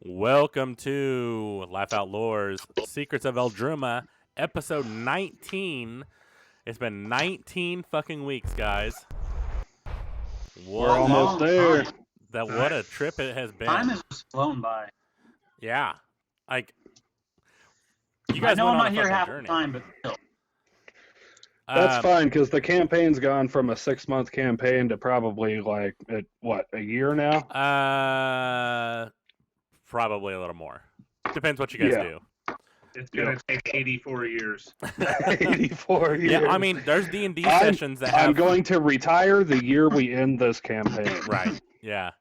Welcome to Laugh Out Lore's Secrets of Eldruma, episode 19. It's been 19 fucking weeks, guys. We're almost there. What a trip it has been. Time has just flown by. Yeah. Like, you I guys know went I'm on not a here fucking half journey. the time, but still. That's fine, because the campaign's gone from a 6-month campaign to probably, a year now? Probably a little more. Depends what you guys do. It's going to take 84 years. 84 years. Yeah, I mean, there's D&D sessions that have... I'm going to retire the year we end this campaign. Right, yeah.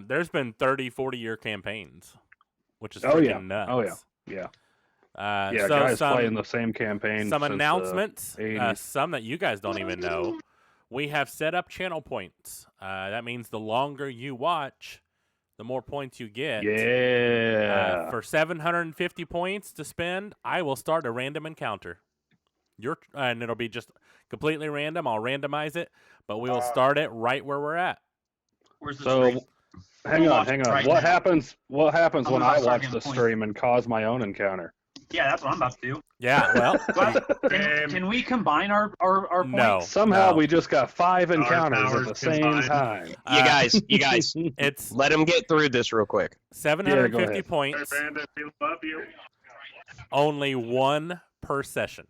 There's been 30, 40-year campaigns, which is freaking nuts. Oh, yeah. So guys playing the same campaign. Some since announcements, the 80s. some that you guys don't even know. We have set up channel points. That means the longer you watch, the more points you get. Yeah. For 750 points to spend, I will start a random encounter. And it'll be just completely random. I'll randomize it, but we will start it right where we're at. Where's the So, hang on. Right what now. happens when I watch the point. stream and cause my own encounter? Yeah, that's what I'm about to do. Yeah, well, Can we combine our points? No. Somehow No. we just got 5 encounters at powers the same combined. time. You guys, it's let him get through this real quick. 750 ahead. Hey, points, Brandon, we love you. only one per session.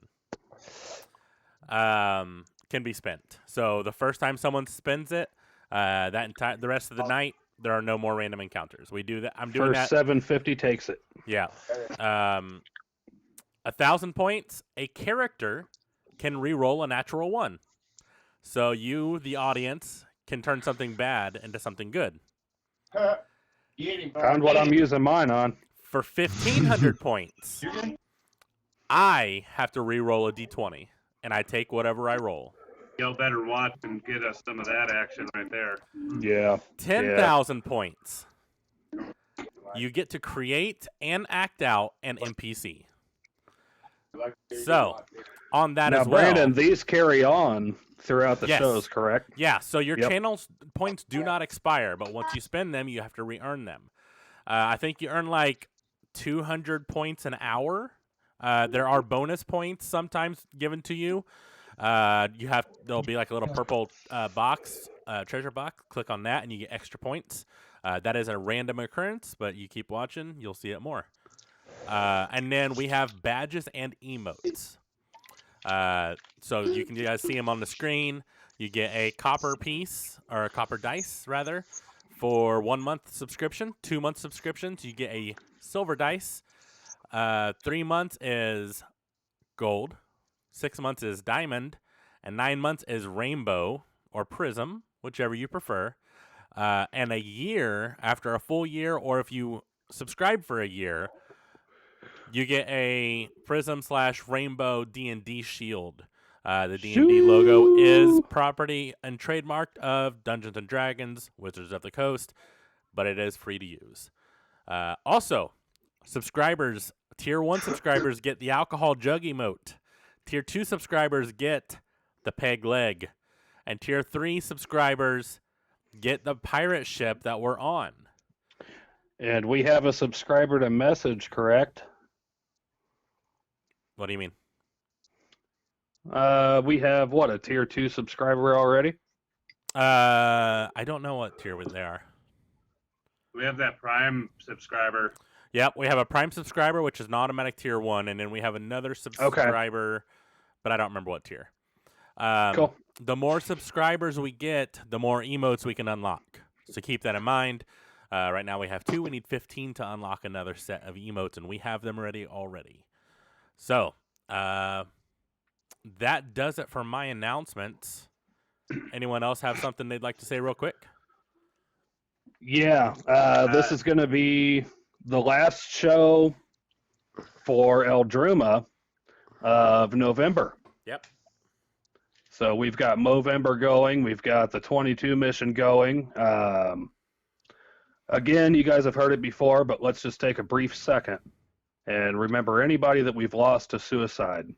Can be spent. So the first time someone spends it, the rest of the night, there are no more random encounters. We do that. I'm doing First that. 750 takes it. Yeah. 1,000 points. A character can re-roll a natural 1. So you, the audience, can turn something bad into something good. Found what I'm using mine on. For 1,500 points, I have to re-roll a d20, and I take whatever I roll. Y'all better watch and get us some of that action right there. Yeah. 10,000 points. You get to create and act out an NPC. So, on that Now, as well. Brandon, these carry on throughout the Yes. shows, correct? Yeah, so your Yep. channel's points do not expire, but once you spend them, you have to re-earn them. I think you earn like 200 points an hour. There are bonus points sometimes given to you. There'll be like a little purple box, treasure box. Click on that, and you get extra points. That is a random occurrence, but you keep watching, you'll see it more. And then we have badges and emotes. So you guys see them on the screen. You get a copper piece, or a copper dice, rather, for 1 month subscription. 2 month subscriptions, you get a silver dice. 3 months is gold. 6 months is diamond. And 9 months is rainbow or prism, whichever you prefer. And a year, after a full year, or if you subscribe for a year, you get a prism/rainbow D&D shield. The D&D logo is property and trademarked of Dungeons & Dragons, Wizards of the Coast, but it is free to use. Also, subscribers, Tier 1 subscribers get the alcohol jug emote. Tier 2 subscribers get the peg leg. And Tier 3 subscribers get the pirate ship that we're on. And we have a subscriber to message, correct? What do you mean? We have, a Tier 2 subscriber already? I don't know what tier they are. We have that Prime subscriber. Yep, we have a Prime subscriber, which is an automatic Tier 1, and then we have another subscriber, but I don't remember what tier. Cool. The more subscribers we get, the more emotes we can unlock. So keep that in mind. Right now we have 2. We need 15 to unlock another set of emotes, and we have them ready already. So, that does it for my announcements. Anyone else have something they'd like to say real quick? Yeah, this is going to be the last show for Eldruma of November. Yep. So we've got Movember going. We've got the 22 mission going. Again, you guys have heard it before, but let's just take a brief second and remember anybody that we've lost to suicide.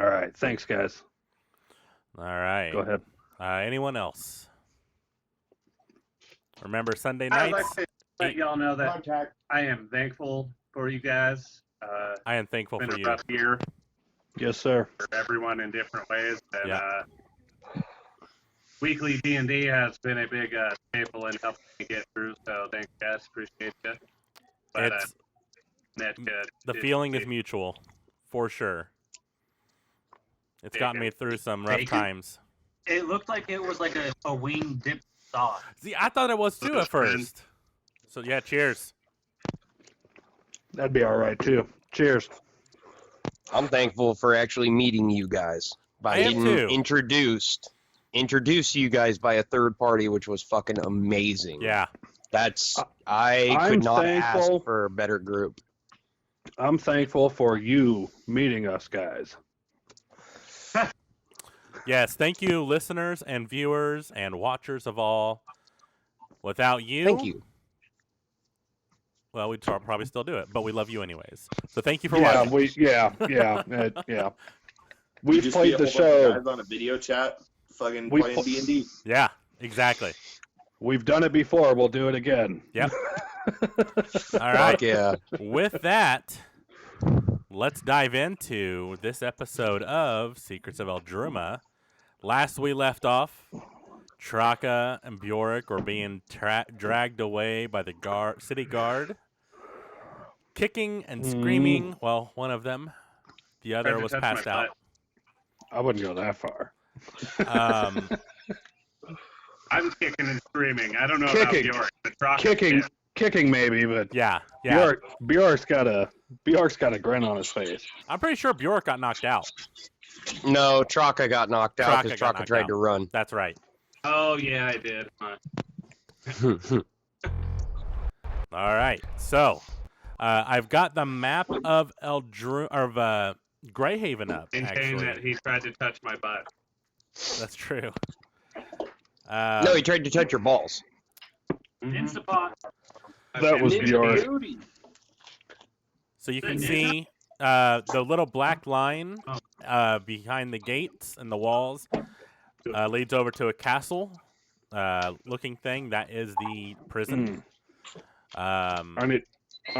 All right. Thanks, guys. All right. Go ahead. Anyone else? Remember Sunday I'd nights? like to let y'all know that I am thankful for you guys. I am thankful It's for been a you. rough year Yes, sir. for everyone in different ways, and Yeah. weekly D&D has been a big staple in helping me get through. So thanks, guys. Appreciate you. But It's that's good. the feeling is mutual, for sure. It's gotten me through some rough Bacon? times. It looked like it was like a wing dip sauce. See, I thought it was too at first. So yeah, cheers. That'd be all right too. Cheers. I'm thankful for actually meeting you guys by I am getting too. introduced to you guys by a third party, which was fucking amazing. Yeah. I I'm could not thankful- ask for a better group. I'm thankful for you meeting us, guys. Yes, thank you, listeners and viewers and watchers of all. Without you, Thank you. well, we'd probably still do it, but we love you anyways. So thank you for Yeah, watching. yeah. We've Just played be a the whole bunch of show. guys on a video chat, fucking We playing pl- D&D. Yeah, exactly. We've done it before. We'll do it again. Yep. All right. Fuck yeah. With that, let's dive into this episode of Secrets of Eldruma. Last we left off, Traka and Bjork were being dragged away by the city guard, kicking and screaming. Well, one of them. The other was passed out. I wouldn't go that far. I'm kicking and screaming. I don't know Kicking. about Bjork. The Trocker Kicking, kid. kicking maybe, but Yeah. Bjork's got a grin on his face. I'm pretty sure Bjork got knocked out. No, Traka got knocked out Traka because got Traka knocked tried out. to run. That's right. Oh yeah, I did. All right. So, I've got the map of Greyhaven up, Maintain that actually. he tried to touch my butt. That's true. No, he tried to touch your balls. Instapot. That was Bjork. So you can see the little black line behind the gates and the walls leads over to a castle looking thing. That is the prison. I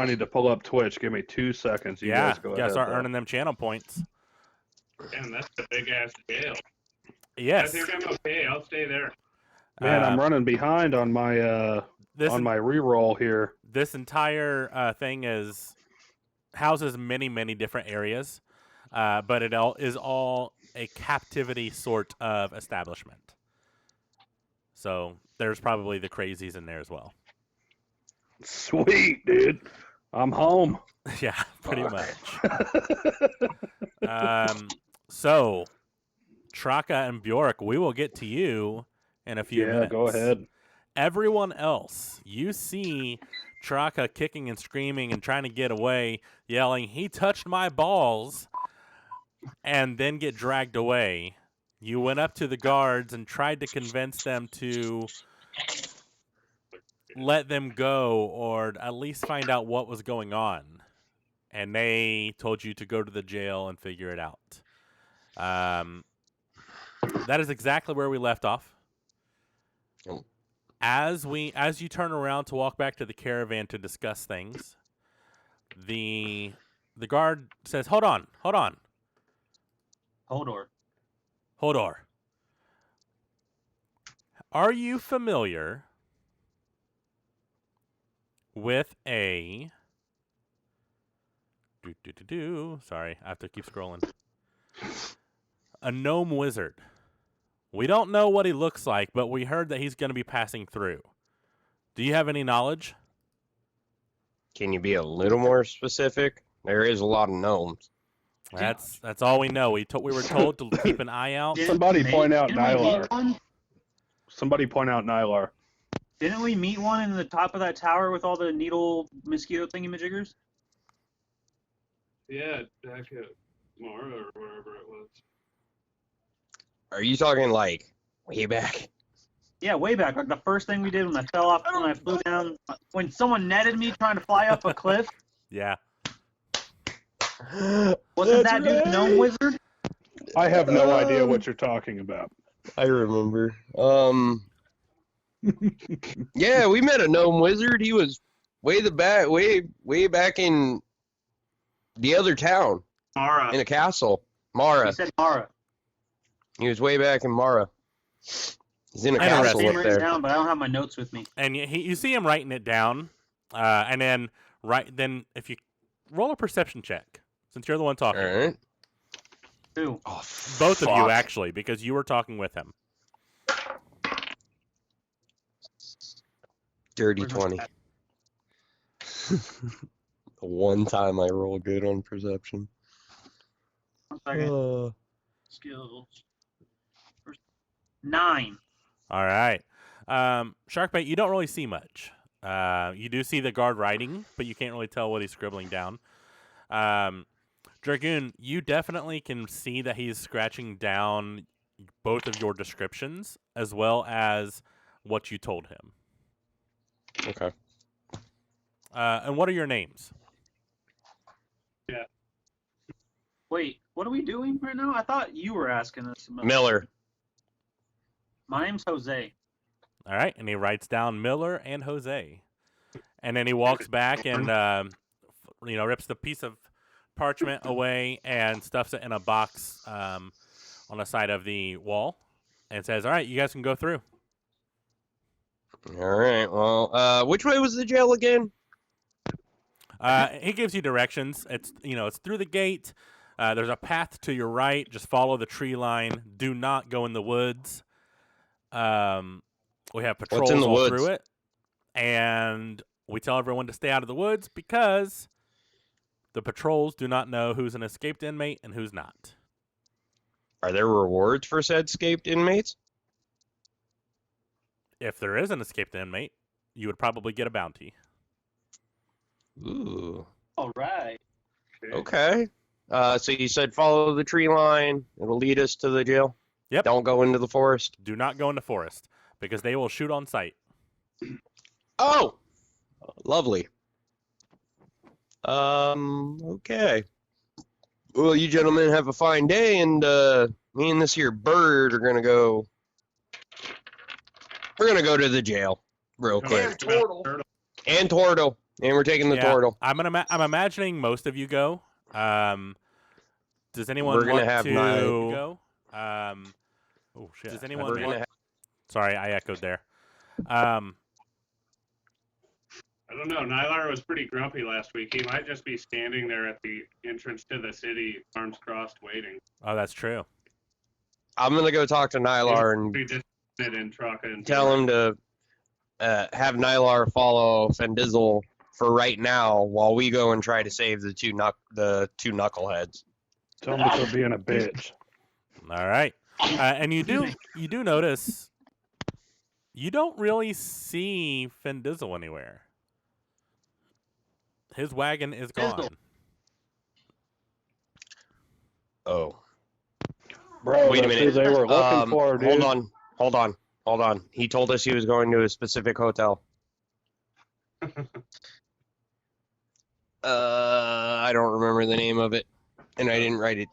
need to pull up Twitch. Give me 2 seconds. You guys go you ahead. gotta start though. earning them channel points. Damn, that's a big ass jail. Yes. I think I'm okay. I'll stay there. Man, I'm running behind on my my reroll here. This entire thing houses many different areas, but it is all a captivity sort of establishment. So there's probably the crazies in there as well. Sweet, dude. I'm home. Yeah, pretty much. So, Traka and Bjork, we will get to you in a few minutes. Yeah, go ahead. Everyone else, you see Traka kicking and screaming and trying to get away, yelling, "He touched my balls," and then get dragged away. You went up to the guards and tried to convince them to let them go or at least find out what was going on. And they told you to go to the jail and figure it out. That is exactly where we left off. As you turn around to walk back to the caravan to discuss things, the guard says, "Hold on. Hodor. Are you familiar with a Sorry, I have to keep scrolling. A gnome wizard. We don't know what he looks like, but we heard that he's going to be passing through. Do you have any knowledge?" Can you be a little more specific? There is a lot of gnomes. That's all we know. We were told to keep an eye out. Somebody point out Didn't we Nylar. meet one? Somebody point out Nylar. Didn't we meet one in the top of that tower with all the needle mosquito thingamajiggers? Yeah, back at Mara or wherever it was. Are you talking like way back? Yeah, way back. Like the first thing we did when I fell off, when I flew down, when someone netted me trying to fly up a cliff. Yeah. Wasn't that dude a gnome wizard? I have no idea what you're talking about. I remember. Yeah, we met a gnome wizard. He was way back in the other town Mara. in a castle. He Mara. said Mara. He was way back in Mara. He's in a I have his castle name up written there. down, but I don't have my notes with me. And you see him writing it down, and then if you roll a perception check, since you're the one talking, All right. Two. Oh, both of you fuck. actually, because you were talking with him. Dirty Where's my 20. One time I roll good on perception. 1 second. Skills. 9. All right, Sharkbait, you don't really see much. You do see the guard writing, but you can't really tell what he's scribbling down. Dragoon, you definitely can see that he's scratching down both of your descriptions as well as what you told him. Okay. And what are your names? Wait, what are we doing right now? I thought you were asking us about. Miller. My name's Jose. All right, and he writes down Miller and Jose, and then he walks back and rips the piece of parchment away and stuffs it in a box on the side of the wall, and says, "All right, you guys can go through." All right. Well, which way was the jail again? He gives you directions. It's through the gate. There's a path to your right. Just follow the tree line. Do not go in the woods. We have patrols in the all woods? through it, and we tell everyone to stay out of the woods because the patrols do not know who's an escaped inmate and who's not. Are there rewards for said escaped inmates? If there is an escaped inmate, you would probably get a bounty. Ooh. All right. Okay. So you said follow the tree line. It'll lead us to the jail? Yep. Don't go into the forest? Do not go in the forest because they will shoot on sight. Oh! Lovely. Okay. Well, you gentlemen have a fine day, and me and this here bird are gonna go... We're gonna go to the jail real quick. Turtle. And Tortle. And we're taking the Yeah, Tortle. I'm imagining most of you go. Does anyone We're gonna want have to Nile. go? Oh shit! Does anyone? We're gonna have... Sorry, I echoed there. I don't know. Nylar was pretty grumpy last week. He might just be standing there at the entrance to the city, arms crossed, waiting. Oh, that's true. I'm gonna go talk to Nylar and He just sit in truck and tell him to have Nylar follow Fendizzle for right now while we go and try to save the two knuckleheads. Tell him to quit being a bitch. All right, and you do notice you don't really see Fendizzle anywhere. His wagon is gone. Fizzle. Oh. Bro, Wait a that's minute. who they were looking for, dude. Hold on. He told us he was going to a specific hotel. I don't remember the name of it, and I didn't write it.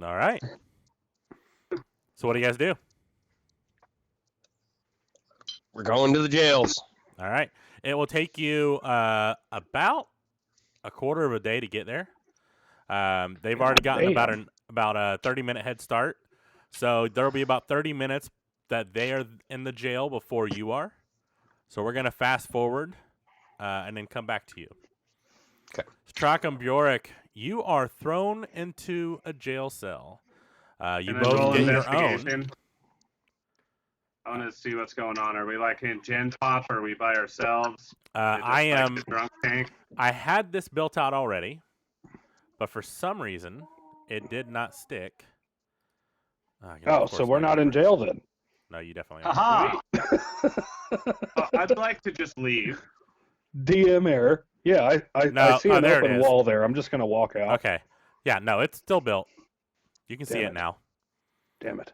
All right. So what do you guys do? We're going to the jails. All right. It will take you about a quarter of a day to get there. They've already gotten about a 30-minute head start. So there will be about 30 minutes that they are in the jail before you are. So we're going to fast forward and then come back to you. Okay. Strachan Bjork, you are thrown into a jail cell. You And then roll both get your own. investigation. I want to see what's going on. Are we like in Gen Pop? Or are we by ourselves? I Is it am. like the drunk tank. I had this built out already, but for some reason, it did not stick. Oh, so we're not in jail then. No, you definitely are. Aha! I'd like to just leave. DM error. Yeah, I see an there it open is. wall there. I'm just going to walk out. Okay. Yeah, no, it's still built. You can see Damn it it. now. Damn it.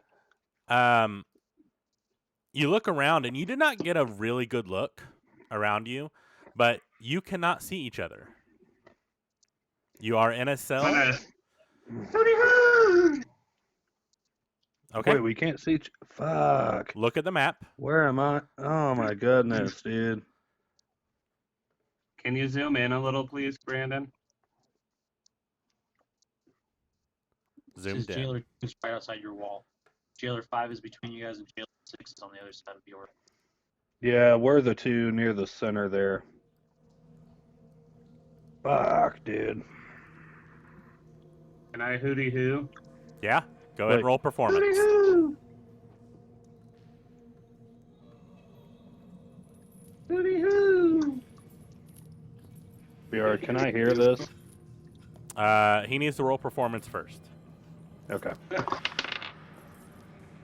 You look around, and you did not get a really good look around you, but you cannot see each other. You are in a cell. Okay. Wait, we can't see. Fuck. Look at the map. Where am I? Oh my goodness, dude. Can you zoom in a little, please, Brandon? Zoomed in. Jailer 2 is right outside your wall. Jailer 5 is between you guys, and Jailer 6 is on the other side of the orb. Yeah, we're the two near the center there. Fuck, dude. Can I hooty hoo? Yeah. Go ahead and Wait. roll performance. Hooty hoo! BR, can I hear this? He needs to roll performance first. Okay.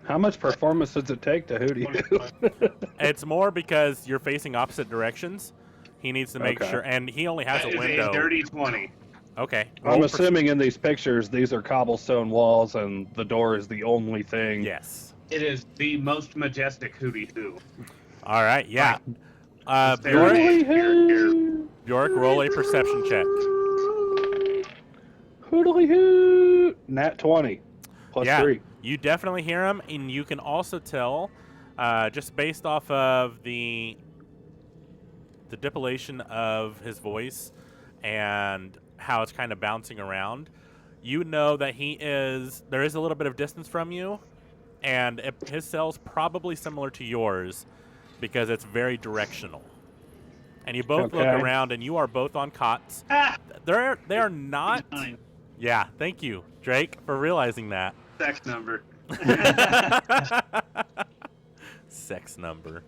How much performance does it take to hootie hoo? It's more because you're facing opposite directions. He needs to make Okay. sure, and he only has That a is window. a dirty 20. Okay. I'm roll assuming in these pictures these are cobblestone walls and the door is the only thing. Yes. It is the most majestic hooty hoo. All right. Yeah. Bjork, Hoodly-hoo! Bjork, roll a perception check. Hoodly-hoo! Nat 20. Plus Yeah. 3. You definitely hear him, and you can also tell, just based off of the depilation of his voice and how it's kind of bouncing around, you know that there is a little bit of distance from you, and his cell's probably similar to yours because it's very directional. And you both look Okay. around, and you are both on cots. They are not. Yeah, thank you, Drake, for realizing that. Sex number. Sex number.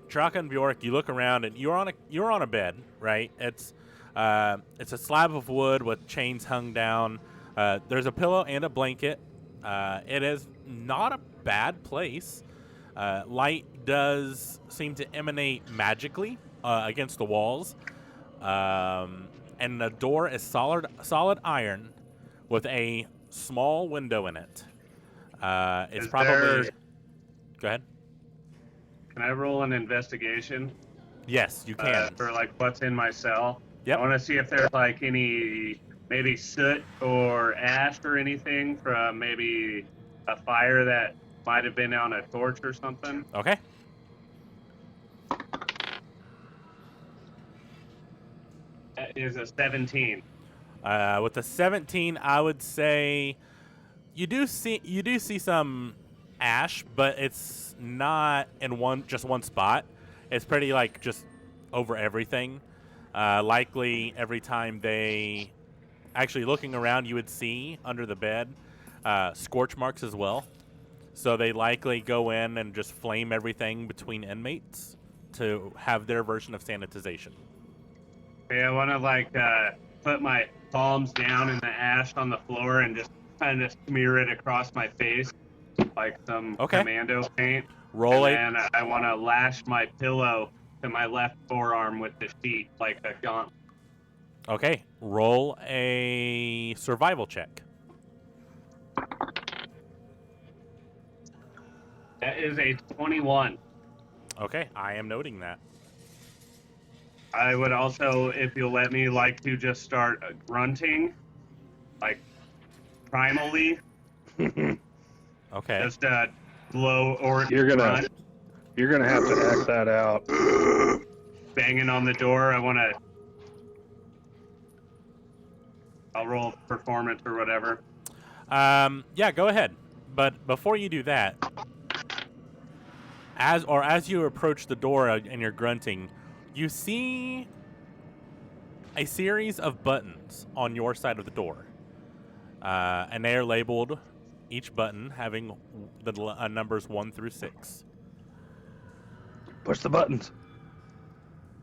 Traka and Bjork, you look around and you're on a bed, right? It's a slab of wood with chains hung down. There's a pillow and a blanket. It is not a bad place. Light does seem to emanate magically against the walls. And the door is solid iron with a small window in it. It's Is probably... there- Go ahead. Can I roll an investigation Yes, you can. for like what's in my cell? Yep. I want to see if there's like any maybe soot or ash or anything from maybe a fire that might have been on a torch or something. Okay. That is a 17. With the 17, I would say you do see some ash, but it's not in just one spot. It's pretty like just over everything. Likely every time they actually looking around, you would see under the bed scorch marks as well. So they likely go in and just flame everything between inmates to have their version of sanitization. Okay, I want to like put my palms down in the ash on the floor and just kind of smear it across my face like some commando paint. Roll and then I want to lash my pillow to my left forearm with the sheet like a gauntlet. Okay, roll a survival check. That is a 21. Okay, I am noting that. I would also, if you'll let me, like to just start grunting, like primally. Okay. Just a low or You're gonna grunt, have to act that out. banging on the door. I'll roll performance or whatever. Yeah, go ahead. But before you do that, as you approach the door and you're grunting, you see a series of buttons on your side of the door. And they are labeled, each button having the numbers 1 through 6. Push the buttons.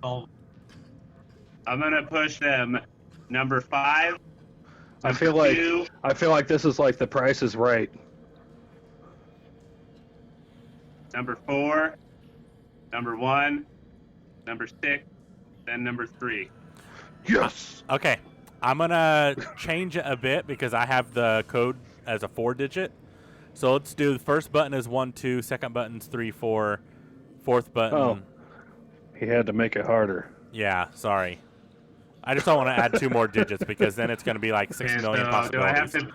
Oh, I'm gonna push them. Number 5. I feel like 2, this is like The Price is Right. number 4, number 1, number 6, then number 3. Yes. Okay, I'm gonna change it a bit because I have the code as a 4-digit. So let's do the first button is 1, 2, second button's 3, 4, fourth button. Oh. He had to make it harder. Yeah, sorry. I just don't want to add 2 more digits because then it's going to be like 6 million possibilities. Do I have to?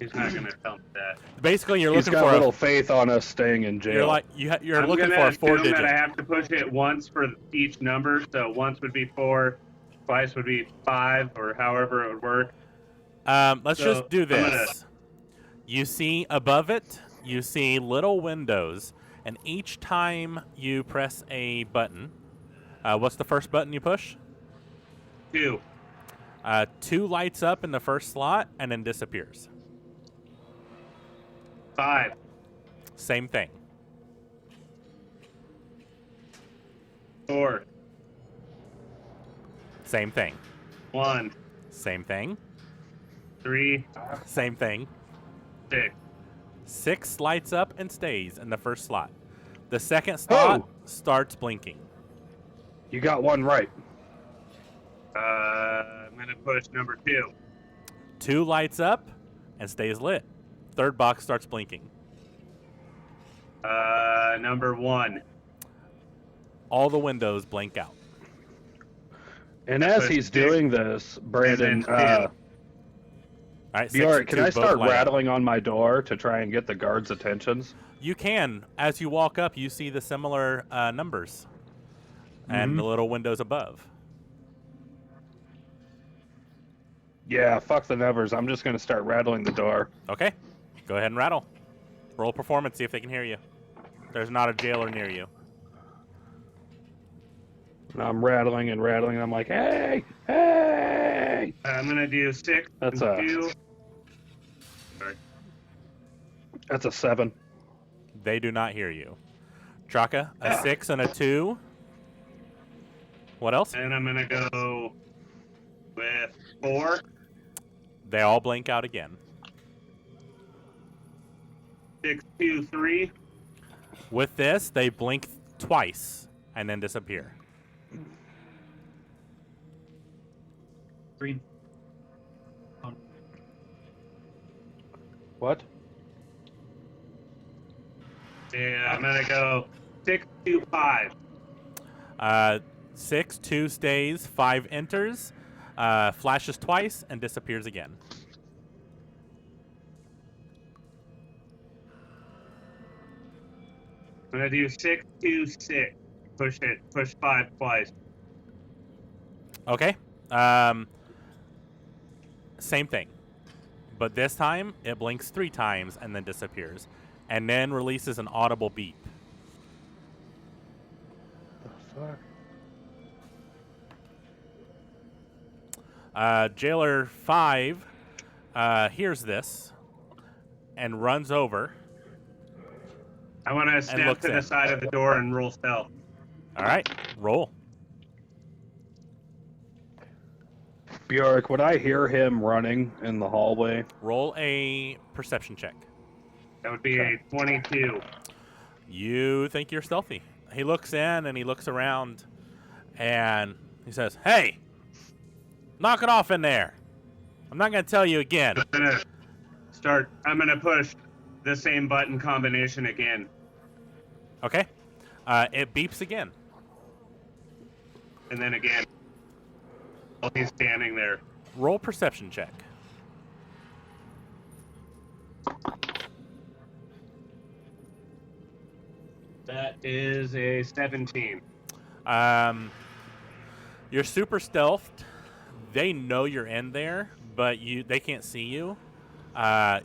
He's not gonna tell me that. Basically, you're He's looking got for little faith on us staying in jail. You're like you're I'm looking for gonna a 4 assume digit. that I have to push it once for each number. So once would be 4, twice would be 5, or however it would work. Let's So, just do I'm gonna- this. You see above it, you see little windows, and each time you press a button, what's the first button you push? 2. 2 lights up in the first slot and then disappears. 5. Same thing. 4. Same thing. 1. Same thing. 3. Same thing. 6. 6 lights up and stays in the first slot. The second slot starts blinking. You got one right. I'm gonna push number 2. 2 lights up and stays lit. Third box starts blinking. Number 1. All the windows blink out. And as he's doing this, Brandon, And then All right, 6 Bjork, and can 2 I both start light up. rattling on my door to try and get the guards' attentions? You can. As you walk up, you see the similar numbers and the little windows above. Yeah, fuck the numbers. I'm just going to start rattling the door. Okay. Go ahead and rattle. Roll performance, see if they can hear you. There's not a jailer near you. And I'm rattling and rattling, and I'm like, hey, hey! I'm gonna do 6 That's and a- 2. Sorry. That's a 7. They do not hear you. Chaka, a 6 and a 2. What else? And I'm gonna go with 4. They all blink out again. 6, 2, 3. With this, they blink twice and then disappear. Green. What? Yeah, I'm gonna go 6, 2, 5. 6, 2 stays, 5 enters, flashes twice, and disappears again. I'm gonna do 6, 2, 6. Push 5 twice. Okay. Same thing. But this time, it blinks 3 times and then disappears. And then releases an audible beep. The fuck? Jailer 5 hears this and runs over. I want to step looks to the in. side of the door and roll stealth. All right, roll. Bjork, would I hear him running in the hallway? Roll a perception check. That would be a 22. You think you're stealthy. He looks in and he looks around and he says, "Hey, knock it off in there. I'm not going to tell you again." I'm gonna push the same button combination again. Okay. It beeps again. And then again. While he's standing there. Roll perception check. That is a 17. You're super stealthed. They know you're in there, but they can't see you.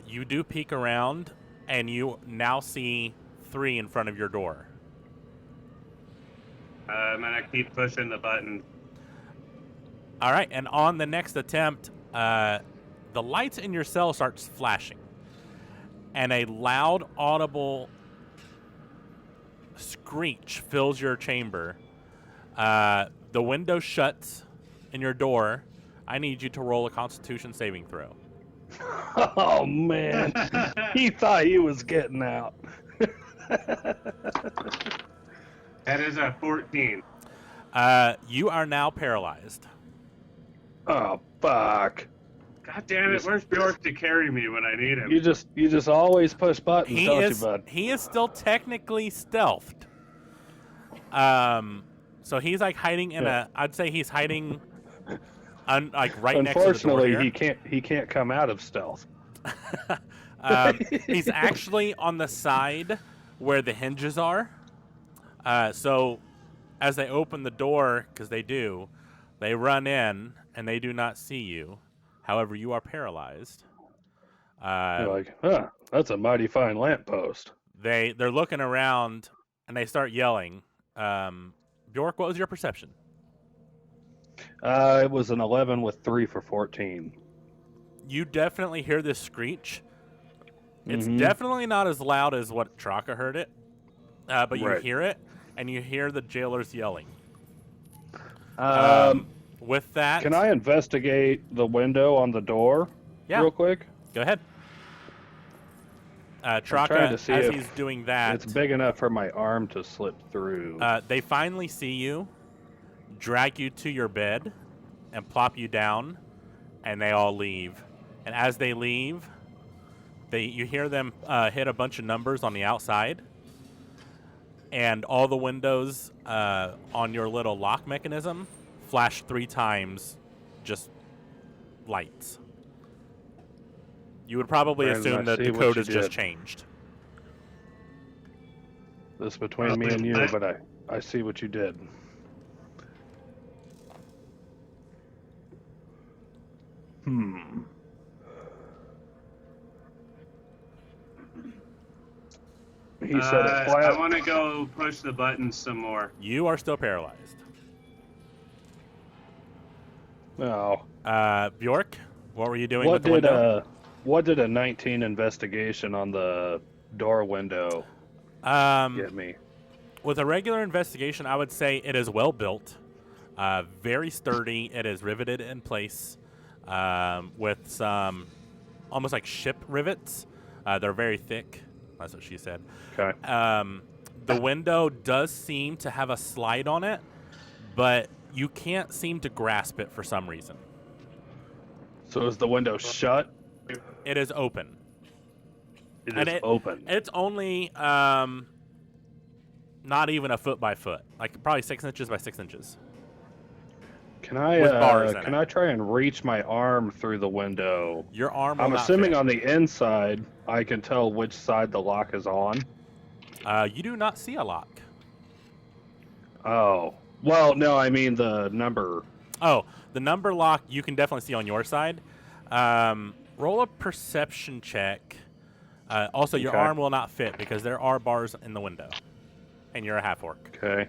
You do peek around, and you now see 3 in front of your door. I'm gonna keep pushing the button. All right, and on the next attempt, the lights in your cell starts flashing, and a loud, audible screech fills your chamber. The window shuts in your door. I need you to roll a Constitution saving throw. Oh, man. He thought he was getting out. That is a 14. You are now paralyzed. Oh, fuck. God damn it! Where's Bjork to carry me when I need him? You just always push buttons, He don't is you, bud? he is still technically stealthed. So he's like hiding in I'd say he's hiding like right next to the door Unfortunately, here. he can't come out of stealth. He's actually on the side where the hinges are. So as they open the door, because they run in and they do not see you. However, you are paralyzed. You're like, that's a mighty fine lamppost. They're looking around and they start yelling. Bjork, what was your perception? It was an 11 with 3 for 14. You definitely hear this screech. It's Mhm. definitely not as loud as what Traka heard it, but you Right. hear it, and you hear the jailers yelling. With that... Can I investigate the window on the door real quick? Go ahead. Traka, as he's doing that... It's big enough for my arm to slip through. They finally see you, drag you to your bed, and plop you down, and they all leave. And as they leave, you hear them hit a bunch of numbers on the outside, and all the windows on your little lock mechanism flash 3 times, just lights. You would probably assume that the code has just changed. This is between me and you, but I see what you did. He said it flat. I want to go push the buttons some more. You are still paralyzed. No. Bjork, what were you doing with the window? What did a 19 investigation on the door window get me? With a regular investigation, I would say it is well built, very sturdy. It is riveted in place with some almost like ship rivets. They're very thick. That's what she said. Okay. The window does seem to have a slide on it, but you can't seem to grasp it for some reason. So is the window shut? It is open. It is open. It's only not even a foot by foot, like probably 6 inches by 6 inches. Can I try and reach my arm through the window? Your arm will I'm not assuming fit. on the inside I can tell which side the lock is on. You do not see a lock. Oh. Well, no, I mean the number. Oh, the number lock you can definitely see on your side. Roll a perception check. Also, your arm will not fit because there are bars in the window. And you're a half-orc. Okay.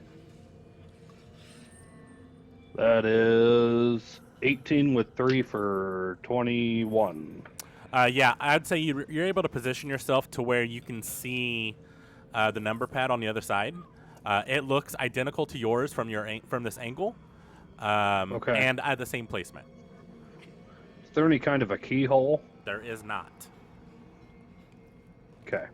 That is 18 with 3 for 21. Yeah, I'd say you're able to position yourself to where you can see the number pad on the other side. It looks identical to yours from this angle. And at the same placement. Is there any kind of a keyhole? There is not. Okay.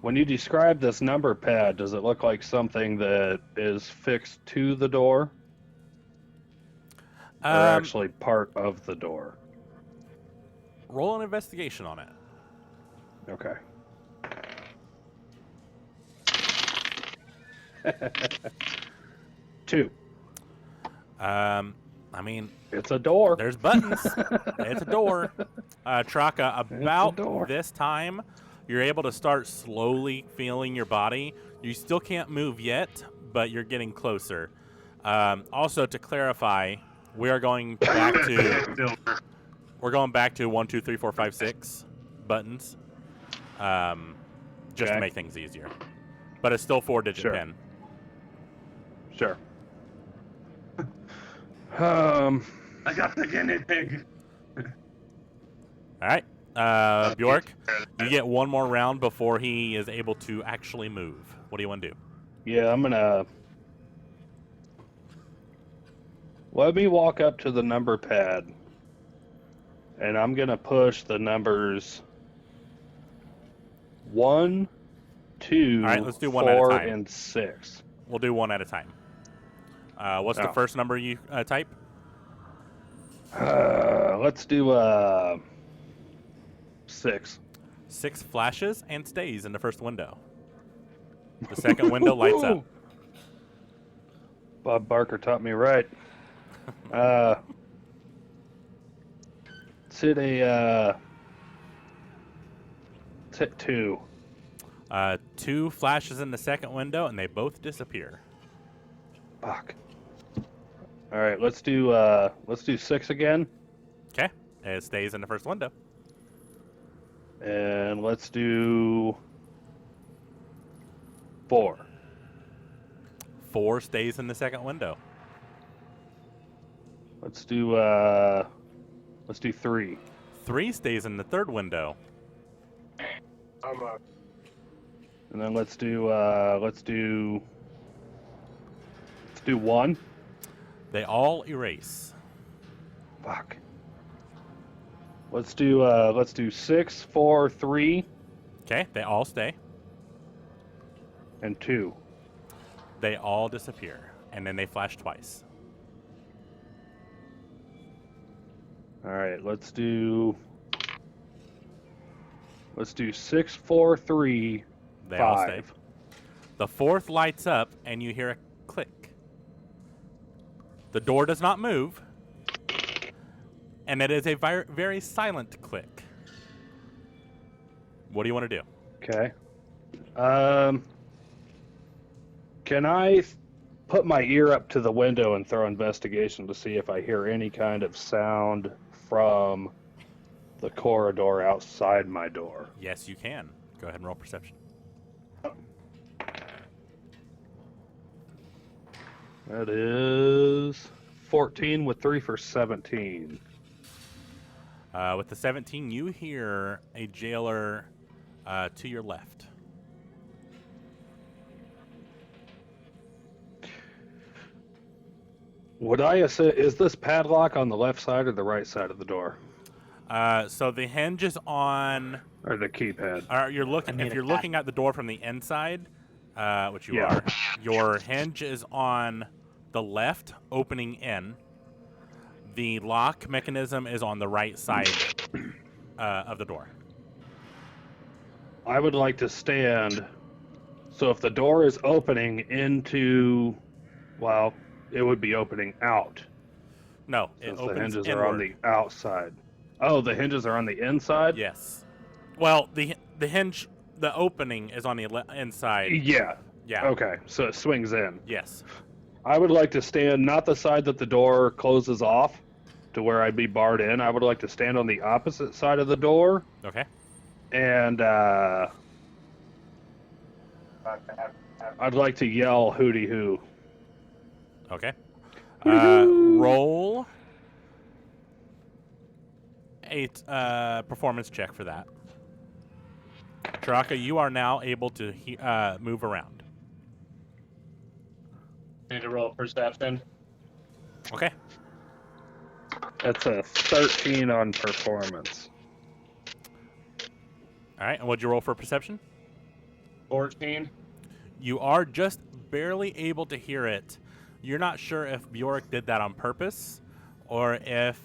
When you describe this number pad, does it look like something that is fixed to the door? Or actually part of the door? Roll an investigation on it. Okay. Two. I mean, it's a door. There's buttons. It's a door. Traka, about this time, you're able to start slowly feeling your body. You still can't move yet, but you're getting closer. Also, to clarify, we are going back to we're going back to 1, 2, 3, 4, 5, 6 buttons, just to make things easier. But it's still 4-digit pin. Sure. I got the guinea pig. All right, Bjork, you get one more round before he is able to actually move. What do you want to do? Yeah, I'm gonna let me walk up to the number pad, and I'm gonna push the numbers 1, 2, all right, let's do 4, one at a time. and 6. We'll do one at a time. What's the first number you type? Let's do 6. 6 flashes and stays in the first window. The second window lights up. Bob Barker taught me right. Let's hit let's hit 2. 2 flashes in the second window, and they both disappear. Fuck. All right, let's do 6 again, Okay, it stays in the first window. and let's do 4. 4 stays in the second window. Let's do 3. 3 stays in the third window. And then let's do 1. They all erase. Fuck. Let's do 6, 4, 3, Okay, they all stay. and 2. They all disappear, and then they flash twice. All right, let's do 6, 4, 3, They all 5. stay. The 4th lights up, and you hear a click. The door does not move, and it is a very silent click. What do you want to do? Okay. Can I put my ear up to the window and throw investigation to see if I hear any kind of sound from the corridor outside my door? Yes, you can. Go ahead and roll perception. That is 14 with 3 for 17. With the 17, you hear a jailer to your left. Would I assume, is this padlock on the left side or the right side of the door? So the hinge is on. Or the keypad? You're looking. If you're looking at the door from the inside, which you are, your hinge is on the left, opening in. The lock mechanism is on the right side of the door. I would like to stand. So if the door is opening into, well, it would be opening out. No, it Since the opens hinges inward. are on the outside. Oh, the hinges are on the inside? Yes. Well, the hinge, the opening is on the inside. Yeah. Yeah. Okay, so it swings in. Yes. I would like to stand not the side that the door closes off to where I'd be barred in. I would like to stand on the opposite side of the door, Okay. and I'd like to yell "Hootie Hoo." Okay. Roll a performance check for that. Taraka, you are now able to move around. Need to roll perception. Okay. That's a 13 on performance. All right. And what'd you roll for perception? 14. You are just barely able to hear it. You're not sure if Bjork did that on purpose or if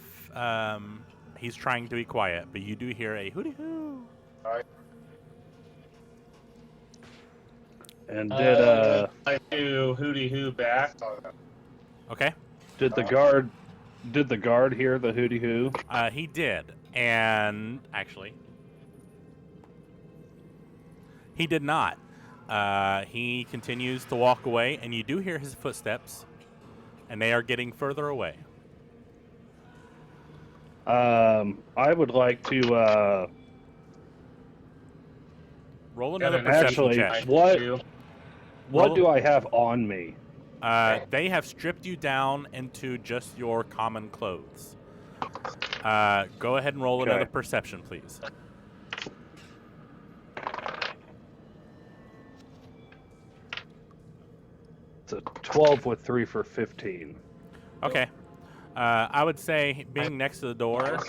he's trying to be quiet, but you do hear a hootie hoo. All right. And did I do hootie hoo back. Okay. did the guard hear the "Hootie Hoo"? He did, and actually, he did not. He continues to walk away, and you do hear his footsteps, and they are getting further away. I would like to Roll another perception actually, check. what do I have on me? They have stripped you down into just your common clothes. Go ahead and roll another perception, please. It's a 12 with 3 for 15. Okay. I would say being next to the door,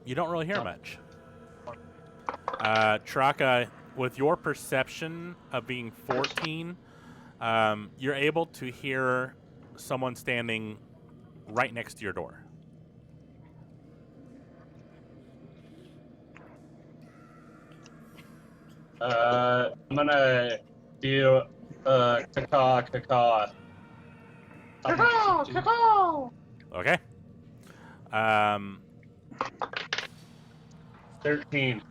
you don't really hear much. Traka, with your perception of being 14, you're able to hear someone standing right next to your door. I'm gonna do Caw. Okay. 13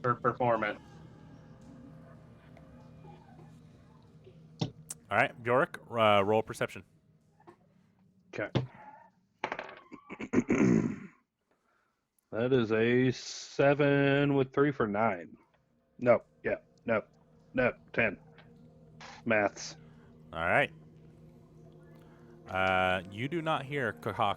for performance. All right, Bjork, roll perception. Okay. That is a 7 with 3 for 9. No, 10. Maths. All right. You do not hear caw.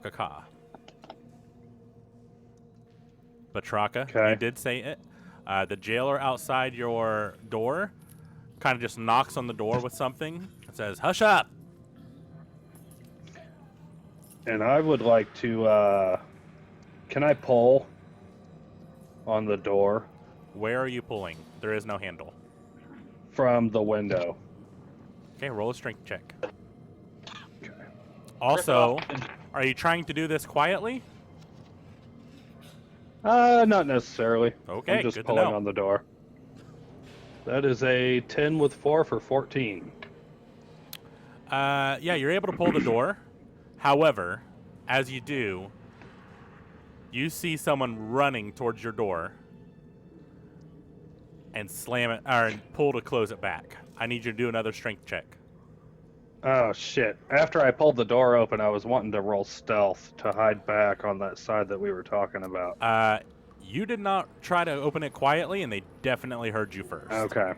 Batraka, Okay. you did say it. The jailer outside your door kind of just knocks on the door with something and says, "Hush up." And I would like to, can I pull on the door Where are you pulling? There is no handle. from the window? Okay, roll a strength check. Okay. Also, are you trying to do this quietly? Not necessarily. Okay, I'm just good to pulling know. on the door. That is a 10 with 4 for 14. Yeah, you're able to pull the door. However, as you do, you see someone running towards your door and slam it or pull to close it back. I need you to do another strength check. Oh, shit. After I pulled the door open, I was wanting to roll stealth to hide back on that side that we were talking about. You did not try to open it quietly, and they definitely heard you first. Okay.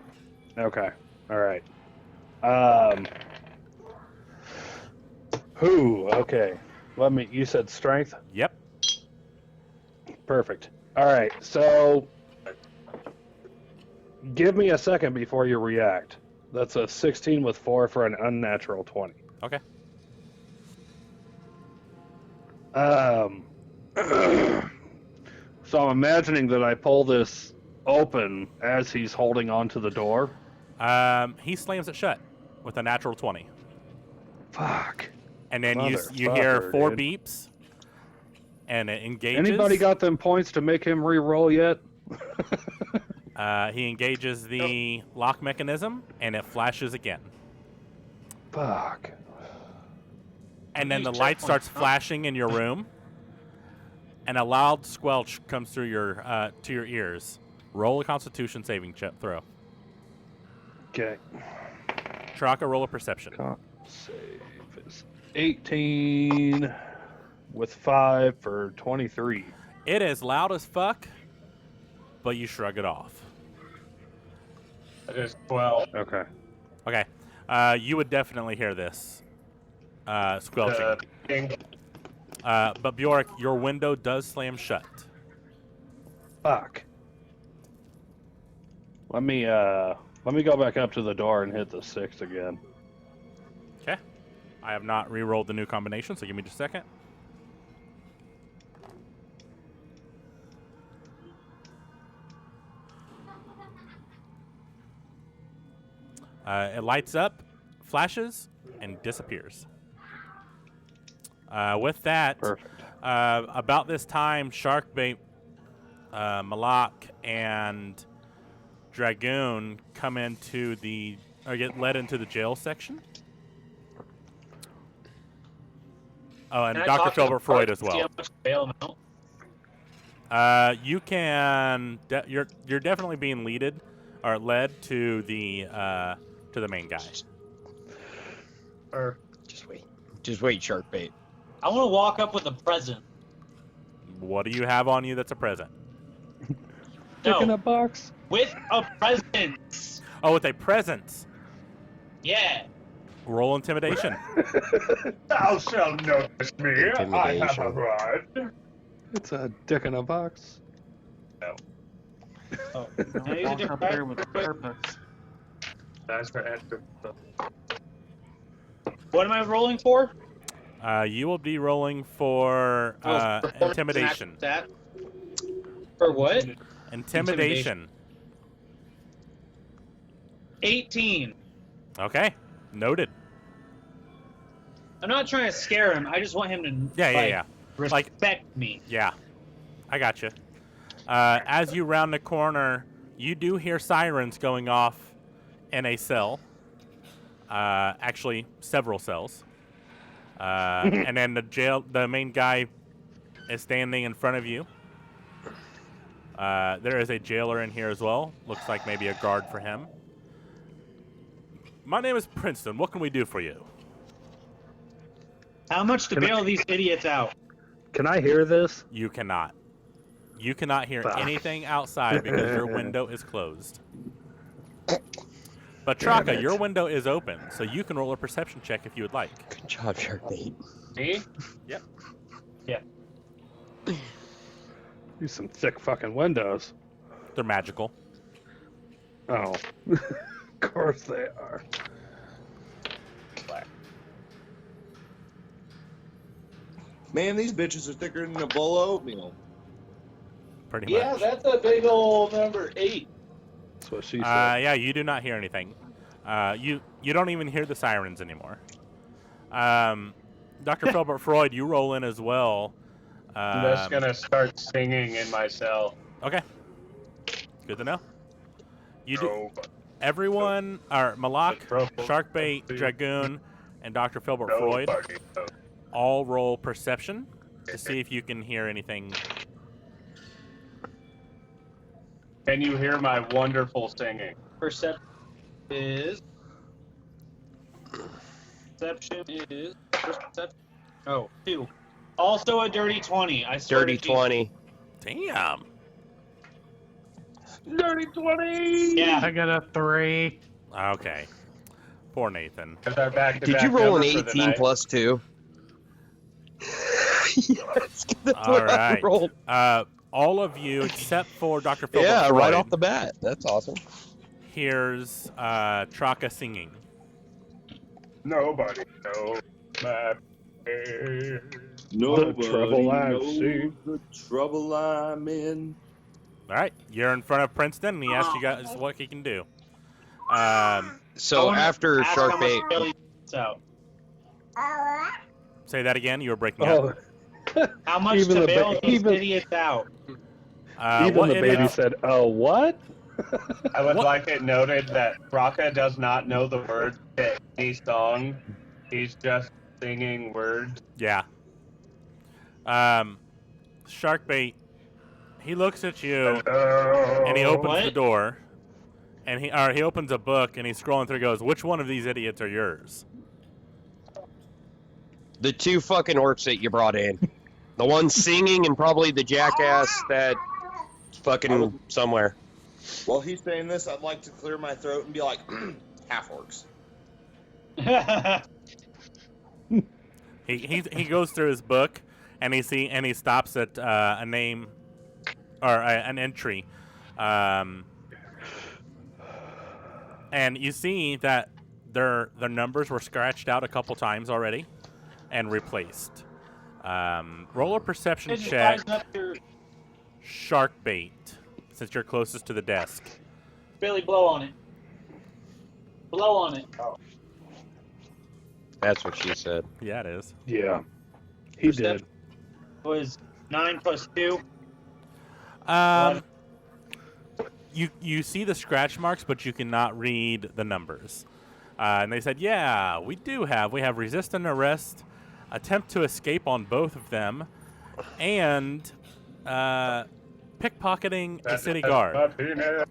All right. Okay. You said strength? Yep. Perfect. All right. So give me a second before you react. That's a 16 with 4 for an unnatural 20. Okay. So I'm imagining that I pull this open as he's holding onto the door. He slams it shut with a natural 20. Fuck. And then you hear Motherfucker, 4 dude. beeps, and it engages. Anybody got them points to make him re-roll yet? He engages the lock mechanism, and it flashes again. Fuck. And then the light starts flashing in your room, and a loud squelch comes through your to your ears. Roll a Constitution saving throw. Okay. Traka, roll a perception. Save is 18 with 5 for 23. It is loud as fuck, but you shrug it off. That is 12. Okay. Okay. You would definitely hear this squelching. But Bjork, your window does slam shut. Fuck. Let me go back up to the door and hit the 6 again. Okay. I have not re-rolled the new combination, so give me just a second. It lights up, flashes, and disappears. With that, Perfect. about this time, Sharkbait, Malak, and Dragoon come into get led into the jail section. Oh, and Dr. Filbert Freud as well. You can. You're definitely being led to the main guy. Or Just wait, shark bait. I want to walk up with a present. What do you have on you that's a present? Stick in No, a box. with a present. Oh, with a present. Yeah. Roll intimidation. Thou shalt notice me. I have Intimidation. arrived. It's a dick in a box. Oh, now use a different pair with purpose. That's for extra. What am I rolling for? You will be rolling for Performance intimidation. That. For what? Intimidation. 18. Okay. Noted. I'm not trying to scare him. I just want him to Yeah. respect me. Yeah. I got you. As you round the corner, you do hear sirens going off in a cell. Actually, several cells. And then the main guy is standing in front of you. There is a jailer in here as well. Looks like maybe a guard for him. My name is Princeton. What can we do for you? How much to bail these idiots out? Can I hear this? You cannot. You cannot hear Fuck. anything outside because your window is closed. But Damn Traka, it. your window is open, so you can roll a perception check if you would like. Good job, Sharkbait. Me? These some thick fucking windows. They're magical. Oh. Of course they are. Man, these bitches are thicker than a bowl of oatmeal. Pretty Yeah, much. that's a big old number 8. That's what she said. Yeah, you do not hear anything. You don't even hear the sirens anymore. Dr. Philbert Freud, you roll in as well. I'm just gonna start singing in my cell. Okay. Good to know. You do. No, Everyone, or Malak, Trouble. Sharkbait, Dragoon, and Dr. Philbert Freud nobody knows. all roll perception to see if you can hear anything. Can you hear my wonderful singing? Perception is. First perception. Oh, 2. Also a dirty 20. I swear Dirty to Jesus. 20. Damn. Dirty 20! Yeah. I got a 3. Okay. Poor Nathan. Is our back-to-back Did you roll an number for the 18 night? plus 2? Yes, that's All what I right. rolled. All of you, except for Dr. Philbert Yeah, Freud, right off the bat. That's awesome. hears Traka singing. Nobody knows my pain. Nobody trouble I've knows seen. the trouble I'm in. All right, you're in front of Princeton, and he asks you guys what he can do. So after Ask how much Sharkbait, to bail these idiots out. Say that again. You were breaking up. Oh, How much Even to the bail ba- these even- idiots out? even what the baby idiot- said, "Oh, what?" I would What? like it noted that Raka does not know the words to any song. He's just singing words. Yeah. Sharkbait. He looks at you and he opens the What? door, and he opens a book and he's scrolling through. Goes, which one of these idiots are yours? the 2 fucking orcs that you brought in. The one singing and probably the jackass that fucking somewhere. While he's saying this, I'd like to clear my throat and be like, half orcs. He goes through his book and he stops at a name or an entry, and you see that their numbers were scratched out a couple times already and replaced. Roll a perception It's check, rising up your- Sharkbait, since you're closest to the desk. Billy, blow on it. Blow on it. That's what she said. Yeah, it is. Yeah, he did. Perception was 9 plus 2. You see the scratch marks, but you cannot read the numbers. And they said, yeah, we have resist and arrest, attempt to escape on both of them, and pickpocketing a city guard. Happiness.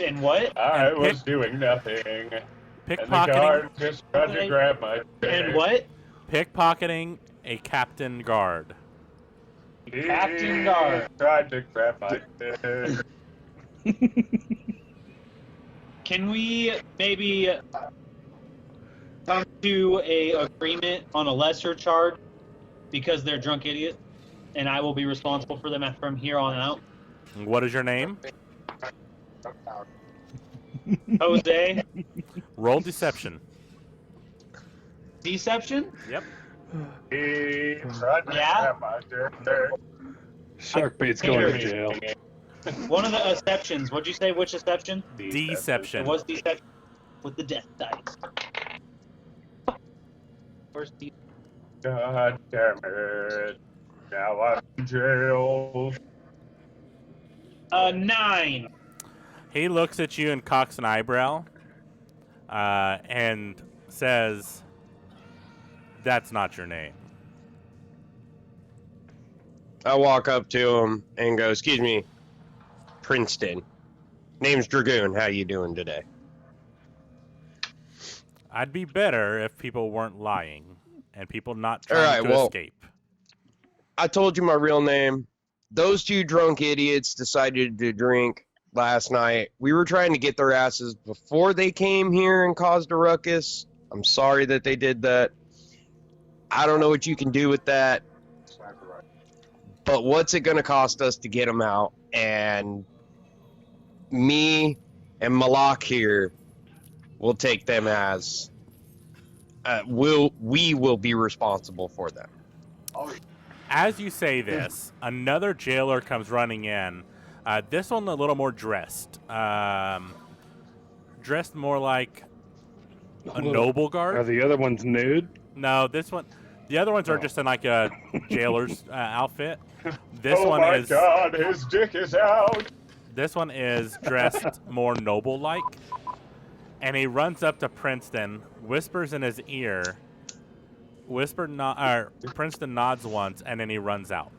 And what? I And was doing nothing. And the Pickpocketing, guard just tried to grab my And what? pickpocketing a captain guard. Captain Guard. Tried to grab my dick. Can we maybe come to a agreement on a lesser charge because they're drunk idiots, and I will be responsible for them from here on out? What is your name? Jose, Roll deception. deception? Yep. He tried to Yeah? grab my dick. Sharkbait's going to jail. One of the exceptions. What'd you say? Which exception? Deception. It was deception with the death dice. Where's the? God damn it. Now I'm in jail. 9. He looks at you and cocks an eyebrow. and says, "That's not your name." I walk up to him and go, "Excuse me, Princeton. Name's Dragoon. How you doing today?" I'd be better if people weren't lying and people not All trying right, to well, escape. I told you my real name. Those two drunk idiots decided to drink last night. We were trying to get their asses before they came here and caused a ruckus. I'm sorry that they did that. I don't know what you can do with that. But what's it going to cost us to get them out? And me and Malak here will take them as we will be responsible for them. As you say this, another jailer comes running in. This one a little more dressed. Dressed more like a noble Are guard. the other ones nude? No, this one. The other ones are just in like a jailer's outfit. This Oh one my is. God, his dick is out. This one is dressed more noble-like, and he runs up to Princeton, whispers in his ear. Princeton nods once, and then he runs out.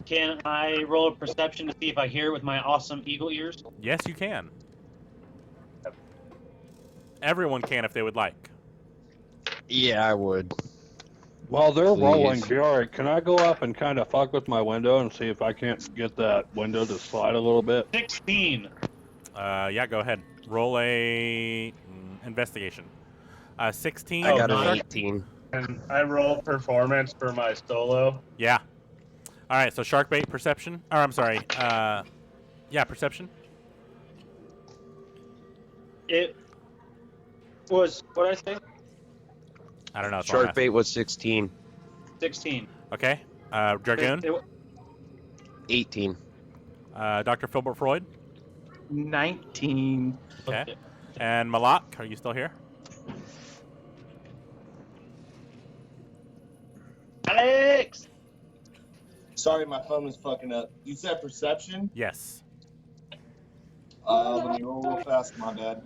Can I roll a perception to see if I hear it with my awesome eagle ears? Yes, you can. Everyone can if they would like. Yeah, I would. While they're Please. rolling, Bjork, can I go up and kind of fuck with my window and see if I can't get that window to slide a little bit? 16. Yeah, go ahead. Roll a investigation. 16. I got nice. an 18. And I roll performance for my solo. Yeah. All right, so Sharkbait perception. Or I'm sorry. Yeah, perception. It was, what did I say? I don't know. It's all math. Sharkbait was 16. 16. Okay. Dragoon. 18. Dr. Filbert Freud. 19. Okay. And Malak, are you still here? Alex! Sorry, my phone was fucking up. You said perception? Yes. Let me roll real fast, my bad.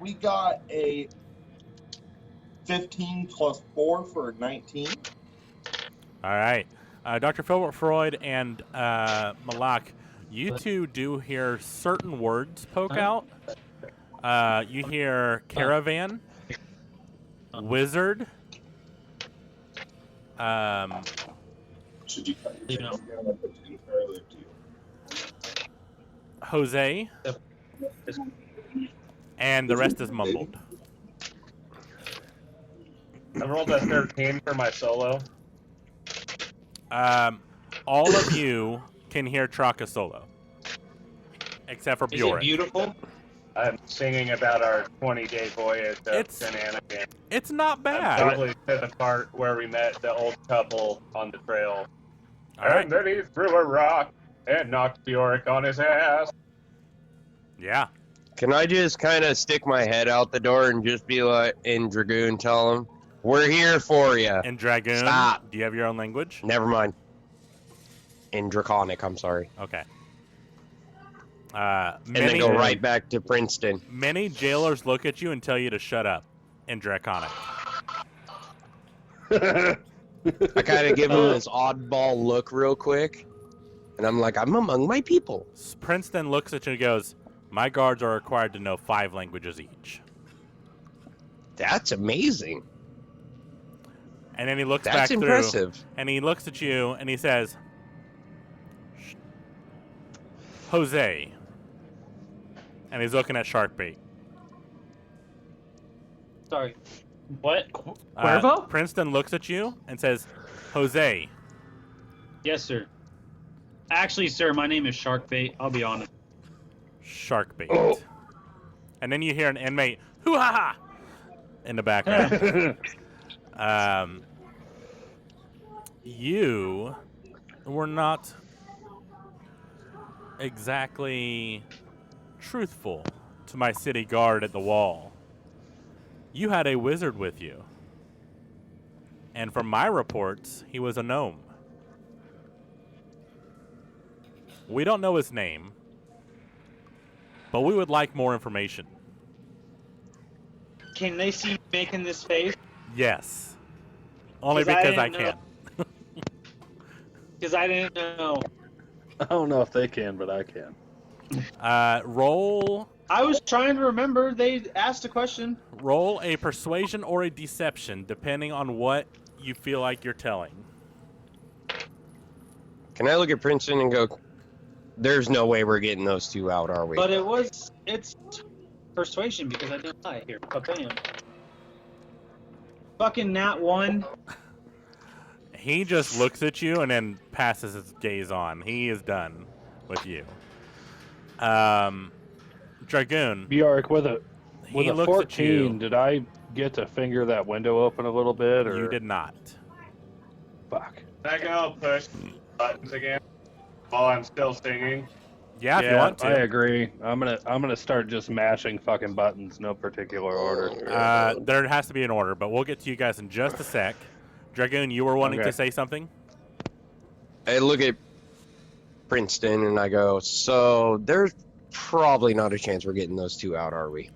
We got a 15 plus 4 for 19. All right. Dr. Filbert Freud and Malak, you two do hear certain words poke out. You hear caravan, wizard, Should you You know. Jose, and the rest is mumbled. I rolled a 13 for my solo. All of you can hear Traka solo, except for Is it Bjork. beautiful? I'm singing about our 20-day voyage of It's- shenanigans. It's not I'm bad. totally to the part where we met the old couple on the trail. All right. And then he threw a rock and knocked Bjork on his ass. Yeah. Can I just kind of stick my head out the door and just be like, in Dragoon, tell them, we're here for you. And Dragoon, Stop. do you have your own language? Never mind. In Draconic, I'm sorry. Okay. And then go right back to Princeton. Many jailers look at you and tell you to shut up in Draconic. I kind of give him this oddball look real quick. And I'm like, I'm among my people. Princeton looks at you and goes, "My guards are required to know 5 languages each." That's amazing. And then he looks That's back impressive. through, and he looks at you and he says, "Jose." And he's looking at Sharkbait. Sorry. What? Cuervo? Princeton looks at you and says, "Jose." Yes, sir. Actually, sir, my name is Sharkbait. I'll be honest. Sharkbait. Oh. And then you hear an inmate, "Hoo ha ha!" in the background. You were not exactly truthful to my city guard at the wall. You had a wizard with you. And from my reports, he was a gnome. We don't know his name, but we would like more information. Can they see me making this face? Yes. Only 'Cause because I didn't can. Because I didn't know. I don't know if they can, but I can. Roll I was trying to remember. They asked a question. a persuasion or a deception, depending on what you feel like you're telling. Can I look at Princeton and go, there's no way we're getting those two out, are we? But it's persuasion because I didn't lie here. But bam. Fucking nat 1. He just looks at you and then passes his gaze on. He is done with you. Dragoon. Bjork, with a He looks 14, at you. did I get to finger that window open a little bit? Or? You did not. Fuck. Can I go push buttons again while I'm still singing? Yeah, if you want to. I agree. I'm gonna start just mashing fucking buttons, no particular order. There has to be an order, but we'll get to you guys in just a sec. Dragoon, you were wanting to say something? I look at Princeton and I go, so there's probably not a chance we're getting those two out, are we?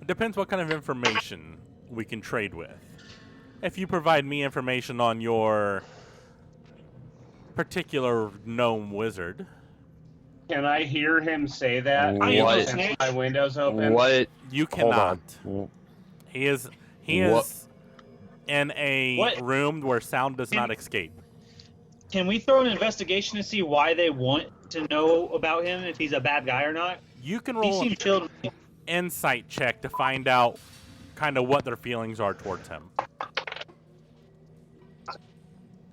It depends what kind of information we can trade with. If you provide me information on your particular gnome wizard. Can I hear him say that? What? Since my window's open. What? You Hold cannot. on. He is What? in a What? room where sound does not escape. Can we throw an investigation to see why they want to know about him, if he's a bad guy or not? You can He roll an seems chill. to me. insight check to find out kind of what their feelings are towards him.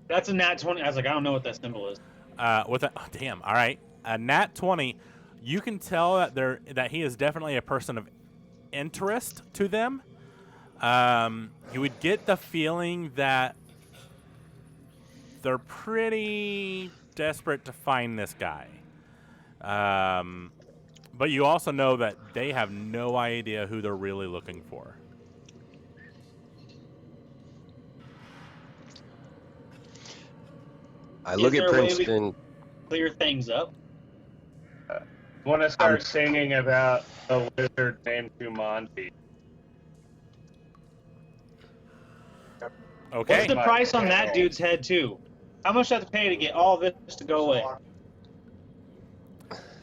That's a nat 20. I was like, I don't know what that symbol is. Damn, all right. A nat 20, you can tell that he is definitely a person of interest to them. You would get the feeling that they're pretty desperate to find this guy. But you also know that they have no idea who they're really looking for. I look Is at there a way we Princeton. Clear things up. Want to start singing about a wizard named Jumanji. Okay. What's the price on that dude's head, too? How much do I have to pay to get all this to go away?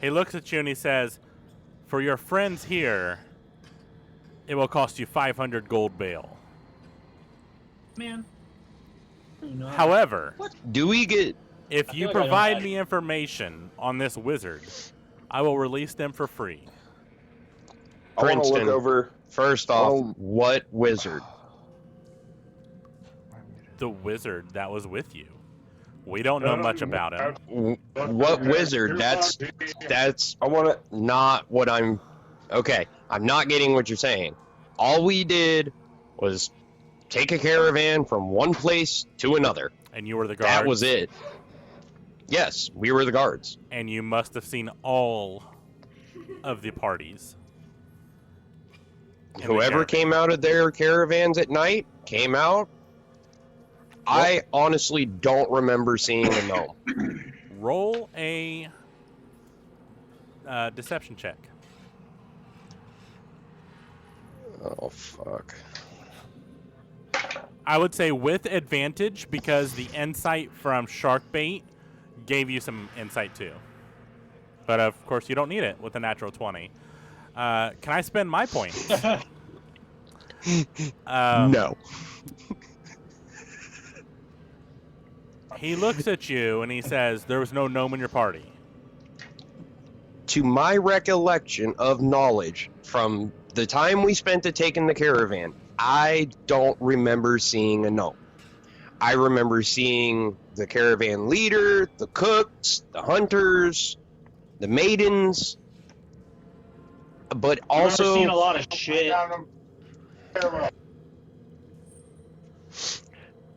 He looks at you and he says, "For your friends here, it will cost you 500 gold bail. Man. I don't know. However, Do we get? if I you feel like I don't provide have me information on this wizard, I will release them for free." I want to Princeton. look over. First off, what wizard? The wizard that was with you. We don't know much about him. What wizard? That's I want to. not what I'm. Okay, I'm not getting what you're saying. All we did was take a caravan from one place to another. And you were the guards. That was it. Yes, we were the guards. And you must have seen all of the parties. in the Whoever caravan. came out of their caravans at night came out. I honestly don't remember seeing a gnome. Roll a deception check. Oh, fuck. I would say with advantage because the insight from Sharkbait gave you some insight too. But of course, you don't need it with a natural 20. Can I spend my points? No. He looks at you and he says, "There was no gnome in your party." To my recollection of knowledge from the time we spent at taking the caravan, I don't remember seeing a gnome. I remember seeing the caravan leader, the cooks, the hunters, the maidens, but I've also seen a lot of shit.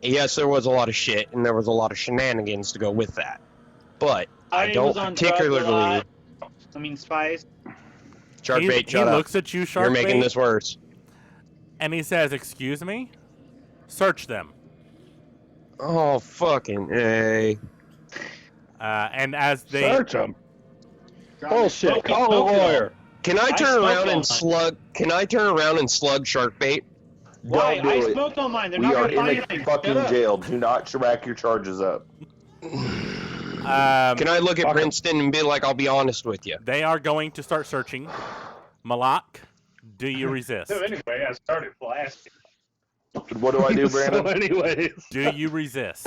yes, there was a lot of shit and there was a lot of shenanigans to go with that. But I don't was on drugs a particularly. lot. I mean, spies. Sharkbait, he shut up. looks at you, Sharkbait, You're making this worse. and he says, "Excuse me? Search them." Oh, fucking A. And as they Search them. Bullshit. Call a lawyer. Can I I turn smoked around all and mine. slug? Can I turn around and slug shark bait? Why? Don't do I it. smoked all mine. They're We not are gonna in find a anything. fucking Shut up. jail. Do not rack your charges up. Can I look at Princeton and be like, I'll be honest with you? They are going to start searching. Malak, do you resist? So anyway, I started blasting. What do I do, Brandon? So anyways. Do you resist?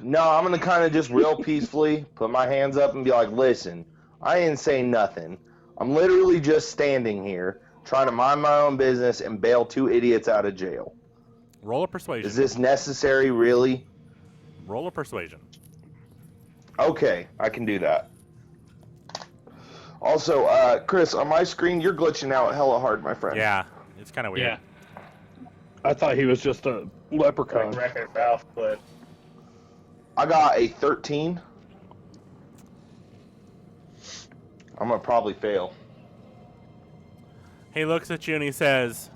No, I'm gonna kind of just real peacefully put my hands up and be like, listen, I ain't saying nothing. I'm literally just standing here trying to mind my own business and bail 2 idiots out of jail. Roll a persuasion. Is this necessary, really? Roll a persuasion. Okay, I can do that. Also, Chris, on my screen, you're glitching out hella hard, my friend. Yeah, it's kind of weird. Yeah. I thought he was just a leprechaun. Like record mouth, but I got a 13. I'm gonna probably fail. He looks at you and he says,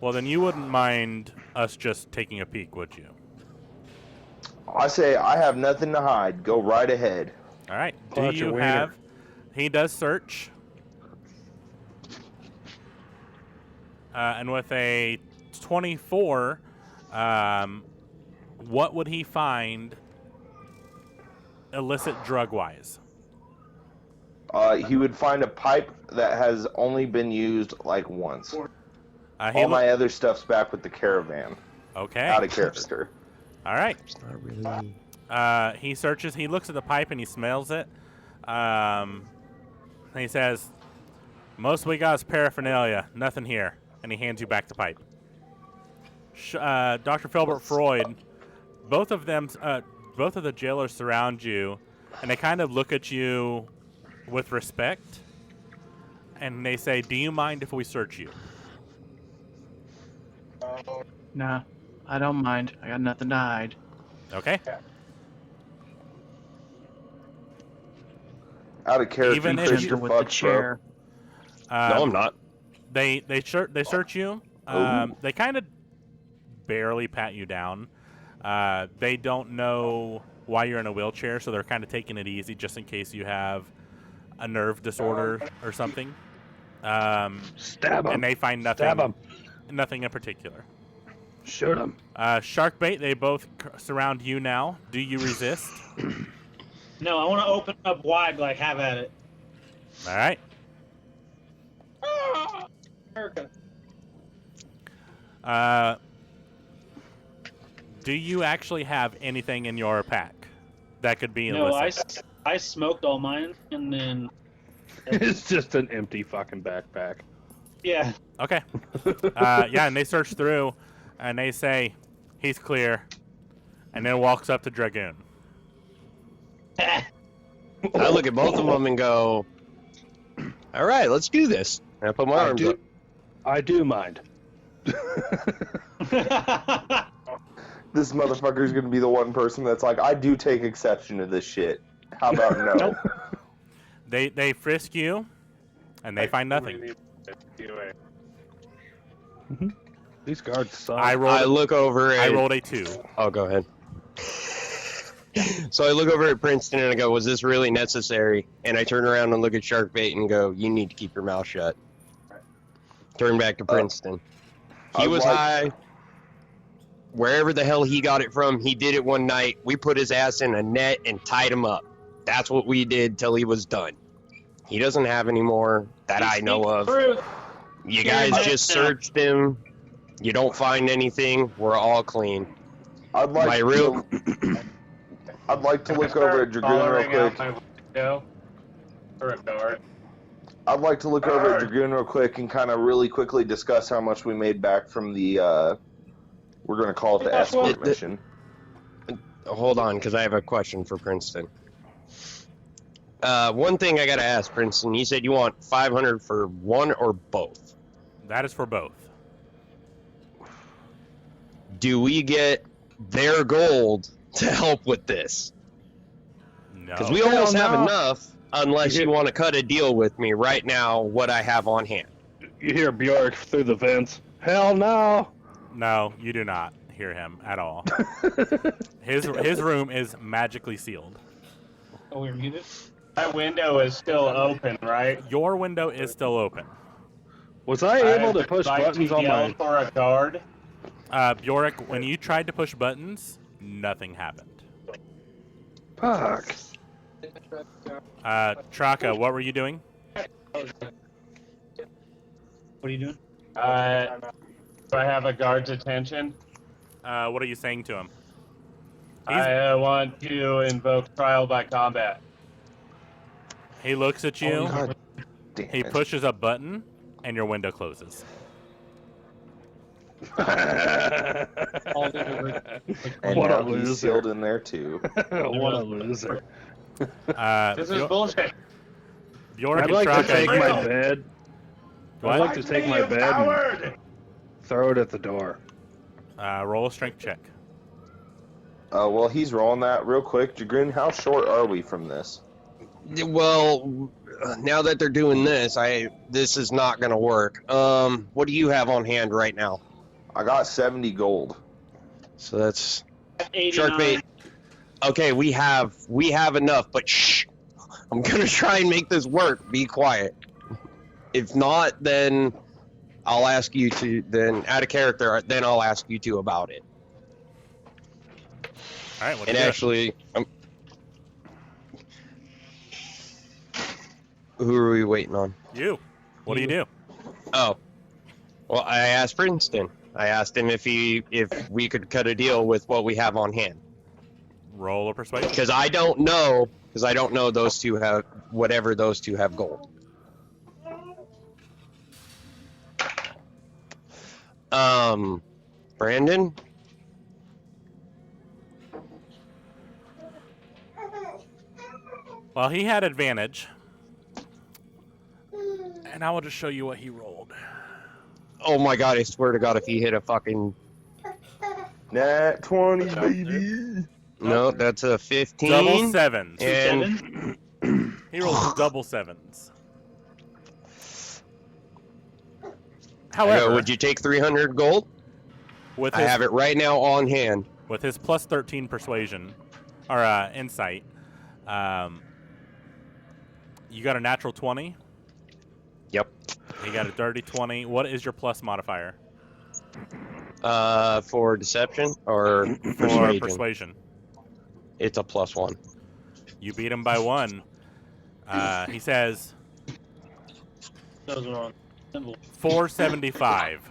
well, then you wouldn't mind us just taking a peek, would you? I say I have nothing to hide. Go right ahead. All right. Pull out Do your you wiener. have... He does search. And with a 24, what would he find illicit drug-wise? He would find a pipe that has only been used like once. He All my other stuff's back with the caravan. Okay. Out of character. All right. It's not really. He searches. He looks at the pipe and he smells it. And he says, most we got is paraphernalia. Nothing here. And he hands you back the pipe. Dr. Filbert Freud, both of the jailers surround you, and they kind of look at you with respect. And they say, do you mind if we search you? Nah, I don't mind. I got nothing to hide. Okay. Out of character, Even if Chris, you- you're with the fucked, bro. chair. No, I'm not. They search you. They kind of barely pat you down. They don't know why you're in a wheelchair, so they're kind of taking it easy just in case you have a nerve disorder or something. Stab him. And they find Stab him. nothing in particular. Shoot him. Shark bait. They both surround you now. Do you resist? No, I want to open up wide, like have at it. All right. America. Do you actually have anything in your pack that could be No, illicit? I smoked all mine, and then It's just an empty fucking backpack. yeah. Okay. Yeah, and they search through, and they say, he's clear, and then walks up to Dragoon. I look at both of them and go, all right, let's do this. And I put my arms up. I do mind. This motherfucker's gonna be the one person that's like, I do take exception to this shit. How about no? They frisk you, and they find nothing. These guards suck. I I look over I and rolled a 2. Oh, go ahead. So I look over at Princeton and I go, was this really necessary? And I turn around and look at Sharkbait and go, you need to keep your mouth shut. Turn back to Princeton. He was high. Wherever the hell he got it from, he did it one night. We put his ass in a net and tied him up. That's what we did till he was done. He doesn't have any more that I know of. Truth. You guys just searched him. You don't find anything. We're all clean. I'd like to look over at Dragoon real quick. My window for a guard. I'd like to look over at Dragoon real quick and kind of really quickly discuss how much we made back from the, we're going to call it the escort mission. Hold on, because I have a question for Princeton. One thing I got to ask, Princeton, you said you want 500 for one or both. That is for both. Do we get their gold to help with this? No. Because we almost have no. enough, unless you want to cut a deal with me right now, what I have on hand. You hear Bjork through the vents. Hell no! No, you do not hear him at all. His room is magically sealed. Oh, we're muted. That window is still open, right? Your window is still open. Was I able to push buttons on yell my? for a guard. Bjork, when you tried to push buttons, nothing happened. Fuck. Traka, what were you doing? What are you doing? Do I have a guard's attention? What are you saying to him? I want to invoke trial by combat. He looks at you. God damn He it. pushes a button, and your window closes. All over. And What a now he's loser. sealed in there too. What a loser. This is bullshit. Bjork I'd and like to Traka. take my bed. What? I'd like to take my bed and throw it at the door. Roll a strength check. Well, he's rolling that real quick. Jagrin, how short are we from this? Well, now that they're doing this, this is not going to work. What do you have on hand right now? I got 70 gold. So that's 89. Sharkbait. Okay, we have enough, but shh. I'm going to try and make this work. Be quiet. If not, then I'll ask you to, then out of character, then I'll ask you to about it. All right. What And do you do? actually, who are we waiting on? You. What do you do? Oh, well, I asked Princeton. I asked him if we could cut a deal with what we have on hand. Roll a persuasion. Because I don't know those two have whatever those two have gold. Brandon. Well, he had advantage. And I will just show you what he rolled. Oh my God! I swear to God, if he hit a fucking Nat 20, baby. no, that's a 15. Double sevens. And He rolled double sevens. However, would you take 300 gold? with I his, have it right now on hand. with his plus 13 persuasion, or insight, you got a natural 20. Yep. He got a dirty 20. What is your plus modifier? For deception or For persuasion? persuasion. It's a +1. You beat him by 1. He says Those are on. 475.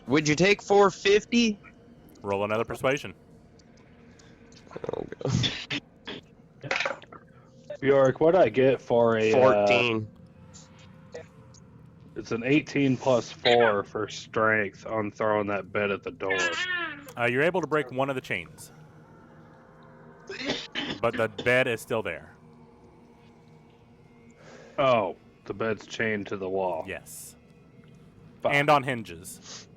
Would you take 450? Roll another persuasion. Oh, God. Bjork, what'd I get for a 14. It's an 18 plus 4 for strength on throwing that bed at the door. You're able to break one of the chains. But the bed is still there. Oh, the bed's chained to the wall. Yes. Fuck. And on hinges.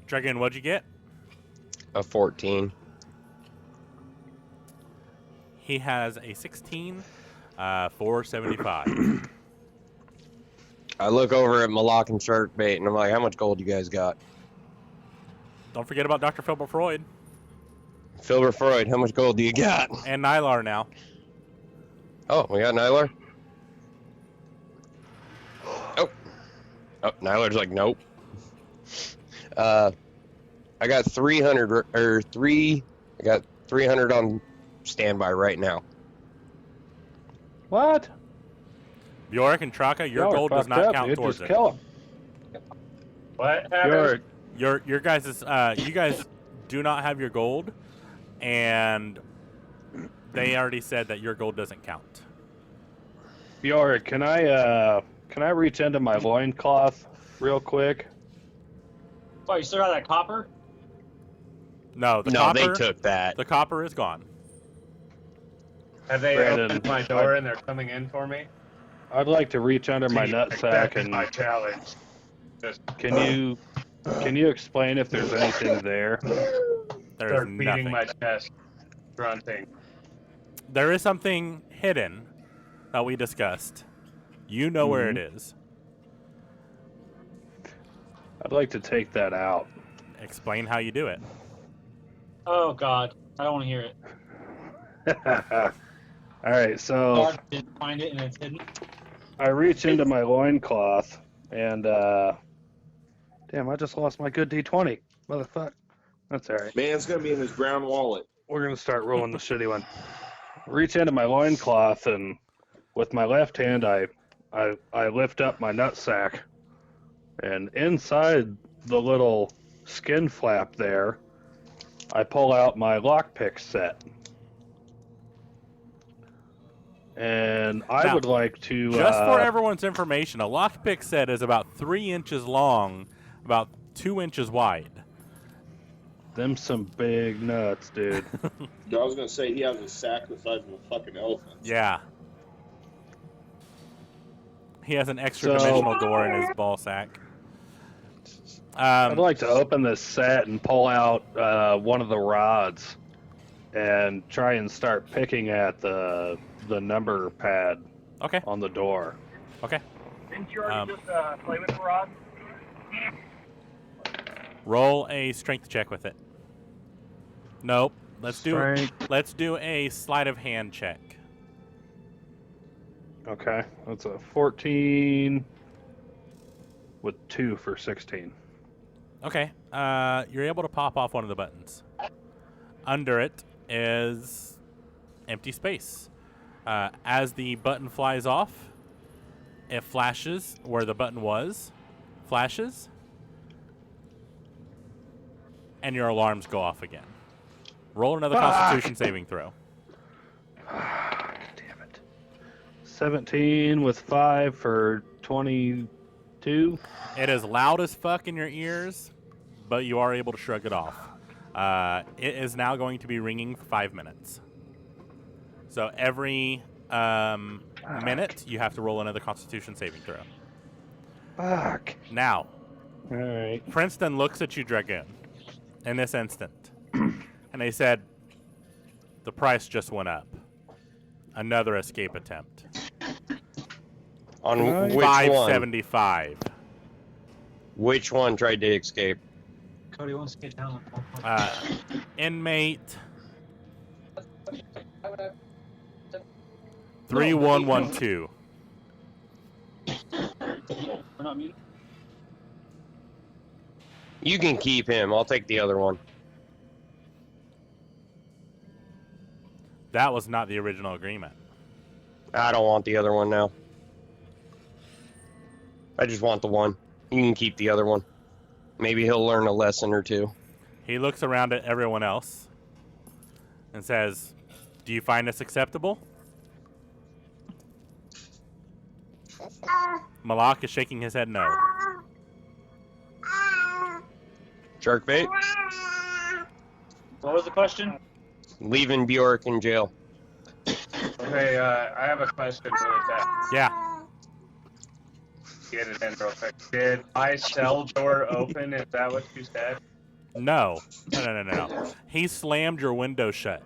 Dragon, what'd you get? A 14. He has a 16, 475. I look over at Malak and Sharkbait and I'm like, how much gold you guys got? Don't forget about Dr. Philbert Freud Filbert Freud, how much gold do you got? and Nylar now. Oh, we got Nylar? Oh, Nylar's like, nope. I got 300 I got 300 on standby right now. What? Bjork and Traka, your Y'all are gold does fucked not up, count dude. towards Just it. kill him. What happened? Bjork, Your guys is you guys do not have your gold, and they already said that your gold doesn't count. Bjork, can I reach into my loincloth real quick? Oh, you still got that copper? No, the No, copper. they took that. The copper is gone. Have they Brandon, opened my door and they're coming in for me? I'd like to reach under my See, nutsack that is and my challenge. Just can you explain if there's anything there? There start is beating nothing. my chest, grunting. There is something hidden that we discussed. You know where it Mm-hmm. is. I'd like to take that out. Explain how you do it. Oh God, I don't want to hear it. All right, so Guard didn't find it and it's hidden. I reach into my loincloth and damn, I just lost my good D20. Motherfucker. That's all right. Man, it's gonna be in his brown wallet. We're gonna start rolling the shitty one. Reach into my loincloth and with my left hand I lift up my nutsack, and inside the little skin flap there, I pull out my lockpick set. And I Now, would like to Just for everyone's information, a lockpick set is about 3 inches long, about 2 inches wide. them some big nuts, dude. I was gonna say he has a sack the size of a fucking elephant. Yeah. He has an extra dimensional door in his ball sack. I'd like to open this set and pull out one of the rods and try and start picking at the number pad Okay. on the door. Okay. Didn't you already just play with the rod? Roll a strength check with it. Nope. Let's do a sleight of hand check. Okay, that's a 14 with 2 for 16. Okay. You're able to pop off one of the buttons. Under it is empty space. As the button flies off, it flashes where the button was, flashes, and your alarms go off again. Roll another Constitution saving throw. Damn it. 17 with 5 for 22. It is loud as fuck in your ears, but you are able to shrug it off. It is now going to be ringing for 5 minutes. So every minute, you have to roll another Constitution saving throw. Fuck. Now, All right. Princeton looks at you, Dragoon, in this instant, and they said, "The price just went up. Another escape attempt. On which one? $575. Which one tried to escape? Cody wants to get down. Inmate 3112. We're not muted. You can keep him. I'll take the other one. That was not the original agreement. I don't want the other one now. I just want the one. You can keep the other one. Maybe he'll learn a lesson or two. He looks around at everyone else and says, "Do you find this acceptable?" Malak is shaking his head no. Shark bait? What was the question? Leaving Bjork in jail. Okay, I have a question really fast. Yeah. Get it in real quick. Did my cell door open? Is that what you said? No. No. He slammed your window shut.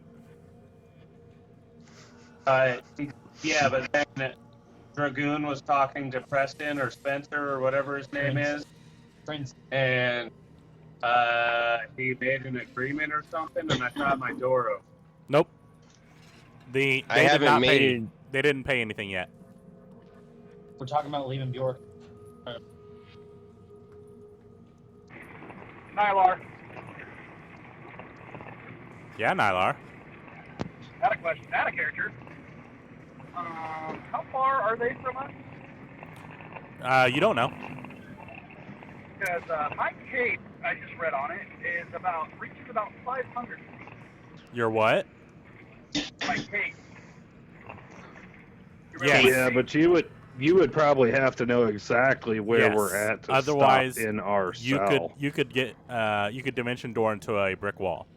Yeah, but then Dragoon was talking to Preston or Spencer or whatever his name is, Prince. and he made an agreement or something, and I thought my door opened. Nope. They did not pay. it. They didn't pay anything yet. We're talking about leaving Bjork. Nylar, Yeah, Nylar. had a question. Had a character. How far are they from us? You don't know. Because my cape, I just read on it, reaches about 500. Your what? My cape. Yes. Yeah, but you would probably have to know exactly where Yes. we're at to Otherwise, stop in our You cell. could dimension door into a brick wall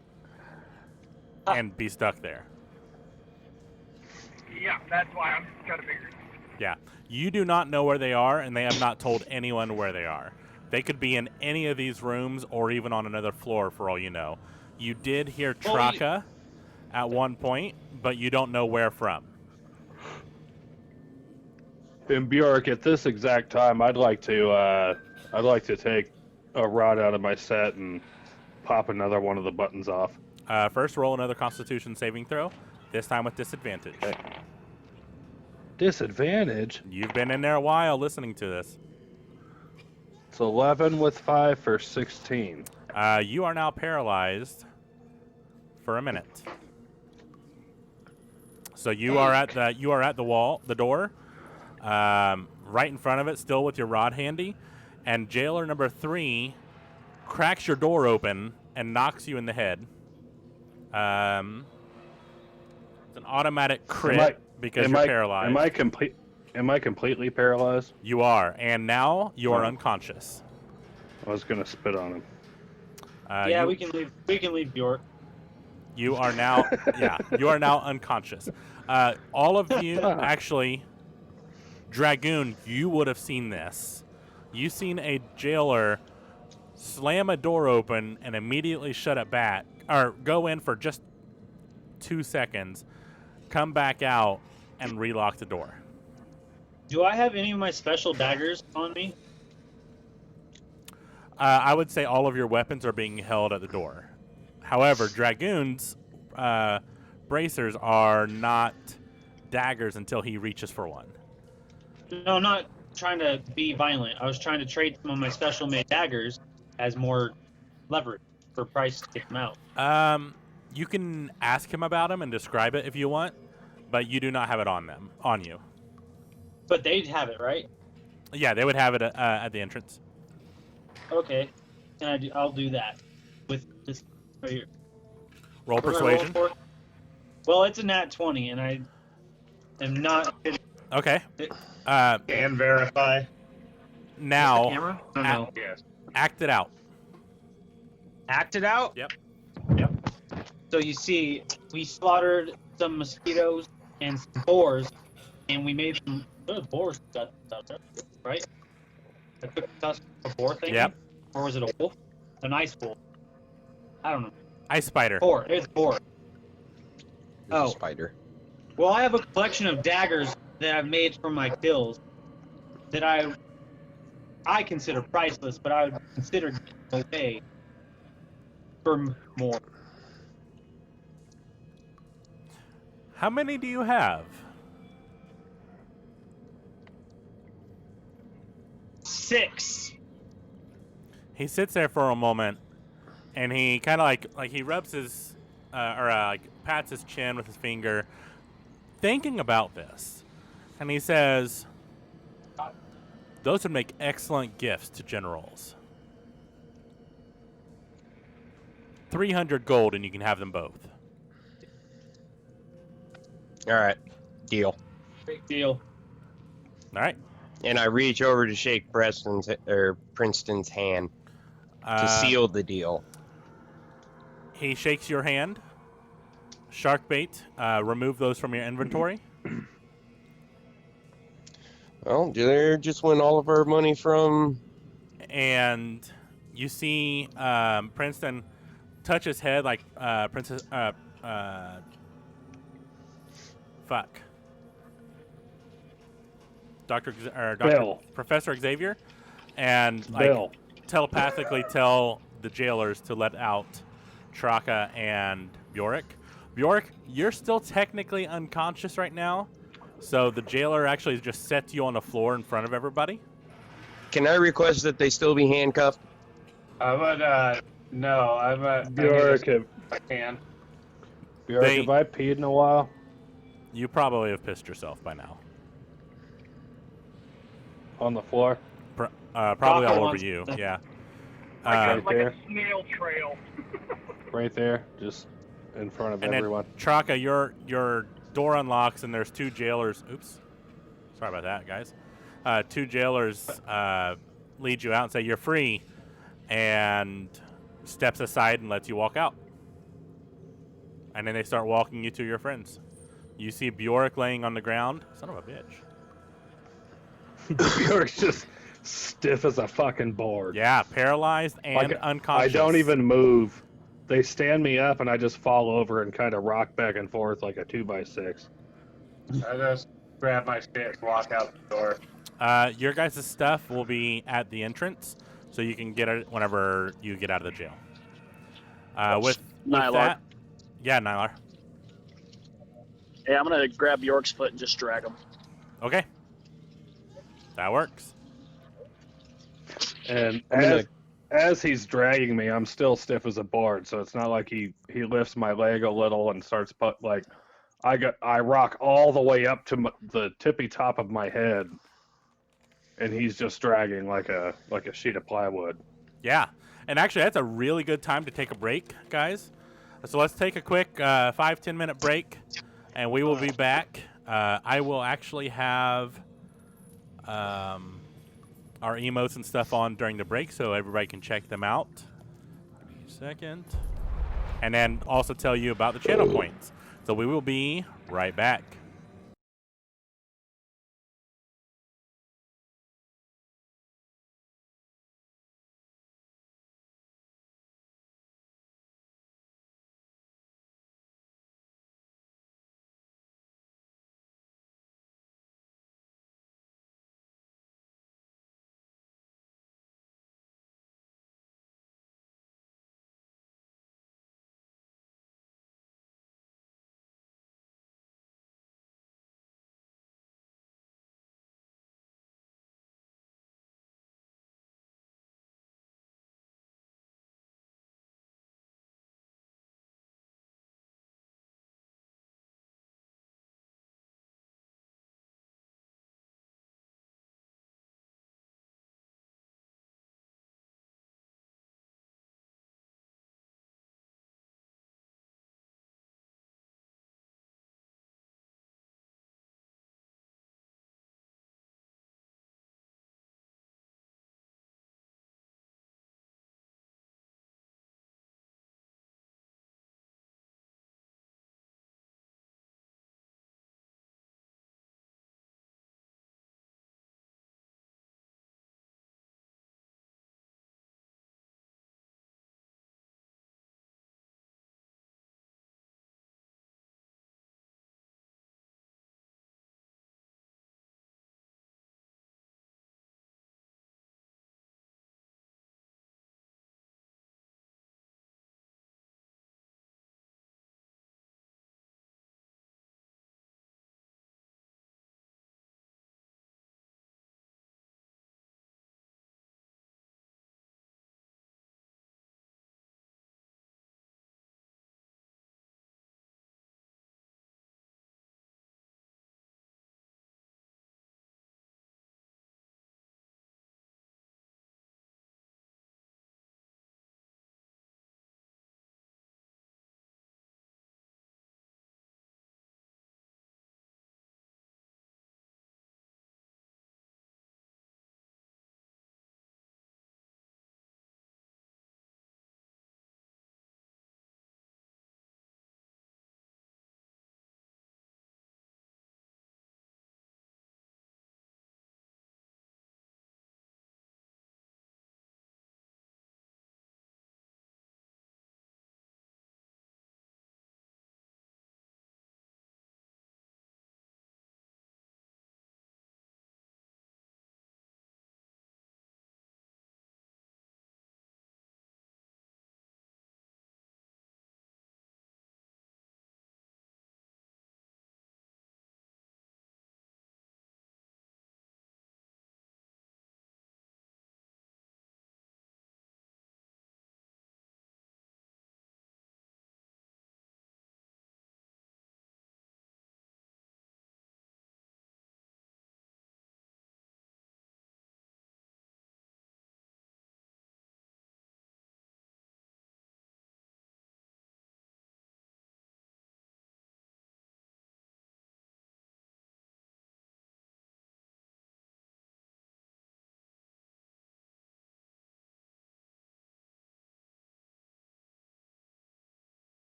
and be stuck there. Yeah, that's why I'm just trying to figure it out. Yeah. You do not know where they are, and they have not told anyone where they are. They could be in any of these rooms or even on another floor for all you know. You did hear Traka at one point, but you don't know where from. And Bjork, at this exact time, I'd like to take a rod out of my set and pop another one of the buttons off. First, roll another Constitution saving throw. This time with disadvantage. Okay. Disadvantage? You've been in there a while listening to this. It's 11 with 5 for 16. You are now paralyzed for a minute. So you are at the door, right in front of it, still with your rod handy, and jailer number 3 cracks your door open and knocks you in the head. It's an automatic crit because you're paralyzed. Am I completely paralyzed? You are, and now you are unconscious. I was gonna spit on him. We can leave. We can leave Bjork. You are now, you are now unconscious. All of you, actually, Dragoon, you would have seen this. You've seen a jailer slam a door open and immediately shut it back, or go in for just 2 seconds, come back out, and relock the door. Do I have any of my special daggers on me? I would say all of your weapons are being held at the door. However, Dragoon's bracers are not daggers until he reaches for one. No, I'm not trying to be violent. I was trying to trade some of my special made daggers as more leverage for price to get them out. You can ask him about them and describe it if you want, but you do not have it on you. But they'd have it, right? Yeah, they would have it at the entrance. Okay, I'll do that with this right here. Roll What do I persuasion. roll for? Well, it's a nat 20, and I am not. Okay. Can verify. Now, Camera? Oh, Act- no. Yes. act it out. Act it out? Yep. So you see, we slaughtered some mosquitoes and some boars, and we made some good boars, right? I took the tusk of a boar thing? Yep. Or was it a wolf? A nice wolf. I don't know. Ice spider. Boar. It's boar. There's Oh. a spider. Well, I have a collection of daggers that I've made from my kills that I consider priceless, but I would consider giving away for more. How many do you have? 6. He sits there for a moment, and he kind of like he rubs his pats his chin with his finger, thinking about this, and he says, "Those would make excellent gifts to generals. 300 gold, and you can have them both." All right, deal. Big deal. All right. And I reach over to shake Princeton's hand to seal the deal. He shakes your hand. Shark bait. Remove those from your inventory. Well, there just went all of our money from. And you see Princeton touch his head like Princess. Professor Xavier, and telepathically tell the jailers to let out Traka and Bjork. Bjork, you're still technically unconscious right now, so the jailer actually just sets you on the floor in front of everybody. Can I request that they still be handcuffed? I would, no, Bjork, I can. Bjork, have I peed in a while? You probably have pissed yourself by now. On the floor? Probably all over you, yeah. Right like there. a snail trail. Right there, just in front of And everyone. then, Traka, your door unlocks, and there's 2 jailers. Oops. Sorry about that, guys. 2 jailers lead you out and say, "You're free," and steps aside and lets you walk out. And then they start walking you to your friends. You see Bjork laying on the ground. Son of a bitch. Bjork's just stiff as a fucking board. Yeah, paralyzed and unconscious. I don't even move. They stand me up, and I just fall over and kind of rock back and forth like a 2x6. I just grab my shit and walk out the door. Your guys' stuff will be at the entrance. so you can get it whenever you get out of the jail. With Nylar. that, yeah, Nylar. Yeah, I'm gonna grab York's foot and just drag him. Okay, that works. And I'm as he's dragging me, I'm still stiff as a board, so it's not like he lifts my leg a little and starts like I rock all the way up to the tippy top of my head, and he's just dragging like a sheet of plywood. Yeah, and actually, that's a really good time to take a break, guys. So let's take a quick 5-10 minute break, and we will be back. I will actually have our emotes and stuff on during the break, so everybody can check them out. Give me a second, and then also tell you about the channel points. So we will be right back.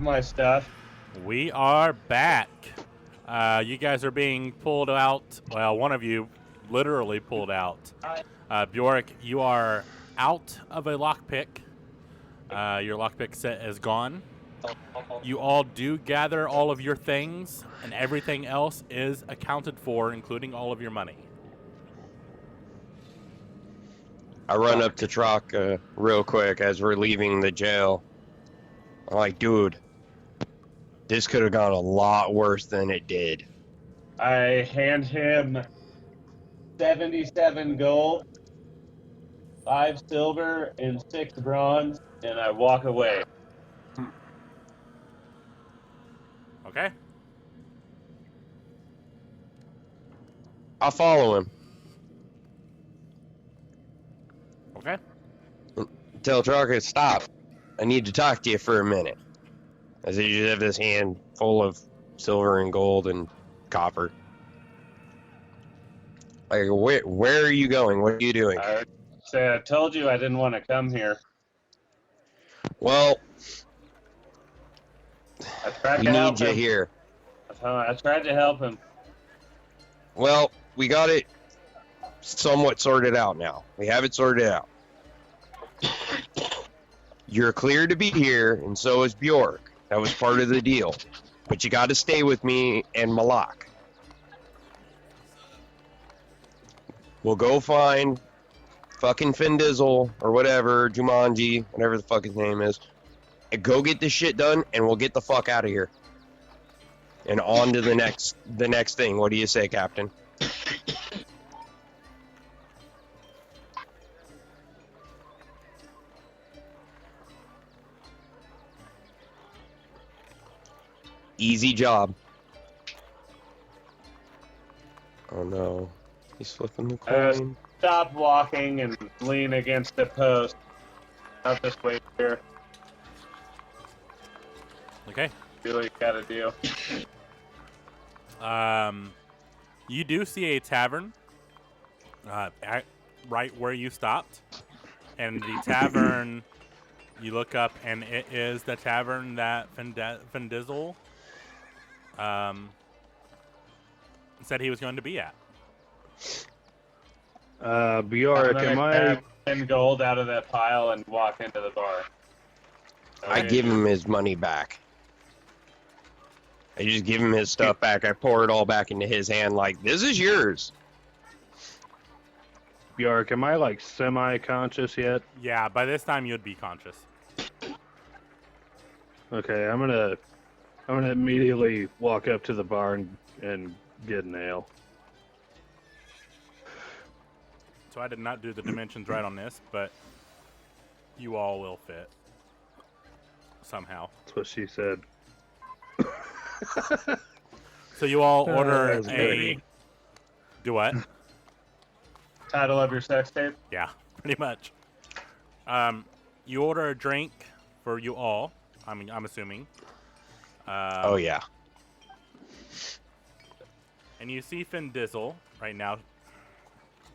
have my stuff. We are back. You guys are being pulled out. Well, one of you literally pulled out. Bjork, you are out of a lockpick. Your lockpick set is gone. You all do gather all of your things, and everything else is accounted for, including all of your money. I run up to Trock real quick as we're leaving the jail. I'm like, dude, this could have gone a lot worse than it did. I hand him 77 gold, 5 silver, and 6 bronze, and I walk away. Okay? I'll follow him. Okay. Tell Trocker, stop. I need to talk to you for a minute. As he just have this hand full of silver and gold and copper. Like, where are you going? What are you doing? I told you I didn't want to come here. Well, I tried we to need help you him. here. I tried to help him. Well, we got it somewhat sorted out now. We have it sorted out. You're clear to be here, and so is Bjork. That was part of the deal. But you got to stay with me and Malak. We'll go find fucking Findizzle or whatever, Jumanji, whatever the fuck his name is, and go get this shit done, and we'll get the fuck out of here. And on to the next thing. What do you say, Captain? Easy job. Oh no. He's flipping the coin. Stop walking and lean against the post. I'll just wait here. Okay. Do what you gotta do. You do see a tavern right where you stopped. And the tavern, you look up, and it is the tavern that Findizzle said he was going to be at. Bjork, am I... grab 10 gold out of that pile and walk into the bar. I give him his money back. I just give him his stuff back. I pour it all back into his hand like, this is yours. Bjork, am I like semi-conscious yet? Yeah, by this time you'd be conscious. Okay, I'm gonna immediately walk up to the bar and get an ale. So I did not do the dimensions right on this, but you all will fit somehow. That's what she said. So you all order that was a... good. Do what? Title of your sex tape? Yeah, pretty much. You order a drink for you all. I'm assuming. Oh yeah. And you see Findizzle right now.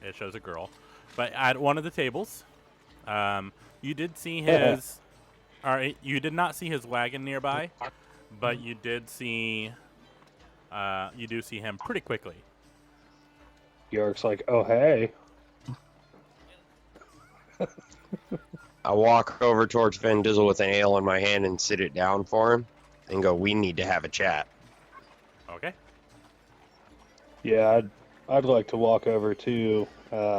It shows a girl, but at one of the tables, you did see his. Or you did not see his wagon nearby, but you did see. You do see him pretty quickly. Bjork's like, oh hey. I walk over towards Findizzle with an ale in my hand and sit it down for him and go, we need to have a chat. Okay. Yeah, I'd like to walk over to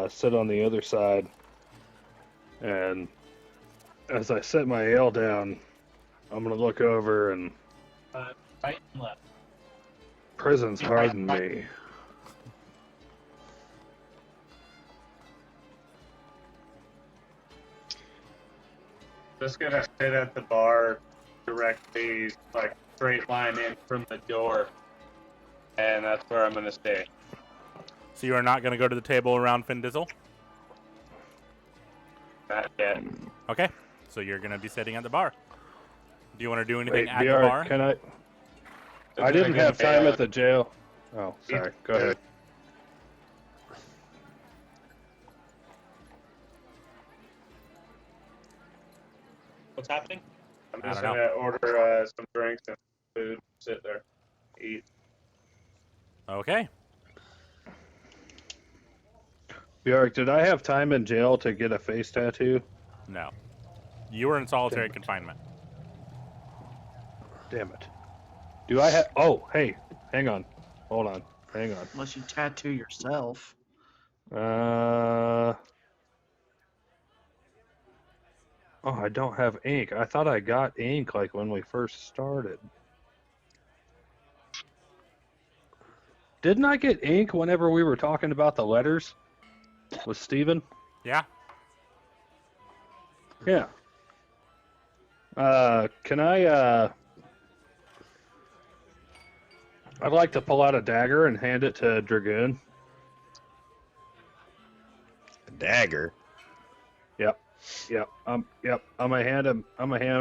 sit on the other side, and as I set my ale down, I'm gonna look over and Right and left. prison's hardened me. Just gonna sit at the bar directly, like straight line in from the door, and that's where I'm gonna stay. So you are not going to go to the table around Findizzle? Not yet. Okay. So you're going to be sitting at the bar. Do you want to do anything Wait, at the Bjork, bar? can I didn't have time at the jail. Oh, sorry. Go ahead. What's happening? I'm I just don't gonna order some drinks and food. Sit there, eat. Okay. Bjork, did I have time in jail to get a face tattoo? No. You were in solitary Damn it. confinement. Damn it. Do I have... Oh, hey. Hang on. Hold on. Hang on. Unless you tattoo yourself. Oh, I don't have ink. I thought I got ink like when we first started. Didn't I get ink whenever we were talking about the letters with Steven? Yeah. Yeah. Can I'd like to pull out a dagger and hand it to Dragoon. A dagger. Yep. Yep. I'm gonna hand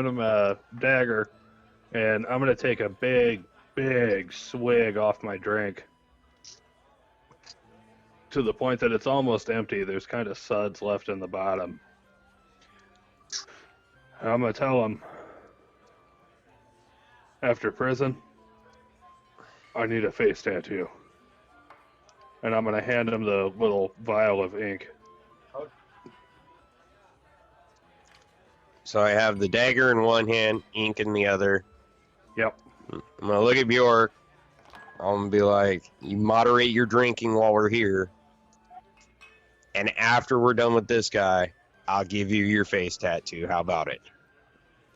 him a dagger, and I'm gonna take a big swig off my drink. To the point that it's almost empty. There's kind of suds left in the bottom. I'm gonna tell him, after prison, I need a face tattoo. And I'm gonna hand him the little vial of ink. So I have the dagger in one hand, ink in the other. Yep. I'm gonna look at Bjork. I'm gonna be like, you moderate your drinking while we're here. And after we're done with this guy, I'll give you your face tattoo. How about it?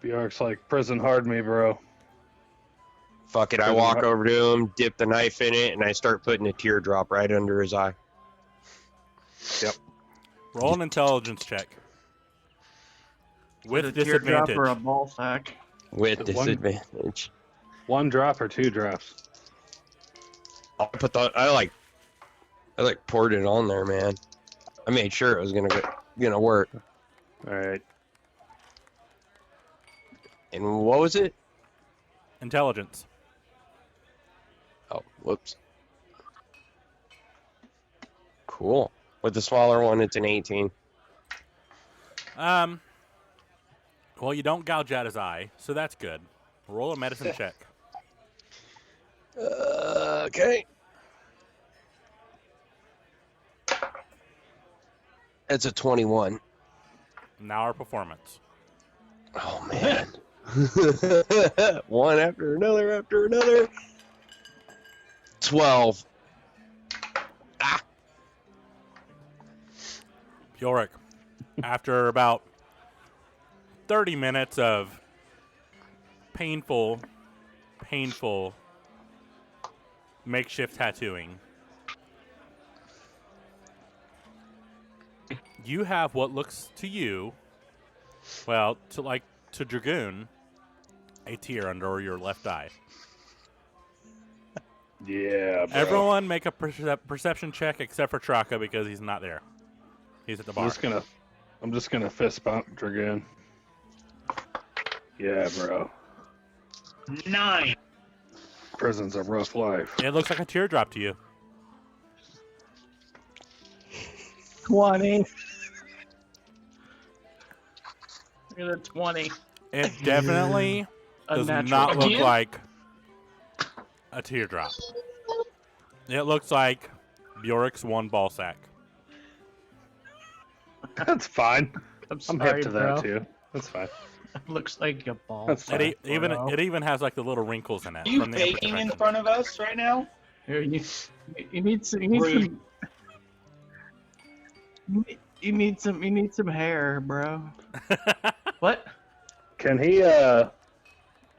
Bjork's like, prison hard me, bro. Fuck it, I walk over to him, dip the knife in it, and I start putting a teardrop right under his eye. Yep. Roll an intelligence check. With a teardrop disadvantage. or a ball sack. With The one- disadvantage. One drop or two drops? I'll put the I like poured it on there, man. I made sure it was gonna work. All right. And what was it? Intelligence. Oh, whoops. Cool. With the smaller one, it's an 18. Well, you don't gouge out his eye, so that's good. Roll a medicine check. Okay. It's a 21. Now our performance. Oh, man. One after another. 12. Bjork, after about 30 minutes of painful makeshift tattooing, you have what looks to you, well, to Dragoon, a tear under your left eye. Yeah, bro. Everyone make a perception check except for Traka because he's not there. He's at the bar. I'm just gonna fist bump Dragoon. Yeah, bro. 9. Prison's a rough life. It looks like a teardrop to you. 20. Look at a 20. It definitely does Unnatural. not look Again? like a teardrop. It looks like Bjork's one ball sack. That's fine. I'm I'm sorry, hip to bro. that too. That's fine. Looks like a ball. That's sack, It bro. even has like the little wrinkles in it. Are you from the baking in imperfection. front of us right now? Here, you need some. Rude. You need some hair, bro. What? Can he? I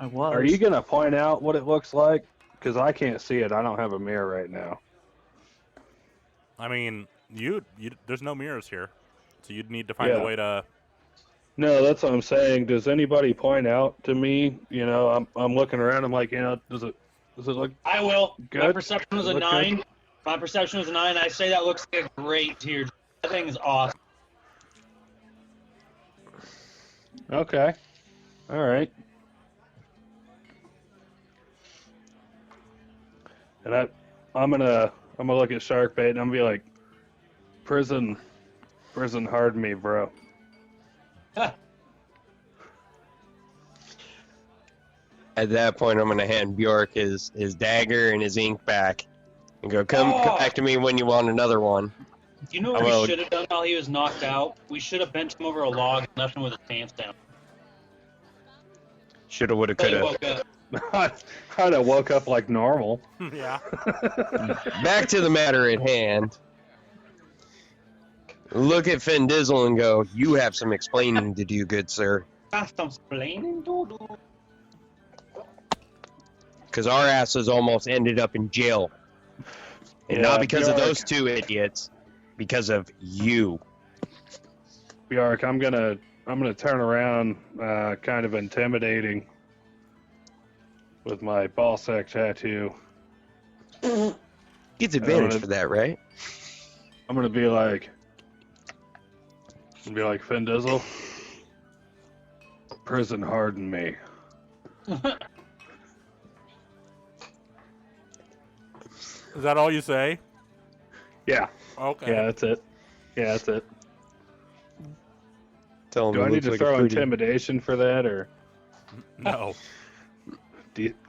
was. Are you gonna point out what it looks like? Because I can't see it. I don't have a mirror right now. I mean, you there's no mirrors here, so you'd need to find Yeah. a way to. No, that's what I'm saying. Does anybody point out to me? You know, I'm looking around. I'm like, you know, does it look? I will. My Good. perception was a Look 9. good. My perception was a 9. I say that looks like a great teardrop. That thing is awesome. Okay. All right. And I'm gonna look at Sharkbait and I'm gonna be like, prison hardened me, bro. At that point, I'm gonna hand Bjork his dagger and his ink back, and go, come back to me when you want another one. You know what we should have done while he was knocked out? We should have bent him over a log and left him with his pants down. Shoulda, woulda, coulda. I'd have woke up like normal. Yeah. Back to the matter at hand. Look at Finn Dizzle and go, you have some explaining to do, good sir. Some explaining to do. Because our asses almost ended up in jail. And not because of those two idiots, because of you. Bjork, I'm gonna turn around, kind of intimidating, with my ball sack tattoo. Gets advantage for that, right? I'm gonna be like Finn Dizzle. Prison hardened me. Is that all you say? Yeah. Okay. Yeah, that's it. Yeah, that's it. Tell Do I need to throw intimidation for that, or No.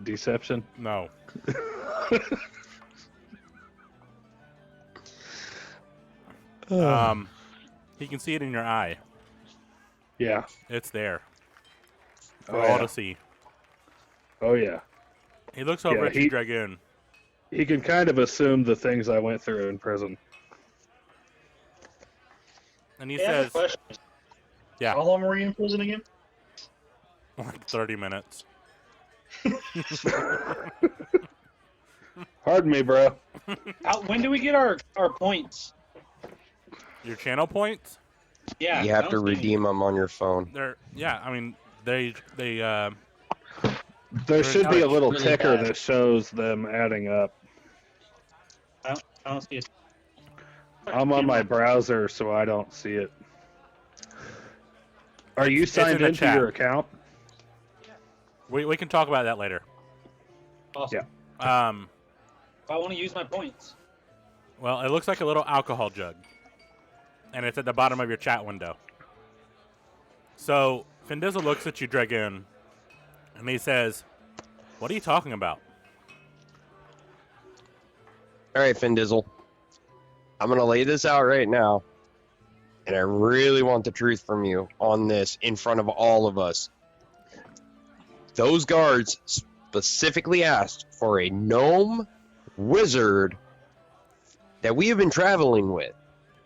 Deception? No. He can see it in your eye. Yeah. It's there. For Oh, all yeah. to see. Oh yeah. He looks over at you, Dragoon. He can kind of assume the things I went through in prison. And he Yeah, I have a says, question. yeah, How long were you in prison again? like 30 minutes. Pardon me, bro. When do we get our points? Your channel points? Yeah. You have to sounds good. redeem them on your phone. I mean, they There should be a little really ticker bad. that shows them adding up. I don't see it. I'm on my browser, so I don't see it. Are you It's in signed the into chat. your account? we can talk about that later. Awesome. Yeah. I want to use my points. Well, it looks like a little alcohol jug. And it's at the bottom of your chat window. So, Findizzle looks at you, Dragoon, and he says, "What are you talking about?" All right, Finn Dizzle. I'm going to lay this out right now. And I really want the truth from you on this in front of all of us. Those guards specifically asked for a gnome wizard that we have been traveling with.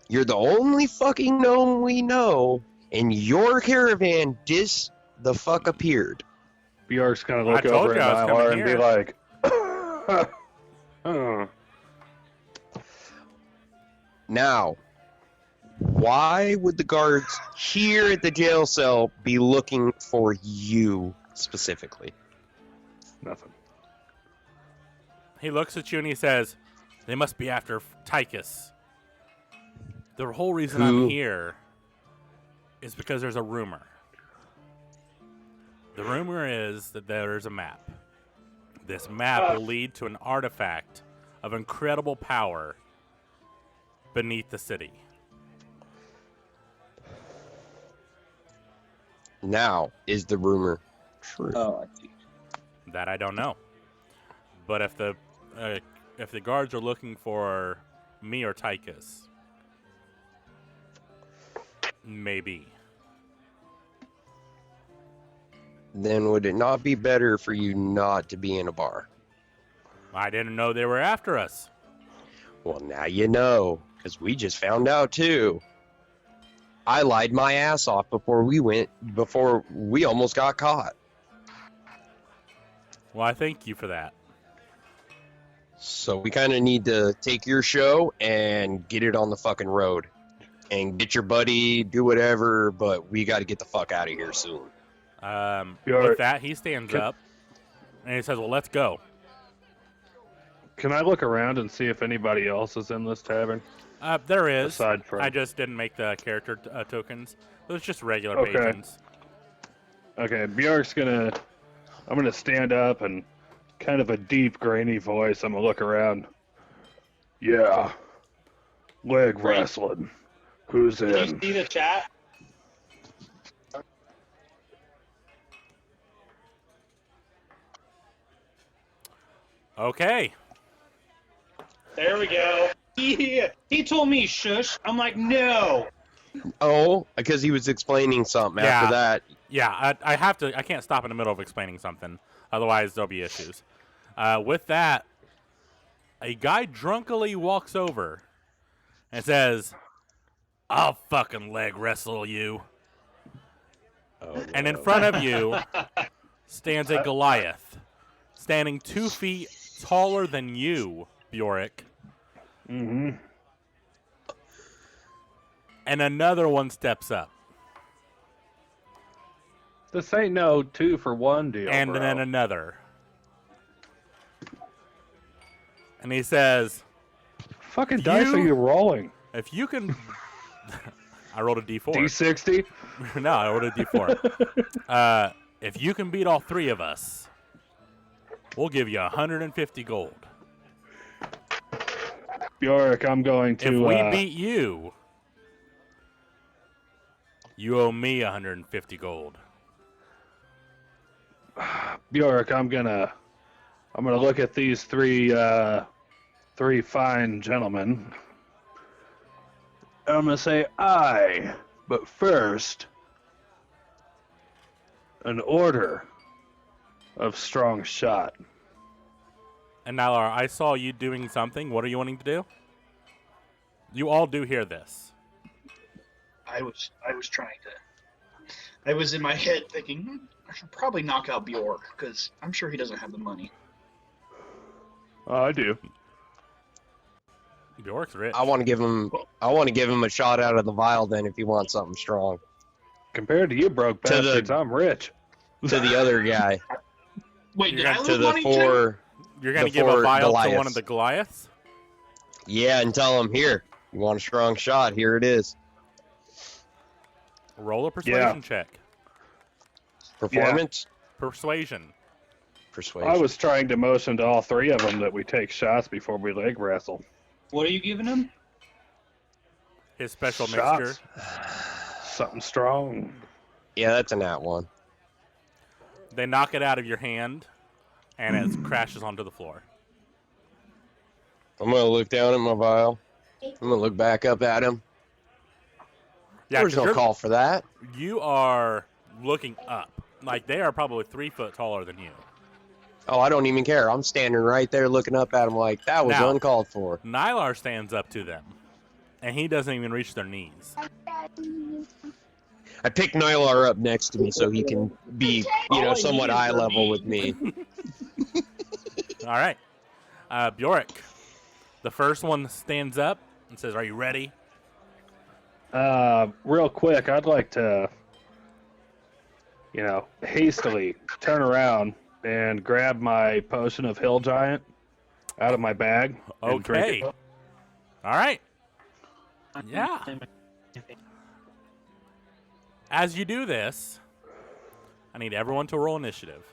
You're the only fucking gnome we know, and your caravan the fuck appeared. Bjork's gonna look I told over you I at was Nylar coming and be here. like, huh. Now, why would the guards here at the jail cell be looking for you specifically? Nothing. He looks at you and he says, "They must be after Tychus. The whole reason Who? I'm here is because there's a rumor. The rumor is that there's a map. This map will lead to an artifact of incredible power beneath the city." Now, is the rumor true? Oh, I see. That I don't know. But if the guards are looking for me or Tychus, maybe. Then would it not be better for you not to be in a bar? I didn't know they were after us. Well, now you know, because we just found out too. I lied my ass off before we almost got caught. Well, I thank you for that. So we kind of need to take your show and get it on the fucking road. And get your buddy, do whatever, but we got to get the fuck out of here soon. With that, he stands up and he says, "Well, let's go." Can I look around and see if anybody else is in this tavern? There is. Aside from... I just didn't make the character tokens. It's just regular Okay. patrons. Okay, Bjork's I'm gonna stand up and kind of a deep, grainy voice, I'm gonna look around. Yeah. Leg Great. wrestling. Who's Did in? you see the chat? Okay. There we go. He told me shush. I'm like, no. Oh, because he was explaining something Yeah. after that. Yeah, I have to. I can't stop in the middle of explaining something, otherwise there'll be issues. With that, a guy drunkily walks over and says, "I'll fucking leg wrestle you." Oh, And in no. front of you stands a Goliath, standing 2 feet taller than you, Bjork. Mm-hmm. And another one steps up. This ain't no 2-for-1 deal, And bro. then another. And he says, Fucking dice are you rolling? if you can... I rolled a D4. D60? No, I rolled a D4. If you can beat all 3 of us, we'll give you 150 gold. Bjork, I'm going to... If we beat you, you owe me 150 gold. Bjork, I'm gonna look at these three fine gentlemen. And I'm gonna say aye, but first, an order of strong shot. And Nylar, I saw you doing something. What are you wanting to do? You all do hear this. I was trying to. I was in my head thinking I should probably knock out Bjork because I'm sure he doesn't have the money. Oh, I do. Bjork's rich. I want to give him a shot out of the vial then if he wants something strong. Compared to you broke To the- bastards, I'm rich. To the other guy. Wait, You're did I gonna- lose To the money too? 4. You're going to the give a 4 vial to one Goliaths. of the Goliaths? Yeah, and tell him, here, you want a strong shot? Here it is. Roll a persuasion check. Performance? Persuasion. Persuasion. I was trying to motion to all 3 of them that we take shots before we leg wrestle. What are you giving him? His special Shots. mixture. Something strong. Yeah, that's a nat 1. They knock it out of your hand, and it crashes onto the floor. I'm going to look down at my vial. I'm going to look back up at him. Yeah, There's 'cause no call for that. you are looking up. Like, they are probably 3 foot taller than you. Oh, I don't even care. I'm standing right there looking up at him like, that was Now- uncalled for. Nylar stands up to them, and he doesn't even reach their knees. I pick Nylar up next to me so he can be, somewhat eye level with me. All right. Bjork, the first one stands up and says, "Are you ready?" Real quick, I'd like to, hastily turn around and grab my potion of Hill Giant out of my bag. And drink Okay. it. All right. Yeah. As you do this, I need everyone to roll initiative.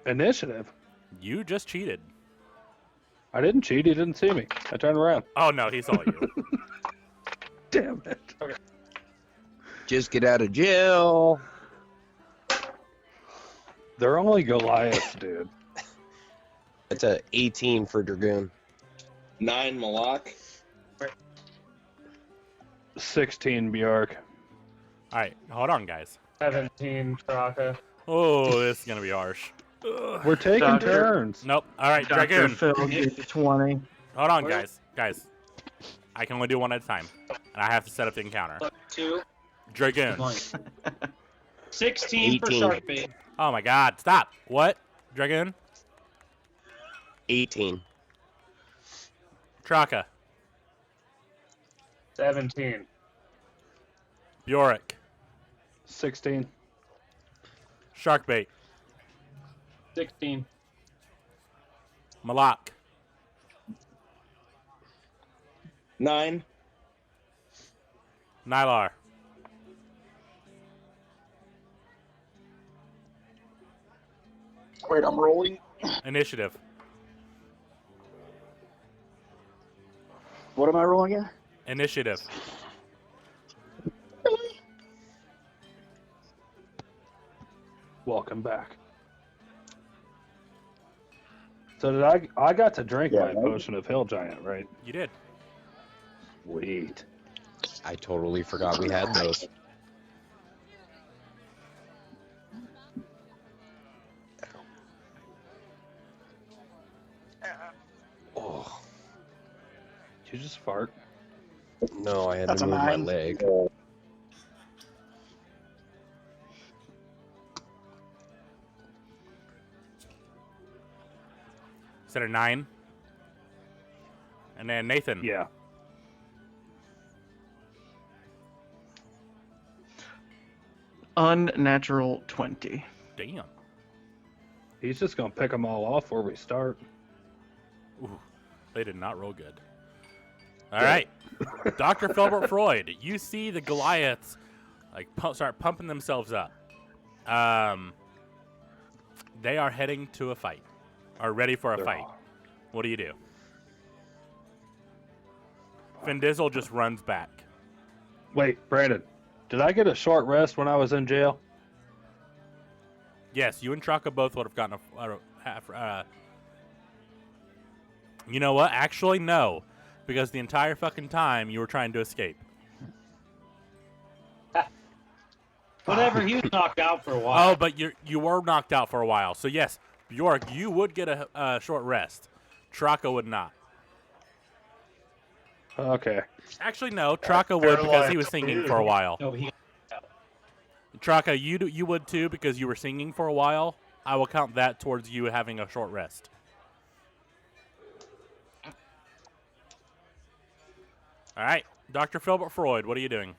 Initiative. You just cheated. I didn't cheat. He didn't see me. I turned around. Oh, no, he saw you. Damn it. Just get out of jail. They're only Goliaths, dude. It's a 18 for Dragoon. 9 Malak. 16 Bjork. All right, hold on, guys. 17 Traka. Oh, this is going to be harsh. Ugh. We're taking Doctor. turns. Nope. All right, Dr. Dragoon. Phil gave you 20. Hold on, guys. Guys, I can only do one at a time, and I have to set up the encounter. 2. Dragoon. 16 for 18. shark bait. Oh my God! Stop. What? Dragoon. 18. Traka. 17. Bjork. 16. Sharkbait. 16. Malak. 9. Nylar. Wait, I'm rolling. Initiative. What am I rolling again? Initiative. Welcome back. So did I got to drink my potion of Hill Giant, right? You did. Sweet. I totally forgot we had those. Oh. Did you just fart? No, I had That's to a move my 9. leg. Is that a 9? And then Nathan. Yeah. Unnatural 20. Damn. He's just gonna pick them all off where we start. Ooh, they did not roll good. All right, Dr. Filbert Freud, you see the Goliaths like start pumping themselves up. They are heading to a fight, are ready for a fight. What do you do? Vin Diesel just runs back. Wait, Brandon, did I get a short rest when I was in jail? Yes, you and Chaka both would have gotten a half. You know what? Actually, no, because the entire fucking time you were trying to escape. Whatever, he was knocked out for a while. Oh, but you were knocked out for a while. So yes, Bjork, you would get a short rest. Traka would not. Okay. Actually, no. Traka would because he was singing for a while. No, he Traka, you would too because you were singing for a while. I will count that towards you having a short rest. All right, Dr. Filbert Freud, what are you doing?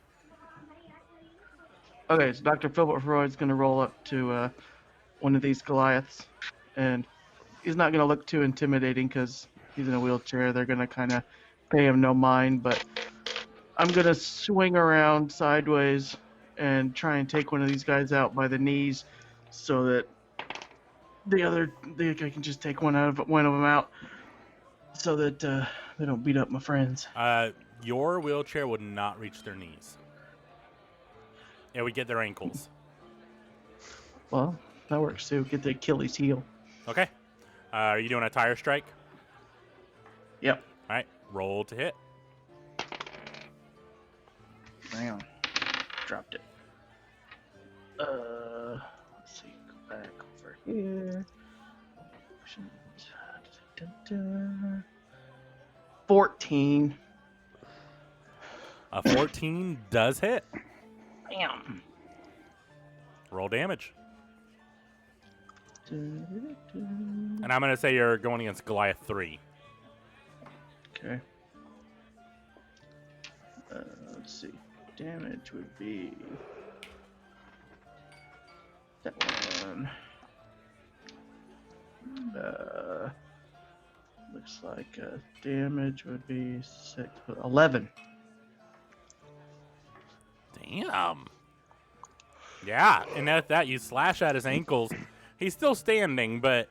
Okay, so Dr. Philbert Freud's going to roll up to one of these Goliaths, and he's not going to look too intimidating because he's in a wheelchair. They're going to kind of pay him no mind, but I'm going to swing around sideways and try and take one of these guys out by the knees so that I can just take one of them out so that they don't beat up my friends. Your wheelchair would not reach their knees. It would get their ankles. Well, that works too. Get the Achilles heel. Okay. Are you doing a tire strike? Yep. All right. Roll to hit. Hang on. Dropped it. Let's see. Go back over here. 14. A 14 does hit. Bam. Roll damage. And I'm going to say you're going against Goliath 3. Okay. Let's see. Damage would be that one. Looks like damage would be 11. Damn. Yeah, and at that, you slash at his ankles. He's still standing, but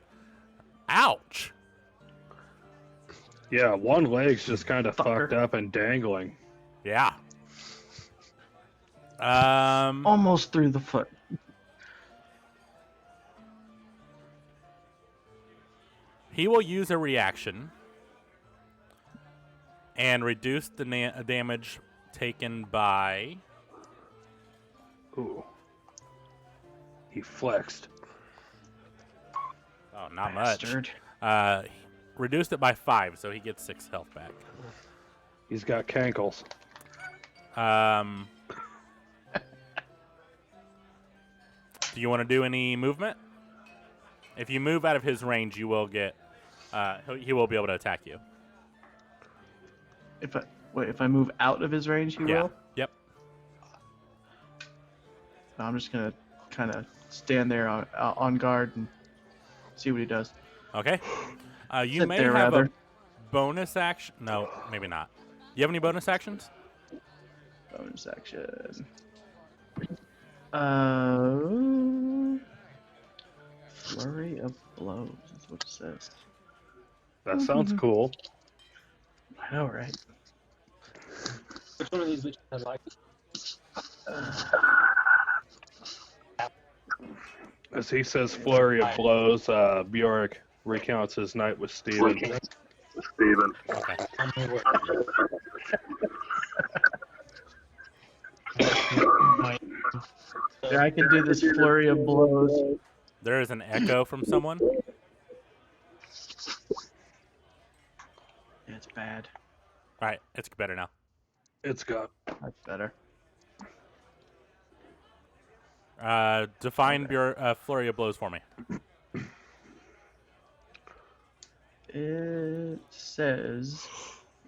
ouch. Yeah, one leg's just kind of fucked up and dangling. Yeah. Almost through the foot. He will use a reaction and reduce the damage taken by... Ooh. He flexed. Oh, not Bastard. much. Reduced it by 5, so he gets 6 health back. He's got cankles. Do you want to do any movement? If you move out of his range, you will get... he will be able to attack you. If I move out of his range, he will? Yep. No, I'm just gonna kind of stand there on guard and see what he does. Okay. You Sit may there, have rather. a bonus action. No, maybe not. You have any bonus actions? Bonus action. Flurry of blows is what it says. That sounds cool. I know, right? Which one of these bitches I like? As he says flurry of blows, Bjork, recounts his night with Steven. Okay. Yeah, I can do this flurry of blows. There is an echo from someone. It's bad. All right, it's better now. It's got. That's better. Define your flurry of blows for me. It says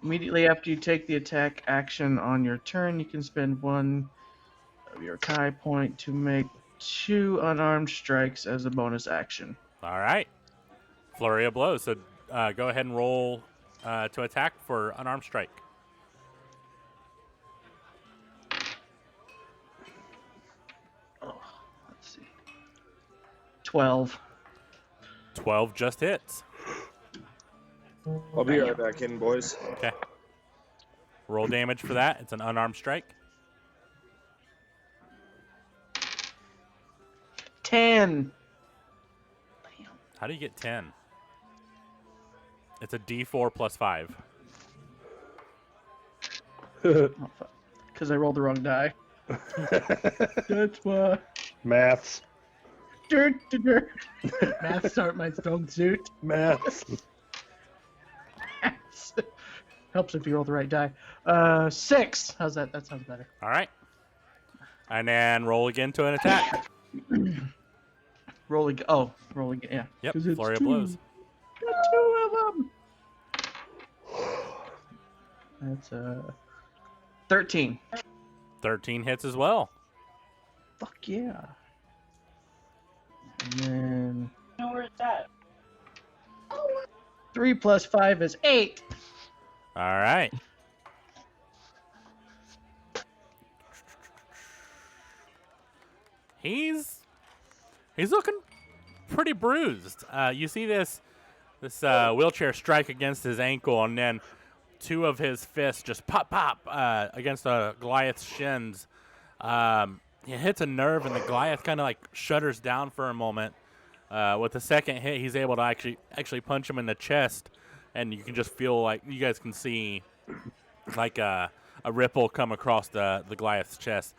immediately after you take the attack action on your turn, you can spend 1 of your Kai point to make 2 unarmed strikes as a bonus action. All right. Flurry of blows. So go ahead and roll to attack for unarmed strike. Oh, let's see. 12. 12 just hits. I'll be right back in, boys. Okay. Roll damage for that. It's an unarmed strike. 10. How do you get 10? It's a D4 plus 5. Oh, fuck. Because I rolled the wrong die. That's why. Maths. Maths aren't my strong suit. Maths. Helps if you roll the right die. 6. How's that? That sounds better. All right. And then roll again to an attack. Roll again. Yeah. Yep. 'Cause it's Flurry of 2. blows. Got 2 of them. That's 13. 13 hits as well. Fuck yeah. And then Where is that? 3 plus 5 is 8. All right. He's looking pretty bruised. You see this wheelchair strike against his ankle, and then 2 of his fists just pop against Goliath's shins. It hits a nerve, and the Goliath kind of like shudders down for a moment. With the second hit, he's able to actually punch him in the chest, and you can just feel like you guys can see like a ripple come across the Goliath's chest,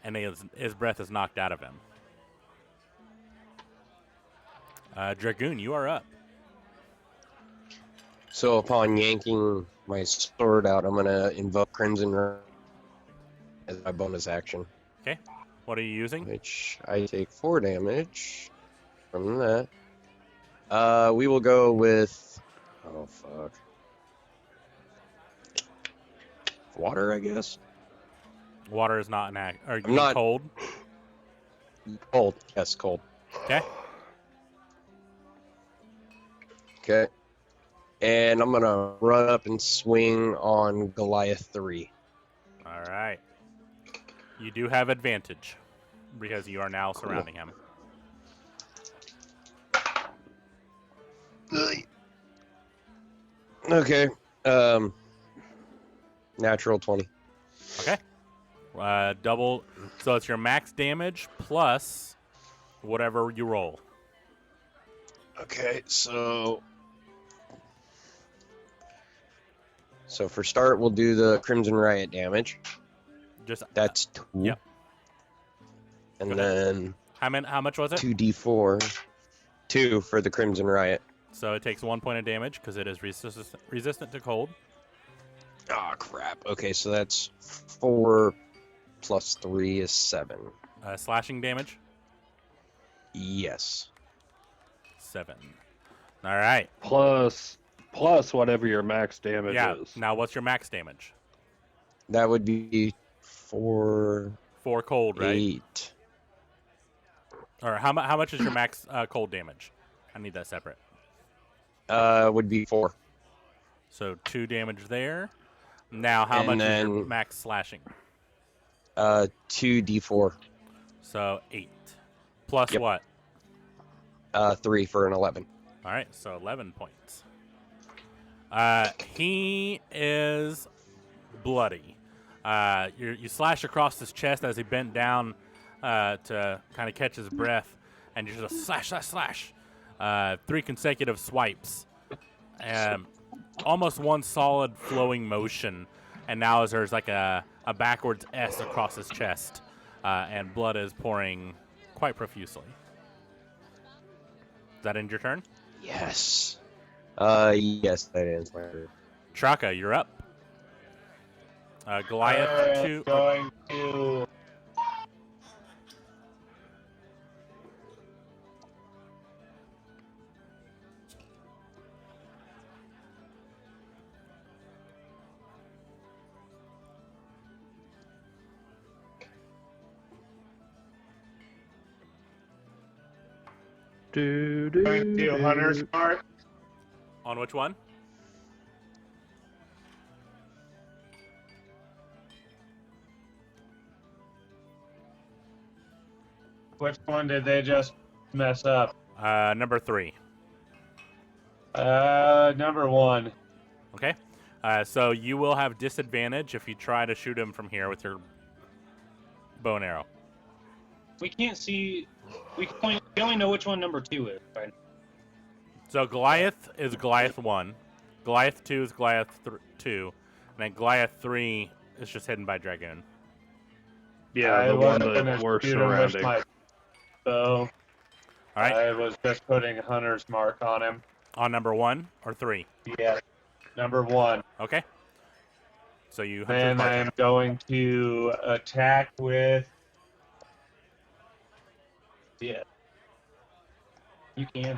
and his breath is knocked out of him. Dragoon, you are up. So upon yanking my sword out, I'm gonna invoke Crimson Ray as my bonus action, Okay. What are you using? which I take 4 damage from that. We will go with water, I guess. Water is not an act. Are you not- cold? Cold, yes, cold. Okay. Okay. And I'm gonna run up and swing on Goliath 3. All right. You do have advantage because you are now surrounding him. Okay. Natural 20. Okay. Double. So it's your max damage plus whatever you roll. Okay, so for start, we'll do the Crimson Riot damage. Just That's 2. Yep. And Go ahead. then how much was it? 2d4. 2 for the Crimson Riot. So it takes 1 point of damage because it is resistant to cold. Oh, crap. Okay, so that's 4 plus 3 is 7. Slashing damage, Yes. 7. All right. Plus whatever your max damage Yeah. is. Now what's your max damage? That would be 4, 4 cold, right? 8. Or how much is your max cold damage? I need that separate. Would be 4. So 2 damage there. Now how And much is your then- max slashing? 2d4. So 8. Plus Yep. what? 3 for an 11. All right, so 11 points. He is bloody. You slash across his chest as he bent down to kind of catch his breath, and you're just slash. 3 consecutive swipes, almost one solid flowing motion, and now there's like a backwards S across his chest, and blood is pouring quite profusely. Does that end your turn? Yes. Yes, that ends my turn. Traka, you're up. Goliath 2. Going to. Going to Hunter's Mark. On which one? Which one did they just mess up? Number 3. Number 1. Okay. So you will have disadvantage if you try to shoot him from here with your bow and arrow. We can't see. We only know which one number 2 is. Right? So Goliath is Goliath 1. Goliath 2 is Goliath 2. And then Goliath 3 is just hidden by Dragoon. Yeah, the one that we're surrounding. So, all right. I was just putting Hunter's Mark on him. On number 1 or 3? Yeah, number 1. Okay. So you. Then I am going to attack with. Yeah. You can.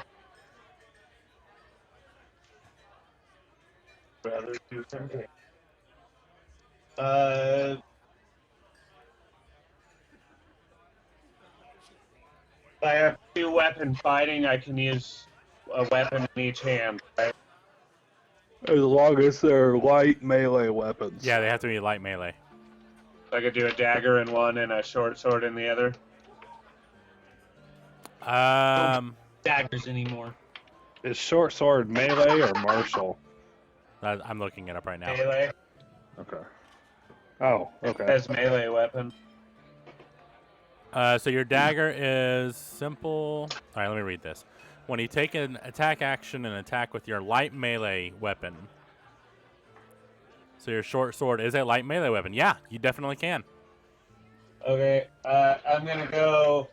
Rather do something. I have 2 weapon fighting. I can use a weapon in each hand, right? As long as they're light melee weapons. Yeah, they have to be light melee. I could do a dagger in one and a short sword in the other. Daggers anymore. Is short sword melee or martial? I'm looking it up right now. Melee. Okay. Oh, okay. As melee weapon. So your dagger is simple. All right, let me read this. When you take an attack action and attack with your light melee weapon. So your short sword is a light melee weapon. Yeah, you definitely can. Okay, I'm going to go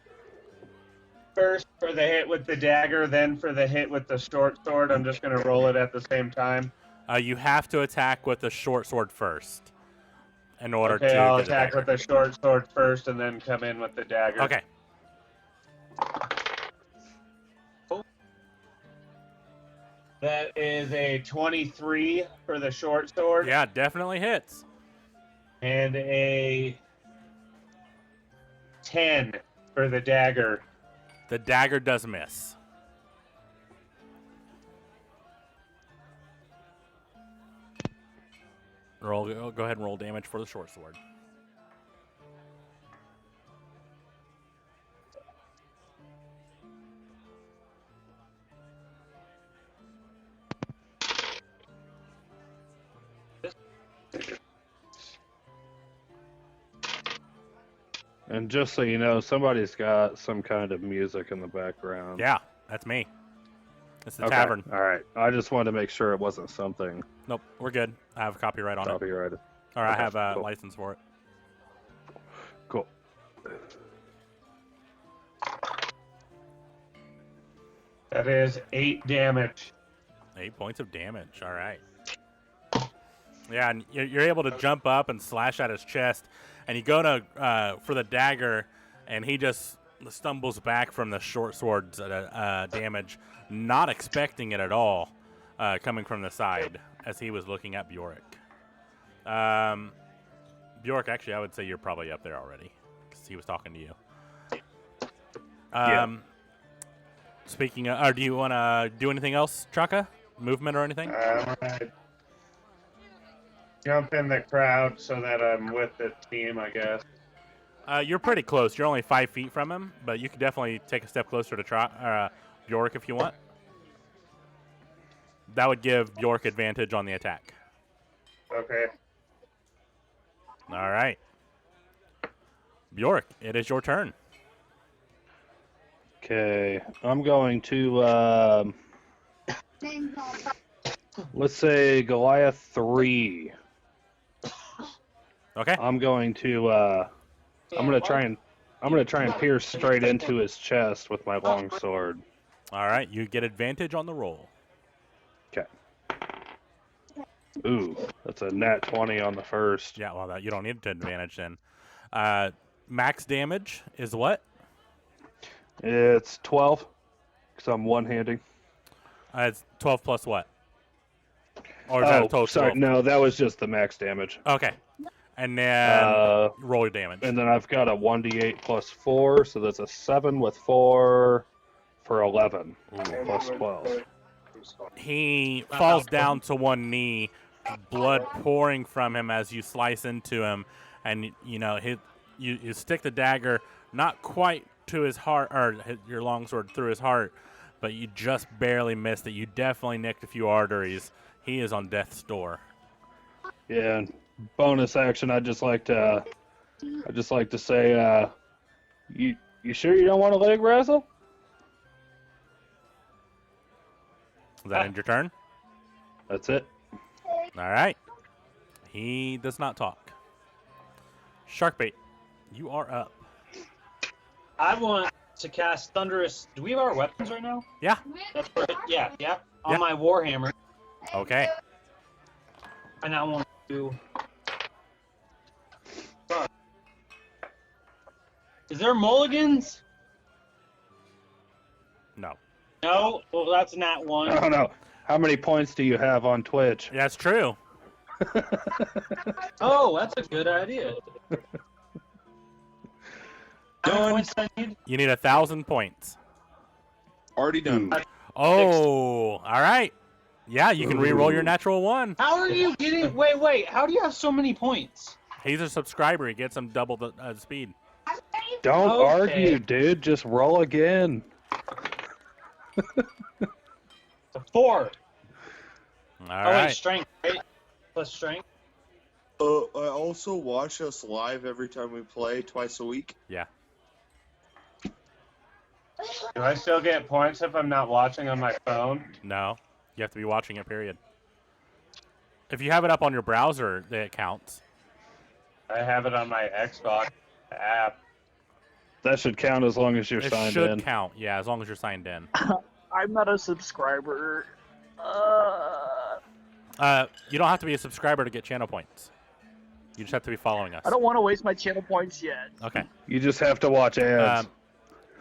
first for the hit with the dagger, then for the hit with the short sword. I'm just going to roll it at the same time. You have to attack with the short sword first. In order okay, to I'll get attack with the short sword first and then come in with the dagger. Okay. That is a 23 for the short sword. Yeah, definitely hits. And a 10 for the dagger. The dagger does miss. Go ahead and roll damage for the short sword. And just so you know, somebody's got some kind of music in the background. Yeah, that's me. It's the tavern. All right. I just wanted to make sure it wasn't something. Nope, we're good. I have copyright on it. Copyrighted. Or I have a cool. license for it. Cool. That is 8 damage. 8 points of damage. All right. Yeah, and you're able to jump up and slash at his chest, and you go to for the dagger, and he just stumbles back from the short sword's damage, not expecting it at all, coming from the side as he was looking at Bjork. Bjork, actually, I would say you're probably up there already because he was talking to you. Yeah. Speaking of, or do you want to do anything else, Chaka? Movement or anything? Jump in the crowd so that I'm with the team, I guess. You're pretty close. You're only 5 feet from him, but you could definitely take a step closer to Bjork if you want. That would give Bjork advantage on the attack. Okay. All right. Bjork, it is your turn. Okay, I'm going to let's say Goliath 3. Okay. I'm going to try and pierce straight into his chest with my long sword. All right. You get advantage on the roll. Okay. Ooh, that's a nat 20 on the first. Yeah. Well, you don't need to advantage then. Max damage is what? It's 12, because I'm one-handing. It's 12 plus what? Or is that a total? Sorry, 12? no, that was just the max damage. Okay. And then roll your damage. And then I've got a 1d8 plus 4, so that's a 7 with 4 for 11 plus 12. He falls down to one knee, blood pouring from him as you slice into him, and you stick the dagger not quite to his heart, or your longsword through his heart, but you just barely missed it. You definitely nicked a few arteries. He is on death's door. Yeah, and bonus action. I just like to say, you sure you don't want to leg wrestle? Does that end your turn? That's it. All right. He does not talk. Sharkbait, you are up. I want to cast Thunderous. Do we have our weapons right now? Yeah. That's right. Yeah. On my Warhammer. Okay. And I want to. Is there mulligans? No. No? Well, that's not one. I don't know. How many points do you have on Twitch? That's true. Oh, that's a good idea. How many points do I need? You need 1,000 points. Already done. Oh, all right. Yeah, you can re-roll your natural one. How are you getting? Wait. How do you have so many points? He's a subscriber. He gets him double the speed. Don't Okay. argue, dude. Just roll again. 4. All Oh, right. wait, strength, right? Plus strength? I also watch us live every time we play, twice a week. Yeah. Do I still get points if I'm not watching on my phone? No. You have to be watching it, period. If you have it up on your browser, it counts. I have it on my Xbox app. That should count as long as you're It signed should in. count, yeah, as long as you're signed in. I'm not a subscriber. You don't have to be a subscriber to get channel points. You just have to be following us. I don't want to waste my channel points yet. Okay. You just have to watch ads.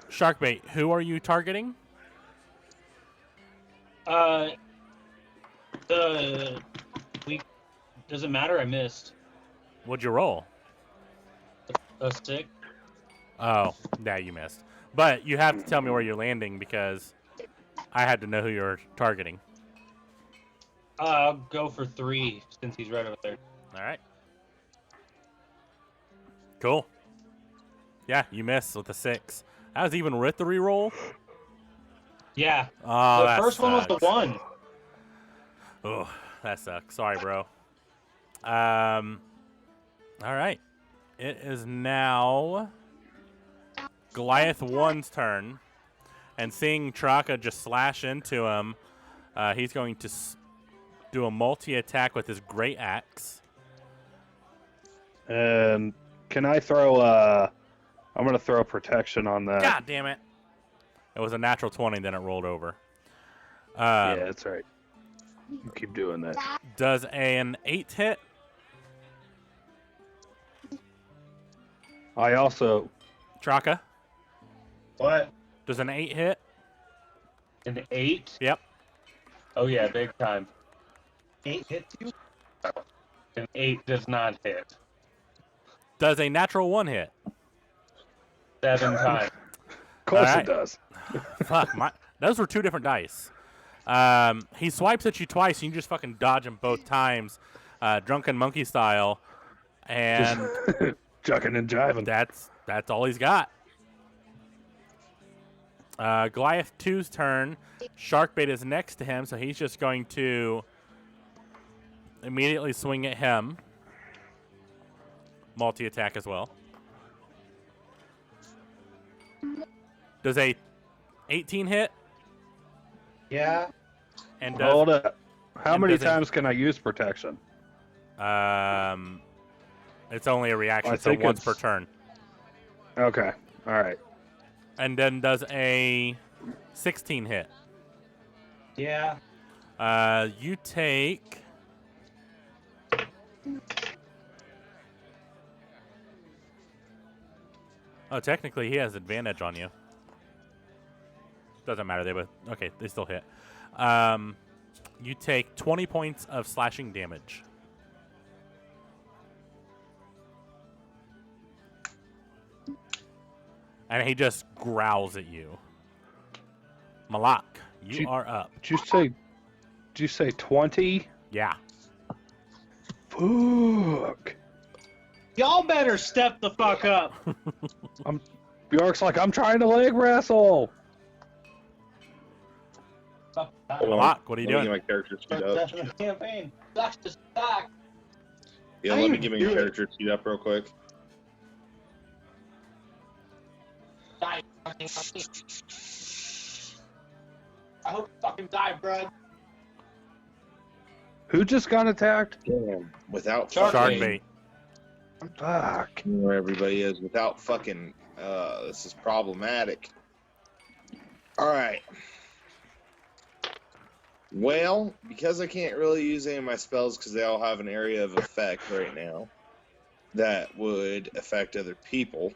Sharkbait, who are you targeting? Doesn't matter, I missed. What'd you roll? A 6. Oh, yeah, you missed. But you have to tell me where you're landing because I had to know who you're targeting. I'll go for 3 since he's right over there. All right. Cool. Yeah, you missed with a 6. That was even with the reroll? Yeah. Oh, The that first one was the sucks. 1. Oh, that sucks. Sorry, bro. All right. It is now Goliath 1's turn. And seeing Traka just slash into him, he's going to do a multi-attack with his great axe. And can I throw I'm going to throw protection on that. God damn it. It was a natural 20, then it rolled over. Yeah, that's right. You keep doing that. Does an 8 hit? I also... Traka? What? Does an 8 hit? An 8? Yep. Oh yeah, big time. 8 hits you? An 8 does not hit. Does a natural 1 hit? 7 times. Of course All right. it does. Fuck, those were 2 different dice. He swipes at you twice, and you just fucking dodge him both times, drunken monkey style, and Jucking and jiving. that's all he's got. Goliath 2's turn. Sharkbait is next to him, so he's just going to immediately swing at him. Multi-attack as well. Does a 18 hit. Yeah. And Hold up. How and many does it- times can I use protection? It's only a reaction, I so think once per it's- turn. Okay. All right. And then does a 16 hit. Yeah. You take. Oh, technically he has advantage on you. Doesn't matter. They still hit. You take 20 points of slashing damage. And he just growls at you. Malak, you are up. Did you say 20? Yeah. Fuck. Y'all better step the fuck up. Bjork's like, I'm trying to leg wrestle. Malak, what are you Let me doing? get my character sheet up. That's the campaign. Sucks to suck. Yeah, let me get my character sheet up real quick. Die. I hope you fucking die, bro. Who just got attacked? Damn. Without Shark fucking... bait. Fuck. Where everybody is. Without fucking... this is problematic. Alright. Well, because I can't really use any of my spells because they all have an area of effect right now that would affect other people,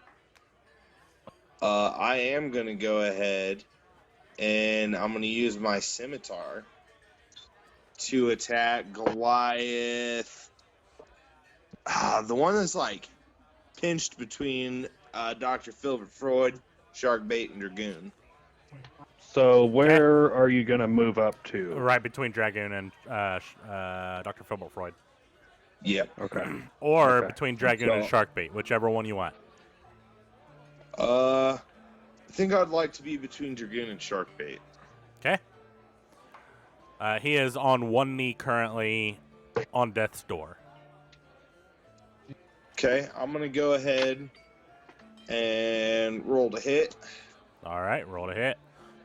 I am going to go ahead and I'm going to use my scimitar to attack Goliath. The one that's like pinched between Dr. Filbert Freud, Sharkbait, and Dragoon. So where are you going to move up to? Right between Dragoon and Dr. Filbert Freud. Yep. Okay. Or Okay. between Dragoon and Sharkbait, whichever one you want. I think I'd like to be between Dragoon and Sharkbait. Okay. He is on one knee currently on death's door. Okay, I'm going to go ahead and roll to hit. All right, roll to hit.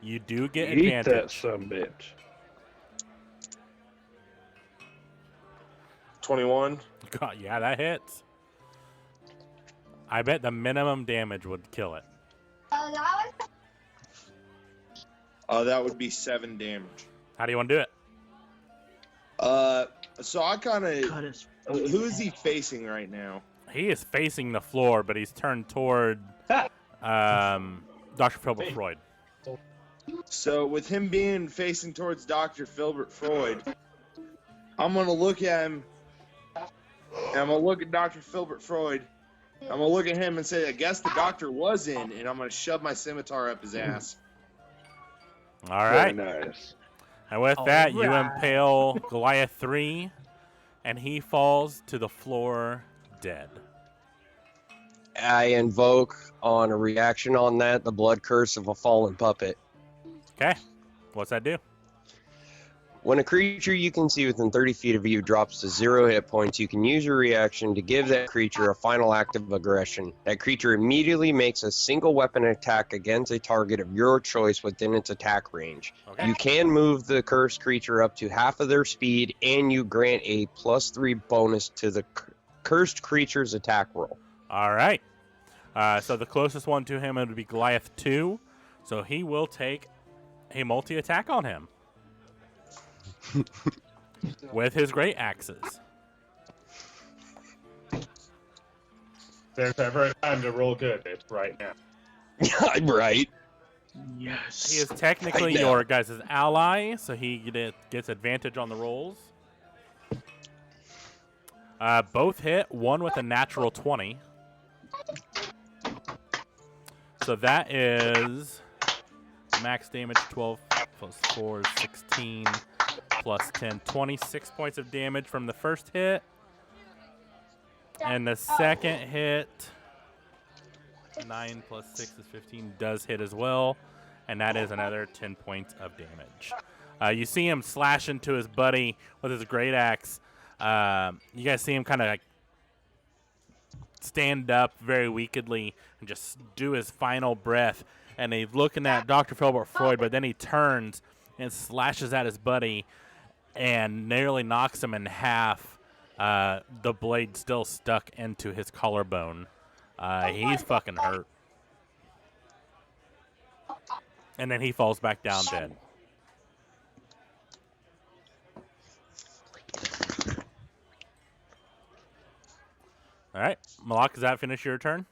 You do get Eat advantage. that sumbitch. 21. God, yeah, that hits. I bet the minimum damage would kill it. That would be 7 damage. How do you want to do it? So I kind of... Cut his Who is he facing right now? He is facing the floor, but he's turned toward Dr. Filbert Freud. So with him being facing towards Dr. Filbert Freud, I'm going to look at him, and I'm going to look at Dr. Filbert Freud, I'm going to look at him and say, I guess the doctor was in, and I'm going to shove my scimitar up his ass. All right. Very nice. And with that, you impale Goliath 3, and he falls to the floor dead. I invoke on a reaction on that the blood curse of a fallen puppet. Okay. What's that do? When a creature you can see within 30 feet of you drops to 0 hit points, you can use your reaction to give that creature a final act of aggression. That creature immediately makes a single weapon attack against a target of your choice within its attack range. Okay. You can move the cursed creature up to half of their speed, and you grant a +3 bonus to the cursed creature's attack roll. All right. So the closest one to him would be Goliath 2. So he will take a multi-attack on him with his great axes. There's ever a time to roll good, it's right now. Right. Yes. He is technically I know. your guys' ally, so he gets advantage on the rolls. Both hit, one with a natural 20. So that is max damage 12 plus 4 is 16 plus 10, 26 points of damage from the first hit. And the second hit, 9 plus 6 is 15, does hit as well. And that is another 10 points of damage. You see him slash into his buddy with his great axe. You guys see him kind of like stand up very weakly and just do his final breath. And he's looking at Dr. Philbert Freud, but then he turns and slashes at his buddy and nearly knocks him in half. The blade still stuck into his collarbone. He's fucking hurt. And then he falls back down dead. All right, Malak, does that finish your turn?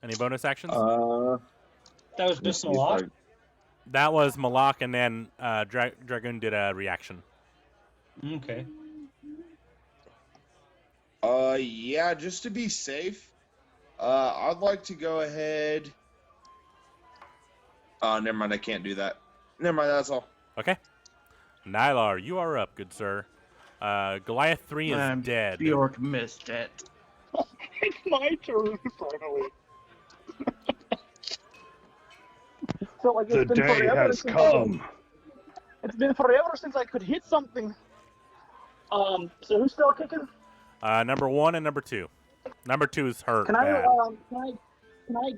Any bonus actions? That was just a lot. That was Malak, and then Dragoon did a reaction. Okay. Yeah, just to be safe, I'd like to go ahead. Never mind, I can't do that. Never mind, that's all. Okay. Nylar, you are up, good sir. Goliath 3 is dead. Bjork missed it. It's my turn, finally. Felt like The it's been day forever has since come. It's been forever since I could hit something. So who's still kicking? Number 1 and number 2. Number 2 is hurt Can I, bad. can I?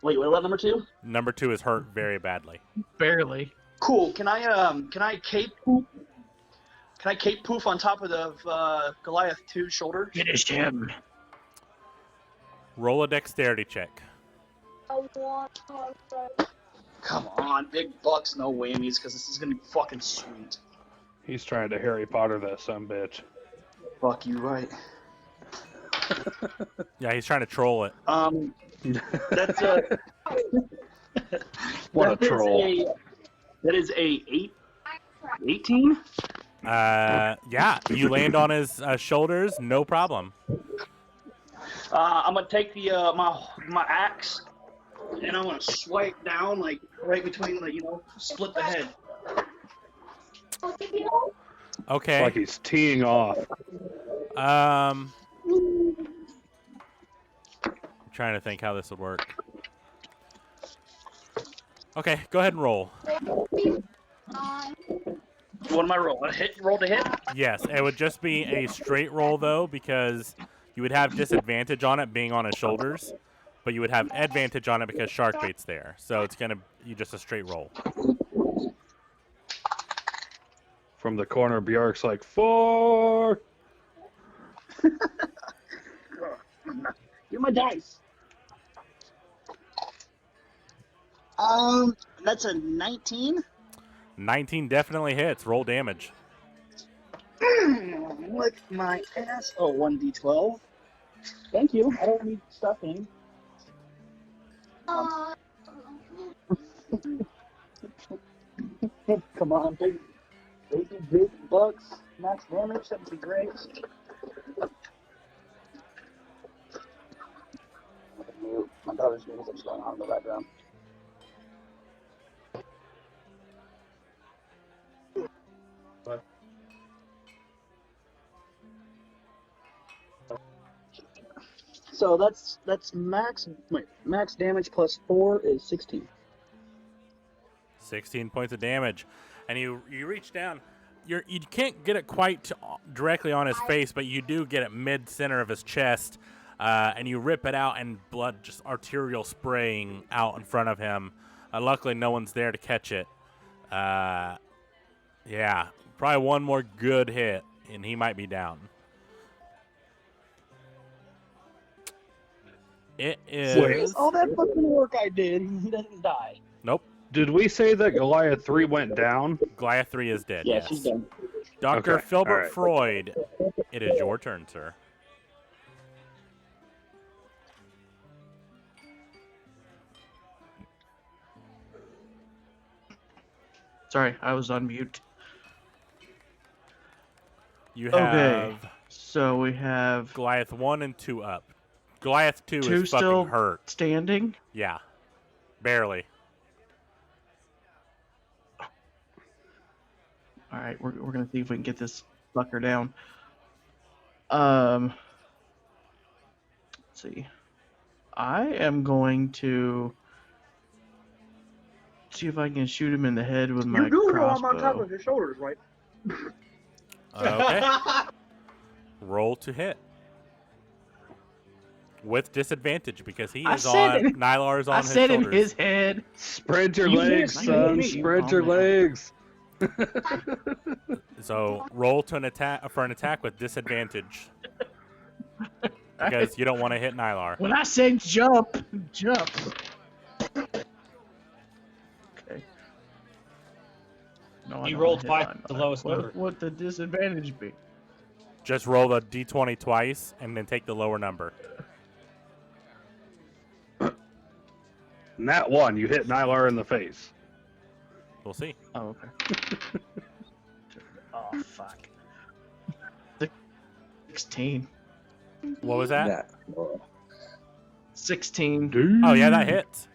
Wait, what about number 2? Number 2 is hurt very badly. Barely. Cool. Can I cape poop? Can I cape poof on top of the Goliath 2's shoulder? Finished him. Roll a dexterity check. Come on, big bucks, no whammies, because this is gonna be fucking sweet. He's trying to Harry Potter that sumbitch. Fuck you, right? Yeah, he's trying to troll it. That's a What a troll. That is a 18. Yeah, you land on his shoulders, no problem. I'm gonna take the my axe, and I'm gonna swipe down like right between the split the head. Okay. It's like he's teeing off. I'm trying to think how this would work. Okay, go ahead and roll. What am I rolling? Roll to hit? Yes, it would just be a straight roll though, because you would have disadvantage on it being on his shoulders, but you would have advantage on it because shark bait's there. So it's gonna be just a straight roll. From the corner, Bjork's like, 4! Give my dice. That's a 19. 19 definitely hits. Roll damage. Lick my ass. Oh, 1d12. Thank you. I don't need stuffing. Come on, big bucks. Max damage. That would be great. My daughter's music's going on in the background. So that's max. Wait, max damage plus 4 is 16. 16 points of damage, and you reach down. You can't get it quite directly on his face, but you do get it mid center of his chest, and you rip it out, and blood just arterial spraying out in front of him. Luckily, no one's there to catch it. Yeah, probably one more good hit, and he might be down. It is. Wait, all that fucking work I did, he doesn't die. Nope. Did we say that Goliath 3 went down? Goliath 3 is dead. Yeah, Yes. she's done. Dr. Okay, Philbert all right. Freud, it is your turn, sir. Sorry, I was on mute. You have Okay. So we have Goliath 1 and 2 up. Goliath 2 two is fucking still hurt. standing. Yeah. Barely. All right, we're gonna see if we can get this fucker down. Let's see. I am going to see if I can shoot him in the head with my You do know I'm on top crossbow. of your shoulders, right? Okay. Roll to hit. with disadvantage because he I is said on it. Nylar is on I his said shoulders. in his head. Spread your You legs, can't see son. me. Spread Oh, your man. legs. So roll to an attack with disadvantage because you don't want to hit Nylar. When I said jump, jump. Okay. No, I You don't rolled hit twice, mine. the lowest number. What the disadvantage be? Just roll the d20 twice and then take the lower number. Nat 1, you hit Nylar in the face. We'll see. Oh, okay. Oh, fuck. 16. What was that? 16. Oh yeah, that hits.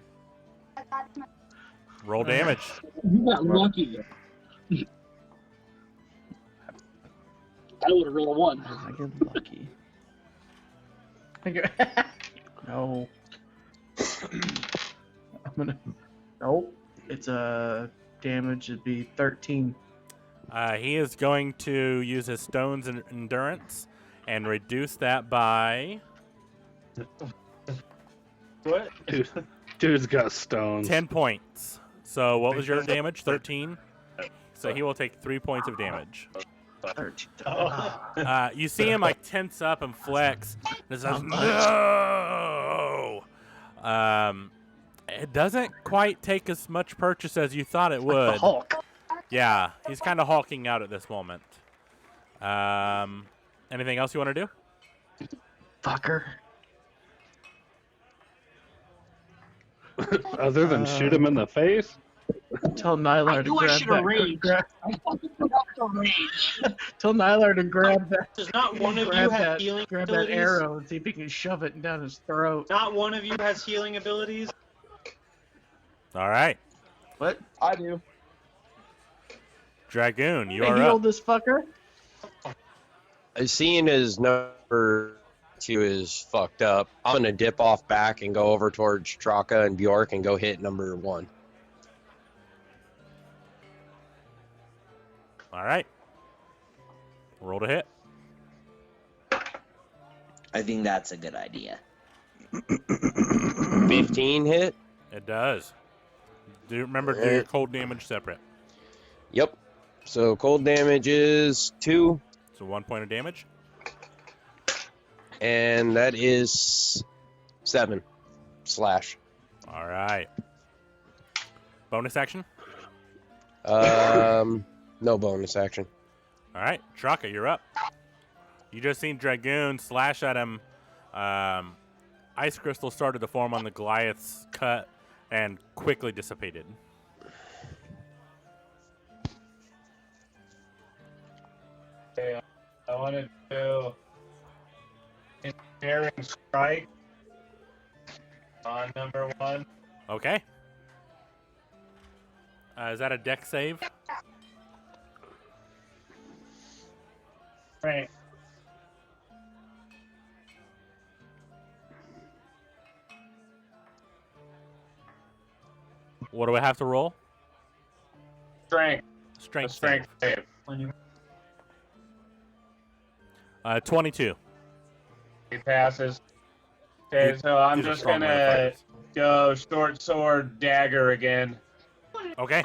Roll damage. You got lucky. I would have rolled a 1. I get lucky. No. I'm gonna. Nope. It's a damage. It'd be 13. He is going to use his stones and endurance and reduce that by What? Dude's got stones. 10 points. So what was your damage? 13? So he will take 3 points of damage. 13. You see him like tense up and flex. And it says, no! It doesn't quite take as much purchase as you thought it would. The Hulk. Yeah, he's kind of hulking out at this moment. Anything else you want to do? Fucker. Other than shoot him in the face? Tell Nylar I to knew I grab should have that. raged. Grab, I fucking forgot to rage. tell Nylar to grab that. Does not one of you grab have that, healing grab that abilities? arrow and see if he can shove it down his throat. Not one of you has healing abilities? All right. What? I do. Dragoon, you Hey, are heal up. this fucker. Seeing his number 2 is fucked up, I'm gonna dip off back and go over towards Straka and Bjork and go hit number 1. All right. Roll to hit. I think that's a good idea. 15 hit. It does. Do you remember to do your cold damage separate? Yep. So cold damage is 2, So 1 point of damage. and that is 7 slash. All right. Bonus action. No bonus action. All right, Traka, you're up. You just seen Dragoon slash at him. Ice crystal started to form on the Goliath's cut and quickly dissipated. Okay, I want to do ensnaring strike on number 1. Okay. Is that a deck save? Right. What do I have to roll? Strength. Strength. Strength save. When you 22. He passes. Okay, so I'm These are just strong gonna modifiers. go short sword dagger again. Okay.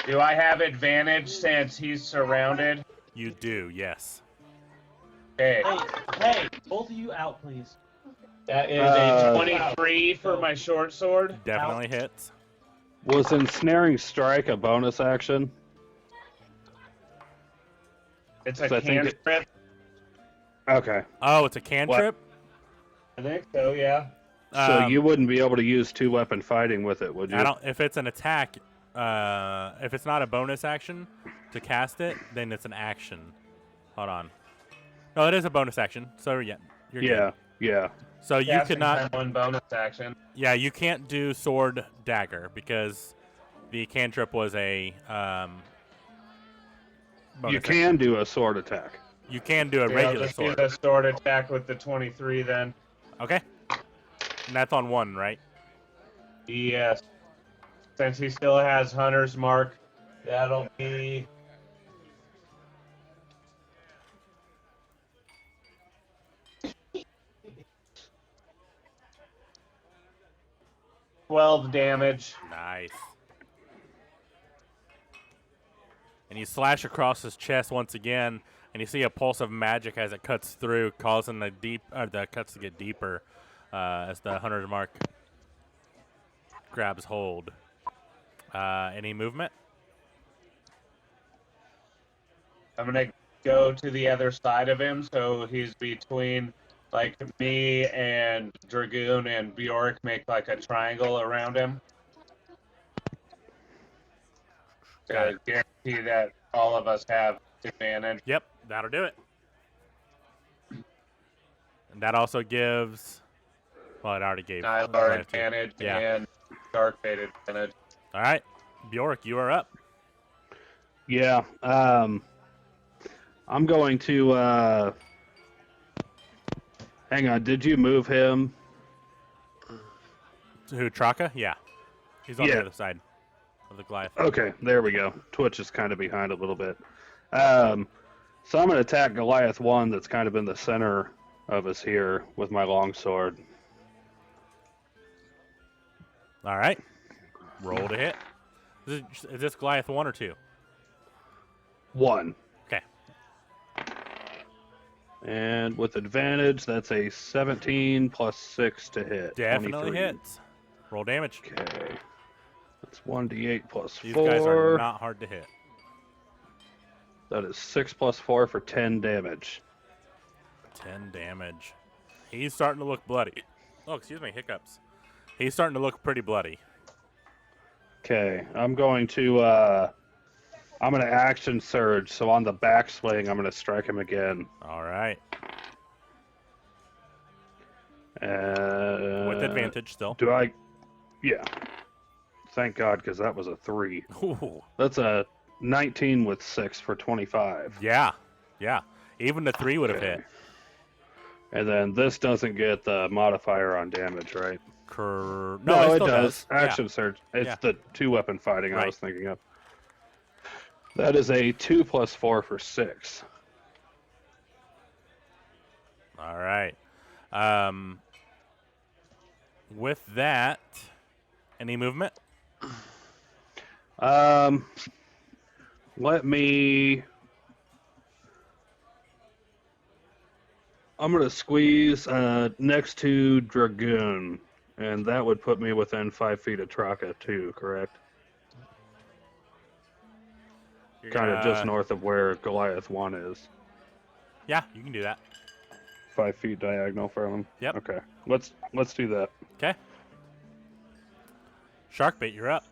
Do I have advantage since he's surrounded? You do, yes. Okay, hey, both of you out, please. that is a 23 for my short sword. Definitely hits. Was ensnaring strike a bonus action? It's a So I think it- cantrip. Okay. Oh, it's a cantrip? I think so, yeah. So you wouldn't be able to use 2-weapon fighting with it, would you? I don't. If it's an attack, if it's not a bonus action to cast it, then it's an action. Hold on. No, it is a bonus action. So yeah, you're Yeah, good. yeah. So you Casting could not. time, one bonus action. Yeah, you can't do sword dagger because the cantrip was a. Bonus You action. can do a sword attack. You can do a Okay, I'll regular just do sword. the sword attack with the 23 then. Okay. And that's on 1, right? Yes. Since he still has Hunter's Mark, that'll be... 12 damage. Nice. And you slash across his chest once again, and you see a pulse of magic as it cuts through, causing the cuts to get deeper as the 100 mark grabs hold. Any movement? I'm going to go to the other side of him, so he's between, like, me and Dragoon and Bjork make, like, a triangle around him. To guarantee that all of us have advantage. Yep, that'll do it. And that also gives... Well, it already gave... Nylar advantage yeah. and Dark Fate advantage. All right. Bjork, you are up. Yeah. I'm going to... Hang on, did you move him? Who, Traka? Yeah. He's on the other side of the Goliath. Okay, there we go. Twitch is kind of behind a little bit. So I'm going to attack Goliath 1 that's kind of in the center of us here with my longsword. All right. Roll to hit. Is this Goliath 1 or 2? 1. Okay. And with advantage, that's a 17 plus 6 to hit. Definitely 23. hits. Roll damage. Okay. That's 1d8 plus 4. These guys are not hard to hit. That is 6 plus 4 for 10 damage. 10 damage. He's starting to look bloody. Oh, excuse me, hiccups. He's starting to look pretty bloody. Okay, I'm going to action surge, so on the backswing, I'm going to strike him again. All right. With advantage still. Do I? Yeah. Thank God, because that was a 3. Ooh. That's a 19 with 6 for 25. Yeah. Even the 3 would have hit. And then this doesn't get the modifier on damage, right? No, it still does. Action Yeah. surge. It's Yeah. the 2-weapon fighting I Right. was thinking of. That is a 2 plus 4 for 6. All right. With that, any movement? Let me... I'm going to squeeze next to Dragoon, and that would put me within 5 feet of Traka, too, correct? Kind of just north of where Goliath 1 is. Yeah, you can do that. 5 feet diagonal from him? Yep. Okay, let's do that. Okay. Sharkbait, you're up.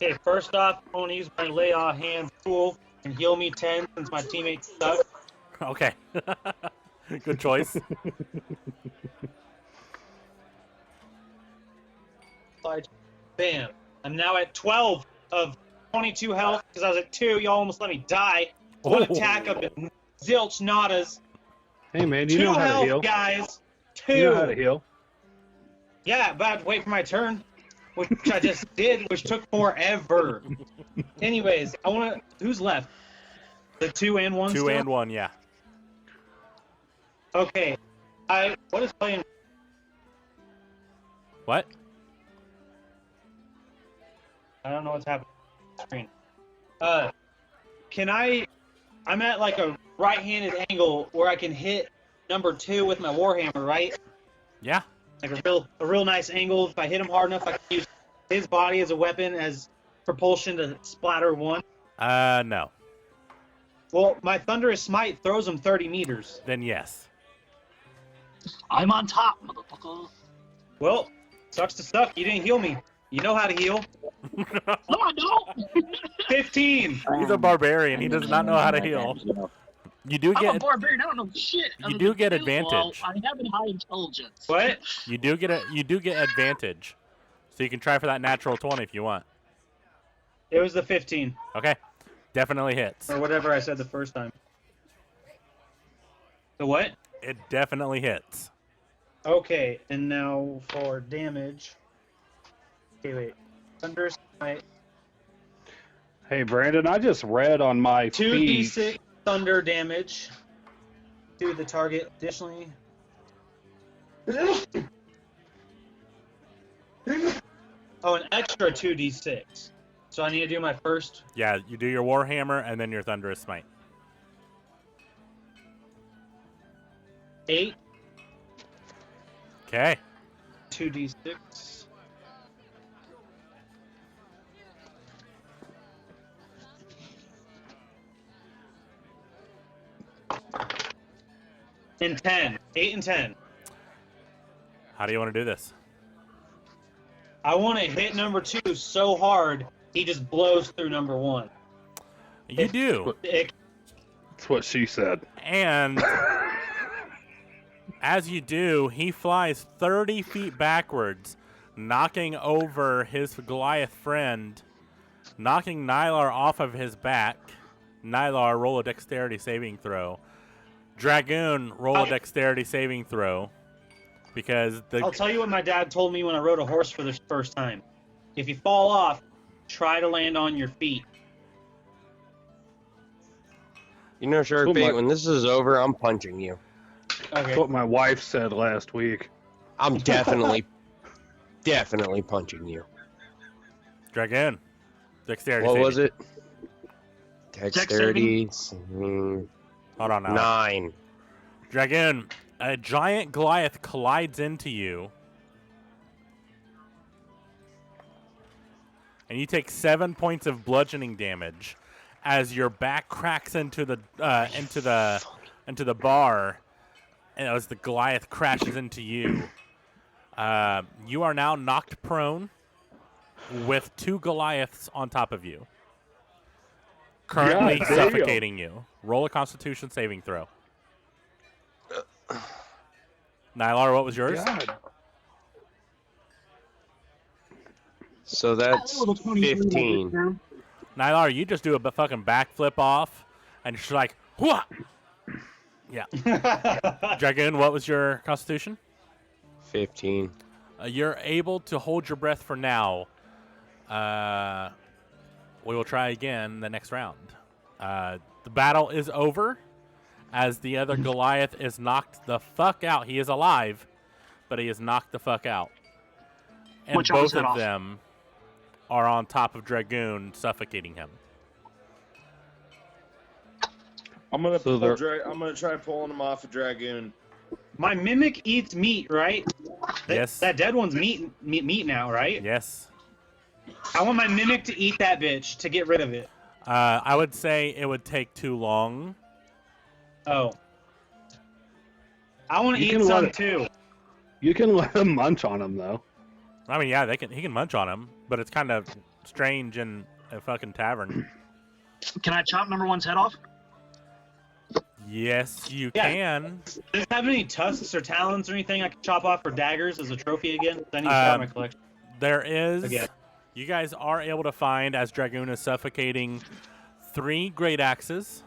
Okay, first off, I want to use my lay on hand tool and heal me 10 since my teammates suck. Okay. Good choice. Bam. I'm now at 12 of 22 health because I was at 2. Y'all almost let me die. One attack up in zilch nadas. Hey, man, you 2 know how health, to heal. guys. 2. You know how to heal. Yeah, but I had to wait for my turn, which I just did, which took forever. Anyways, I want to... Who's left? The 2 and 1 2 still? and 1, yeah. Okay. What is playing? What? I don't know what's happening on the screen. Can I'm at like a right-handed angle where I can hit number 2 with my warhammer, right? Yeah. Like a real nice angle. If I hit him hard enough, I can use his body as a weapon as propulsion to splatter 1. No. Well, my thunderous smite throws him 30 meters. Then yes. I'm on top, motherfucker. Well, sucks to suck. You didn't heal me. You know how to heal. No, I don't. 15. He's a barbarian. He does not know how to heal. You do I'm a get barbarian. I don't know shit. You do get advantage. Well, I have a high intelligence. What? You do get advantage. So you can try for that natural 20 if you want. It was the 15. Okay. Definitely hits. Or whatever I said the first time. The what? It definitely hits. Okay, and now for damage. Okay, wait. Thunderous smite. Hey, Brandon, I just read on my feed. 2d6 thunder damage to the target. Additionally, Oh, an extra 2d6. So I need to do my first. Yeah, you do your Warhammer and then your Thunderous Smite. 8. Okay. 2d6. And 10. 8 and 10. How do you want to do this? I want to hit number 2 so hard he just blows through number 1. You do. That's what she said. And as you do, he flies 30 feet backwards, knocking over his Goliath friend, knocking Nylar off of his back. Nylar, roll a dexterity saving throw. Dragoon, roll a dexterity saving throw. Because I'll tell you what my dad told me when I rode a horse for the first time. If you fall off, try to land on your feet. You know, Shark Bait, when this is over, I'm punching you. Okay. That's what my wife said last week. I'm definitely punching you. Dragoon, dexterity What saving. was it? Dexterity. Hold on now. 9. Dragoon, a giant Goliath collides into you. And you take 7 points of bludgeoning damage as your back cracks into the bar, and as the Goliath crashes into you. You are now knocked prone with 2 Goliaths on top of you, currently God damn. suffocating you. Roll a Constitution saving throw. Nylar, what was yours? God. So that's 15. Nylar, you just do a fucking backflip off, and you're just like, whoa! Yeah. Dragoon, what was your Constitution? 15. You're able to hold your breath for now. We will try again the next round. The battle is over as the other Goliath is knocked the fuck out. He is alive, but he is knocked the fuck out. And Which both opposite of off? them are on top of Dragoon, suffocating him. I'm gonna So I'm gonna try pulling him off a Dragoon. My mimic eats meat, right? Yes. That dead one's meat now, right? Yes. I want my mimic to eat that bitch to get rid of it. I would say it would take too long. Oh. I want to You eat can some let it- too. You can let him munch on him, though. I mean, yeah, he can munch on him, but it's kind of strange in a fucking tavern. Can I chop number 1's head off? Yes, you Yeah. can. Does it have any tusks or talons or anything I can chop off for daggers as a trophy again? I need to start my collection. There is. Again. You guys are able to find, as Dragoon is suffocating, 3 great axes.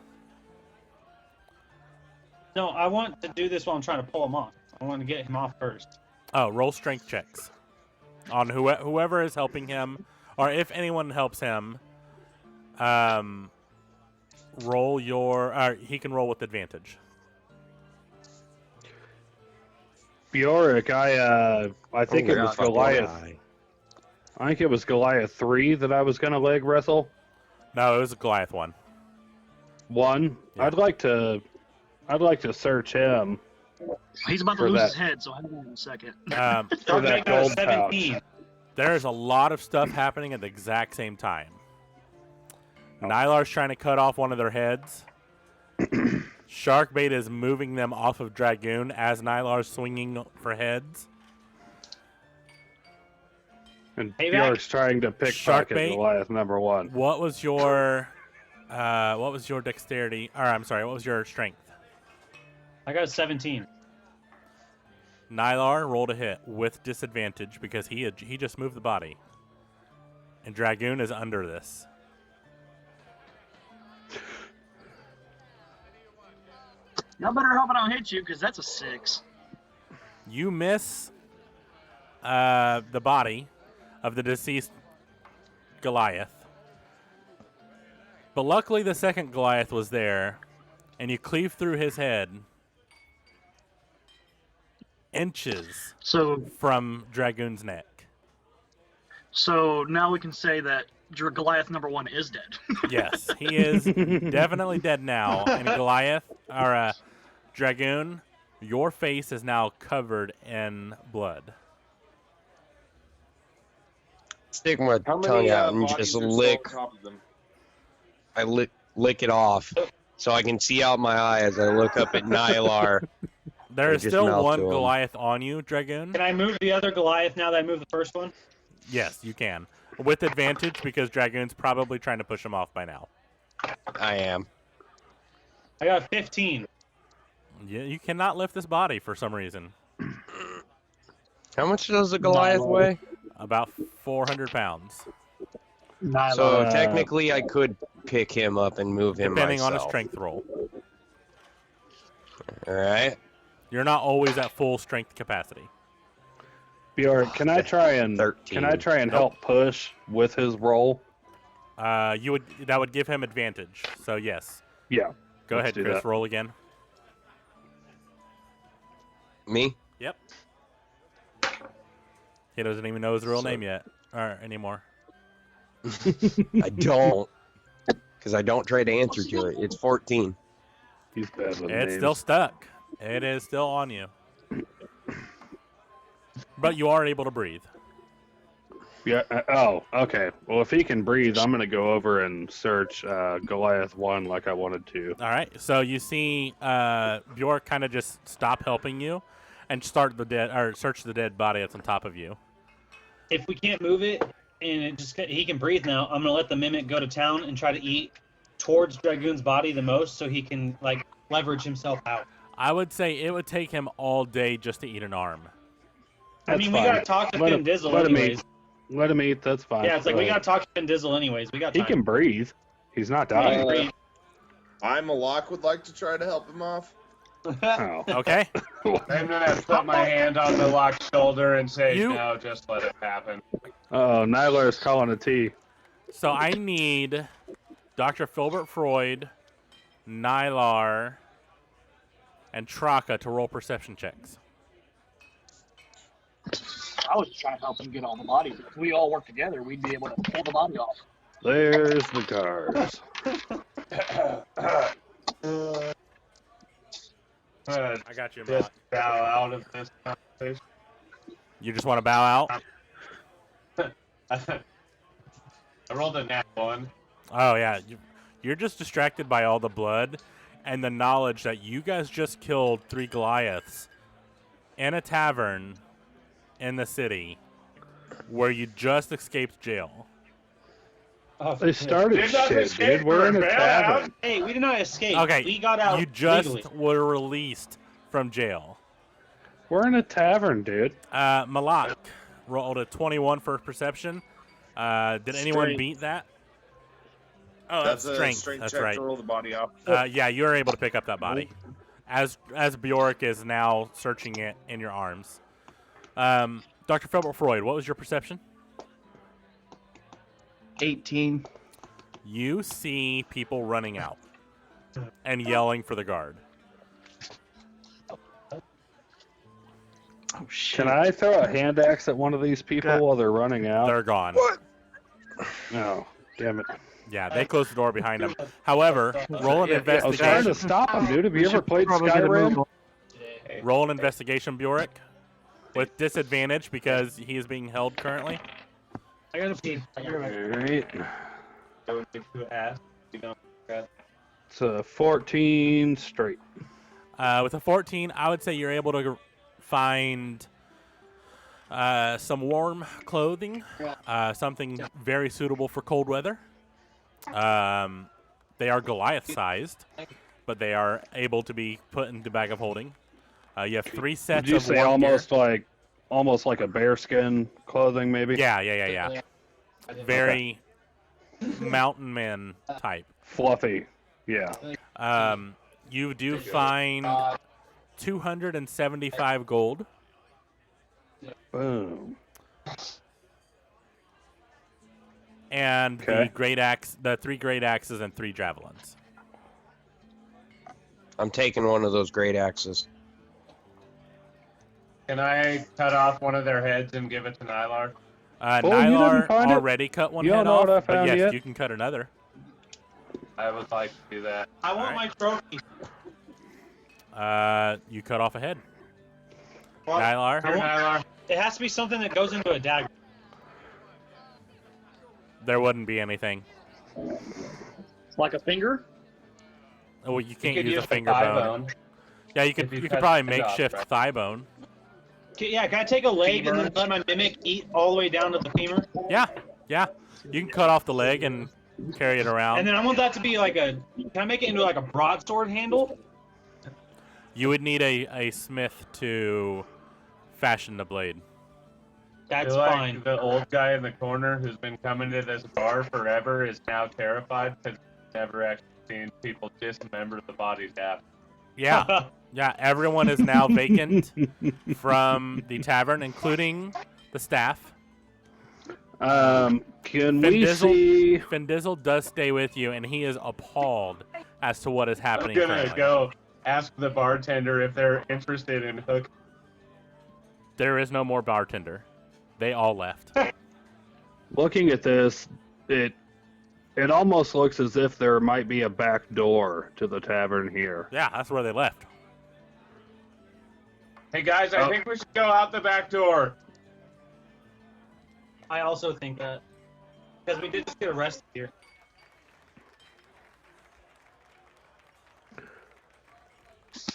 No, I want to do this while I'm trying to pull him off. I want to get him off first. Oh, roll strength checks on whoever is helping him, or if anyone helps him. Roll your. He can roll with advantage. Bjork, I think it was Goliath. I think it was Goliath 3 that I was gonna leg wrestle. No, it was a Goliath 1. 1. Yeah. I'd like to search him. He's about to For lose that. his head, so hang on a second. For that gold pouch. 17. There's a lot of stuff happening at the exact same time. Nylar's trying to cut off one of their heads. Sharkbait is moving them off of Dragoon as Nylar's swinging for heads. And Hey, Bjork's trying to pickpocket Sharkbait? Goliath number 1. What was your dexterity? Or I'm sorry, what was your strength? I got a 17. Nylar rolled a hit with disadvantage because he just moved the body. And Dragoon is under this. Y'all better hope I don't hit you, because that's a 6. You miss the body of the deceased Goliath. But luckily the second Goliath was there, and you cleave through his head inches So from Dragoon's neck. So now we can say that Goliath number 1 is dead. Yes, he is definitely dead now. And Goliath, or Dragoon, your face is now covered in blood. Stick my How many tongue out and bodies just are still lick. on top of them? I lick it off, so I can see out my eye as I look up at Nylar. There I is just still mouth one to him. Goliath on you, Dragoon. Can I move the other Goliath now that I moved the first one? Yes, you can. With advantage because Dragoon's probably trying to push him off by now. I am. I got 15. Yeah, you cannot lift this body for some reason. How much does the Goliath weigh? About 400 pounds. So technically, I could pick him up and move him Depending myself. on a strength roll. All right. You're not always at full strength capacity. Bjork, can I try and 13. help push with his roll? That would give him advantage. So yes. Yeah. Go let's ahead, do Chris. that. Roll again. Me? Yep. He doesn't even know his real name yet or anymore. I don't, because I don't try to answer to it. It's 14. He's bad with It's names. still stuck. It is still on you. But you are able to breathe. Yeah. Oh, okay. Well, if he can breathe, I'm gonna go over and search Goliath 1 like I wanted to. All right. So you see Bjork kind of just stop helping you and search the dead body that's on top of you. If we can't move it and he can breathe now, I'm gonna let the mimic go to town and try to eat towards Dragoon's body the most, so he can like leverage himself out. I would say it would take him all day just to eat an arm. I mean, we gotta talk to Finn Dizzle anyways. Let him eat. That's fine. Yeah, it's like we gotta talk to Finn Dizzle anyways. We got time. He can breathe. He's not dying. I, Malak, would like to try to help him off. Oh. Okay. I'm gonna put my hand on the locked shoulder and say, no, just let it happen. Oh, Nylar is calling a T. So I need Dr. Filbert Freud, Nylar, and Traka to roll perception checks. I was trying to help him get all the bodies. If we all work together, we'd be able to pull the body off. There's the cards. I got you, Just bow out of this conversation. You just want to bow out? I rolled a nat 1. Oh, yeah. You're just distracted by all the blood and the knowledge that you guys just killed 3 Goliaths in a tavern in the city where you just escaped jail. Oh, They started shit, dude. We're in a tavern. Hey, we did not escape. Okay, We got out you just legally. were released from jail. We're in a tavern, dude. Malak rolled a 21 for perception. Did anyone Strength. beat that? Oh, That's that's a strength. strength That's check right. to roll the body off. Yeah, you're able to pick up that body. As Bjork is now searching it in your arms. Dr. Filbert Freud, what was your perception? 18. You see people running out and yelling for the guard. Oh, shit. Can I throw a hand axe at one of these people while they're running out? They're gone. No, damn it. Yeah, they closed the door behind them. However, roll an I was trying investigation. to stop him, dude. Have you We ever should played probably get a move Skyrim? on. Roll an investigation, Bjork, with disadvantage because he is being held currently. I got a pee. Alright. I would need to ask. You know, It's a 14 straight. With a 14, I would say you're able to find some warm clothing, something very suitable for cold weather. They are Goliath-sized, but they are able to be put in the bag of holding. You have 3 sets Did you of say warm gear. almost like a bearskin clothing, maybe? Yeah. Very mountain man type. Fluffy. Yeah. You do find 275 gold. Boom. And the Okay. great axe, the 3 great axes and 3 javelins. I'm taking one of those great axes. can I cut off one of their heads and give it to Nylar? Oh, you didn't Nylar find it? already cut one You head don't know off, what I but found yes, yet? you can cut another. I would like to do that. I want my trophy. You cut off a head. Well, Nylar, I want- It has to be something that goes into a dagger. there wouldn't be anything. Like a finger? Oh, well, you can't could use a use the finger thigh bone. bone. Yeah, you If could you could cut probably the head off, makeshift right? thigh bone. Yeah, can I take a leg and then let my mimic eat all the way down to the femur? Yeah. You can cut off the leg and carry it around. And then I want that to be like a. Can I make it into like a broadsword handle? You would need a smith to fashion the blade. That's I feel like fine. The old guy in the corner who's been coming to this bar forever is now terrified because he's never actually seen people dismember the bodies after. Yeah. Yeah, everyone is now vacant from the tavern, including the staff. Can we see? Findizzle does stay with you, and he is appalled as to what is I'm happening gonna currently. go ask the bartender if they're interested in hook. There is no more bartender. They all left. Looking at this, it almost looks as if there might be a back door to the tavern here. Yeah, that's where they left. Hey guys, I think we should go out the back door. I also think that. Because we did just get arrested here.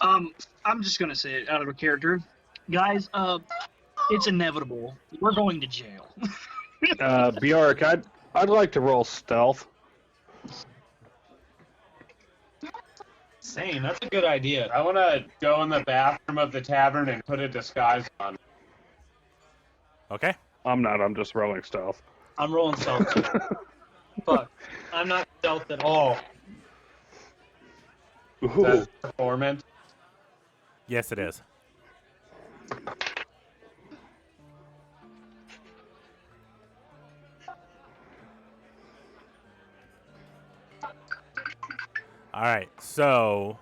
I'm just gonna say it out of a character, guys. It's inevitable. We're going to jail. Bjork, I'd like to roll stealth. Same. That's a good idea. I want to go in the bathroom of the tavern and put a disguise on. Okay. I'm not. I'm just rolling stealth. I'm rolling stealth. Fuck. I'm not stealth at all. Is that performance? Yes, it is. All right, so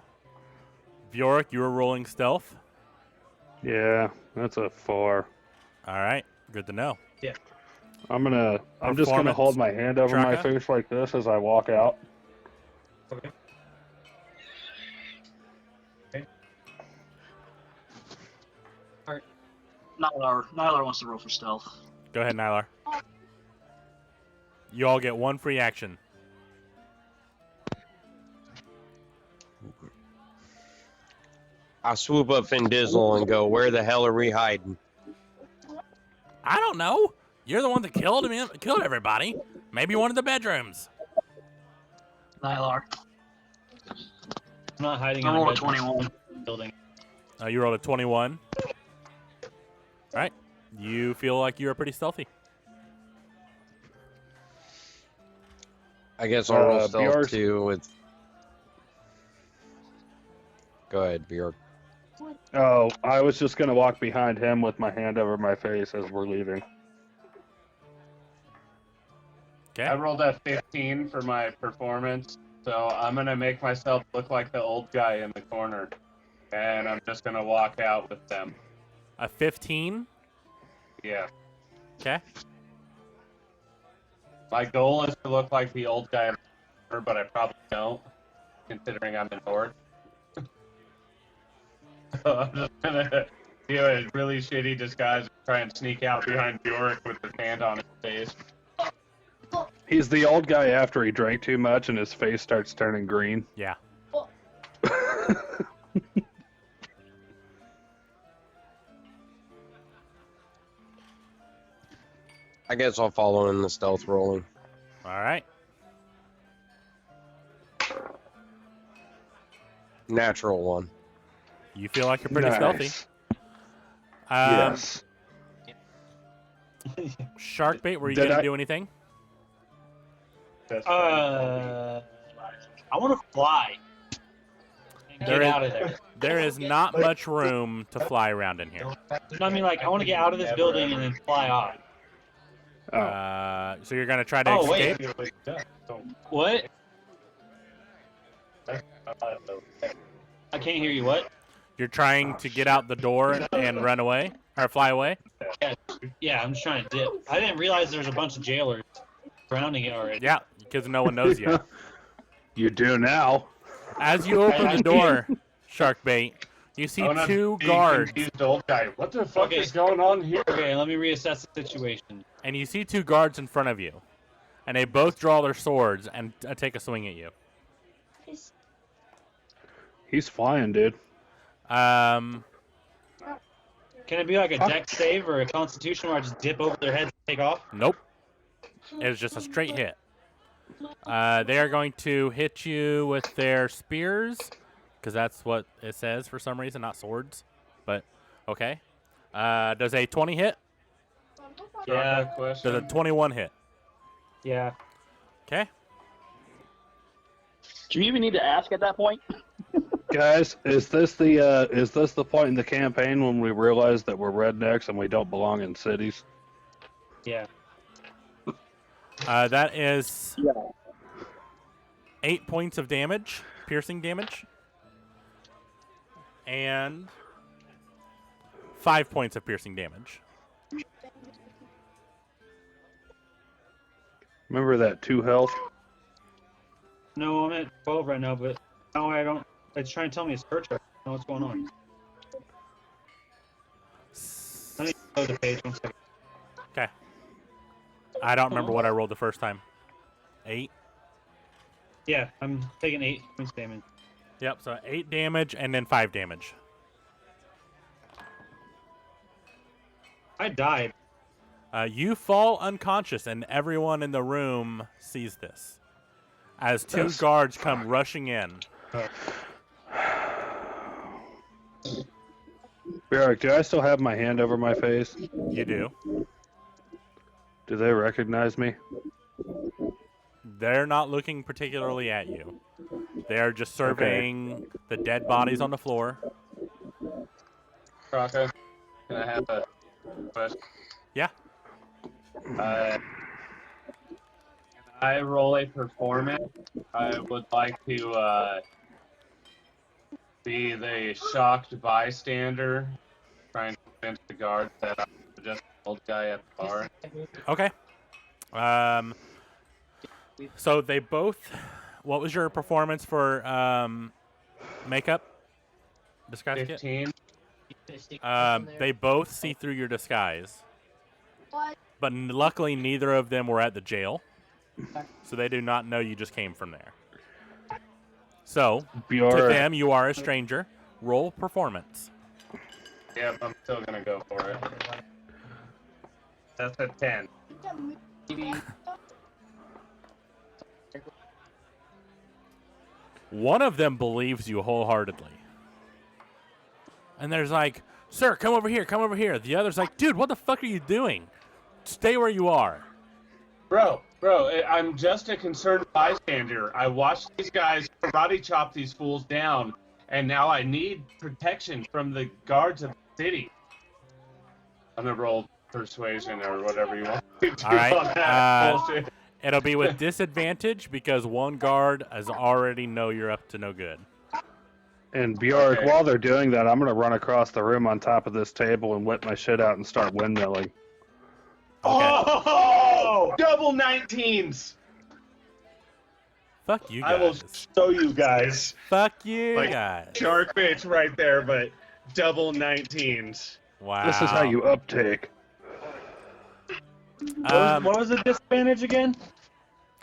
Bjork, you were rolling stealth. Yeah, that's a 4. All right, good to know. Yeah. I'm just gonna Performance, hold my hand over my Traka? face like this as I walk out. Okay. Nylar wants to roll for stealth. Go ahead, Nylar. You all get one free action. I swoop up Findizzle and go, where the hell are we hiding? I don't know. You're the one that killed him. Killed everybody. Maybe one of the bedrooms. Nylar. I'm not hiding I in a rolled a bedroom 21. building. You rolled a 21. All right. You feel like you're pretty stealthy. I guess I'll roll stealth Bjork. too with... Go ahead, Bjork. Oh, I was just gonna walk behind him with my hand over my face as we're leaving. Okay. I rolled a 15 for my performance, so I'm gonna make myself look like the old guy in the corner, and I'm just gonna walk out with them. A 15. Yeah. Okay. My goal is to look like the old guy in the corner, but I probably don't, considering I'm an orc. So I'm just gonna do a really shitty disguise and try and sneak out behind Bjork with his hand on his face. He's the old guy after he drank too much and his face starts turning green. Yeah. I guess I'll follow in the stealth rolling. All right. Natural one. You feel like you're pretty Nice. stealthy. Yes. Sharkbait, were you Did going I- to do anything? I want to fly. And There get is- out of there. There is not much room to fly around in here. I mean, like, I want to get out of this building and then fly off. Oh. So you're going to try to Oh, wait. escape? What? I can't hear you. What? You're trying to get out the door and run away? Or fly away? Yeah, I'm just trying to dip. I didn't realize there was a bunch of jailers surrounding it already. Yeah, because no one knows yet. You do now. As you open the door, Sharkbait, you see I'm two big, guards. confused old guy. What the fuck Okay. is going on here? Okay, let me reassess the situation. And you see two guards in front of you. And they both draw their swords and take a swing at you. He's flying, dude. Um, Can it be like a deck save or a constitution where I just dip over their heads and take off? Nope. It's just a straight hit. They are going to hit you with their spears, because that's what it says for some reason, not swords. But, okay. Does a 20 hit? Yeah. Does a 21 hit? Yeah. Okay. Do you even need to ask at that point? Guys, is this the point in the campaign when we realize that we're rednecks and we don't belong in cities? Yeah. That is 8 points of damage, piercing damage, and 5 points of piercing damage. Remember that 2 health? No, I'm at 12 right now, but no, I don't. It's trying to tell me it's search. I don't know what's going on. Let me load the page 1 second. Okay. I don't remember what I rolled the first time. 8? Yeah, I'm taking 8 points damage. Yep, so 8 damage and then 5 damage. I died. You fall unconscious, and everyone in the room sees this. As 2 guards come rushing in. Barrick, do I still have my hand over my face? You do. Do they recognize me? They're not looking particularly at you. They're just surveying the dead bodies on the floor. Rocco, can I have a question? Yeah. Can I roll a performance? I would like to be the shocked bystander, trying to convince the guards that I'm just an old guy at the bar. Okay. So they both. What was your performance for makeup? Disguise kit? 15. They both see through your disguise. But luckily, neither of them were at the jail. So they do not know you just came from there. So, to them, you are a stranger. Roll performance. Yep, I'm still gonna go for it. That's a 10. One of them believes you wholeheartedly. And there's like, sir, come over here, come over here. The other's like, dude, what the fuck are you doing? Stay where you are. Bro, I'm just a concerned bystander. I watched these guys karate chop these fools down, and now I need protection from the guards of the city. I'm gonna roll persuasion or whatever you want to do All right. on that bullshit. It'll be with disadvantage because one guard has already know you're up to no good. And Bjork, while they're doing that, I'm going to run across the room on top of this table and whip my shit out and start windmilling. Okay. Oh! Double 19s! Fuck you guys. I will show you guys. Fuck you Like, guys. Shark bait's right there, but double 19s. Wow. This is how you uptake. What was the disadvantage again?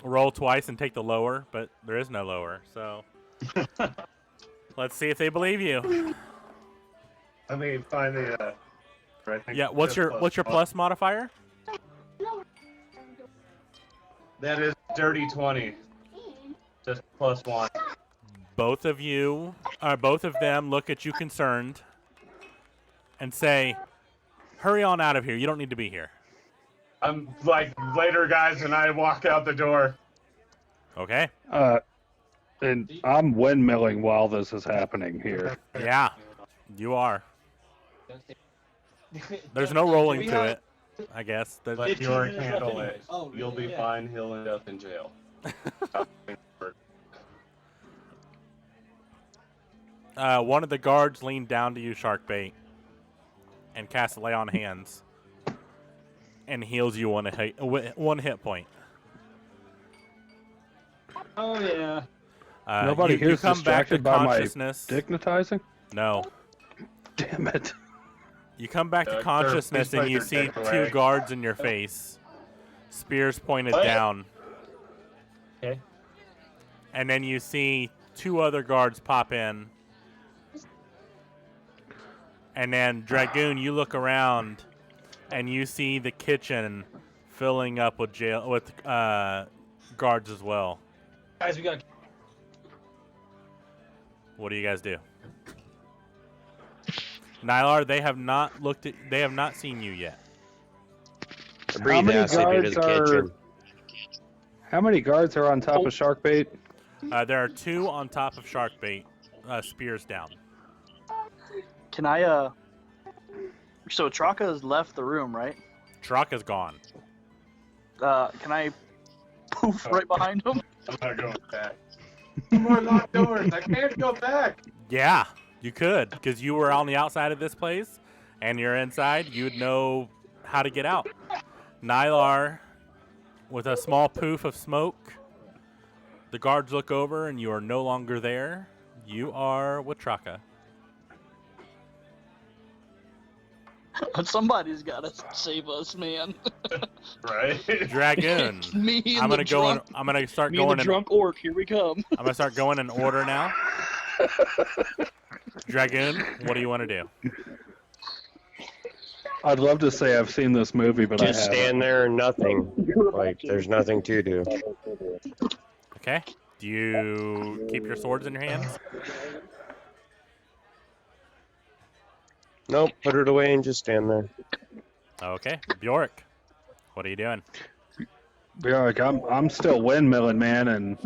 Roll twice and take the lower, but there is no lower, so let's see if they believe you. I mean, find the. I think Yeah, what's your plus modifier? That is dirty 20. Just +1. Both of them look at you concerned and say, "Hurry on out of here. You don't need to be here." I'm like, later, guys, and I walk out the door. Okay. And I'm windmilling while this is happening here. Yeah, you are. There's no rolling to it, I guess. Let Bjork handle it. You'll be fine. He'll end up in jail. One of the guards leaned down to you, Sharkbait, and cast Lay on Hands. and heals you one hit point. Oh yeah. Nobody you here's come back to distracted by my consciousness. dignitizing? No. Damn it. You come back to Sir, consciousness please and put you your see dick two away. guards in your face. Spears pointed What? down. Okay. And then you see two other guards pop in. And then, Dragoon, you look around and you see the kitchen filling up with guards as well. Guys, we got. What do you guys do? Nylar, they have not seen you yet. Breathe many acid into the guards kitchen. How many guards are on top of shark bait? There are two on top of Sharkbait, spears down. Can I? So Traka's left the room, right? Truck is gone. Can I poof right behind him? I'm not going back. More locked doors. I can't go back. Yeah, you could, because you were on the outside of this place, and you're inside. You would know how to get out. Nylar, with a small poof of smoke, the guards look over, and you are no longer there. You are with Traka. Somebody's gotta save us, man. Right? Dragoon. Me and I'm the gonna go. drunk, I'm gonna start me and going the in. drunk orc. Here we come. I'm gonna start going in order now. Dragoon, what do you want to do? I'd love to say I've seen this movie, but Just I haven't. stand there and nothing. Like, there's nothing to do. Okay. Do you keep your swords in your hands? Nope, put it away and just stand there. Okay. Bjork, what are you doing? Bjork, I'm still windmilling, man, and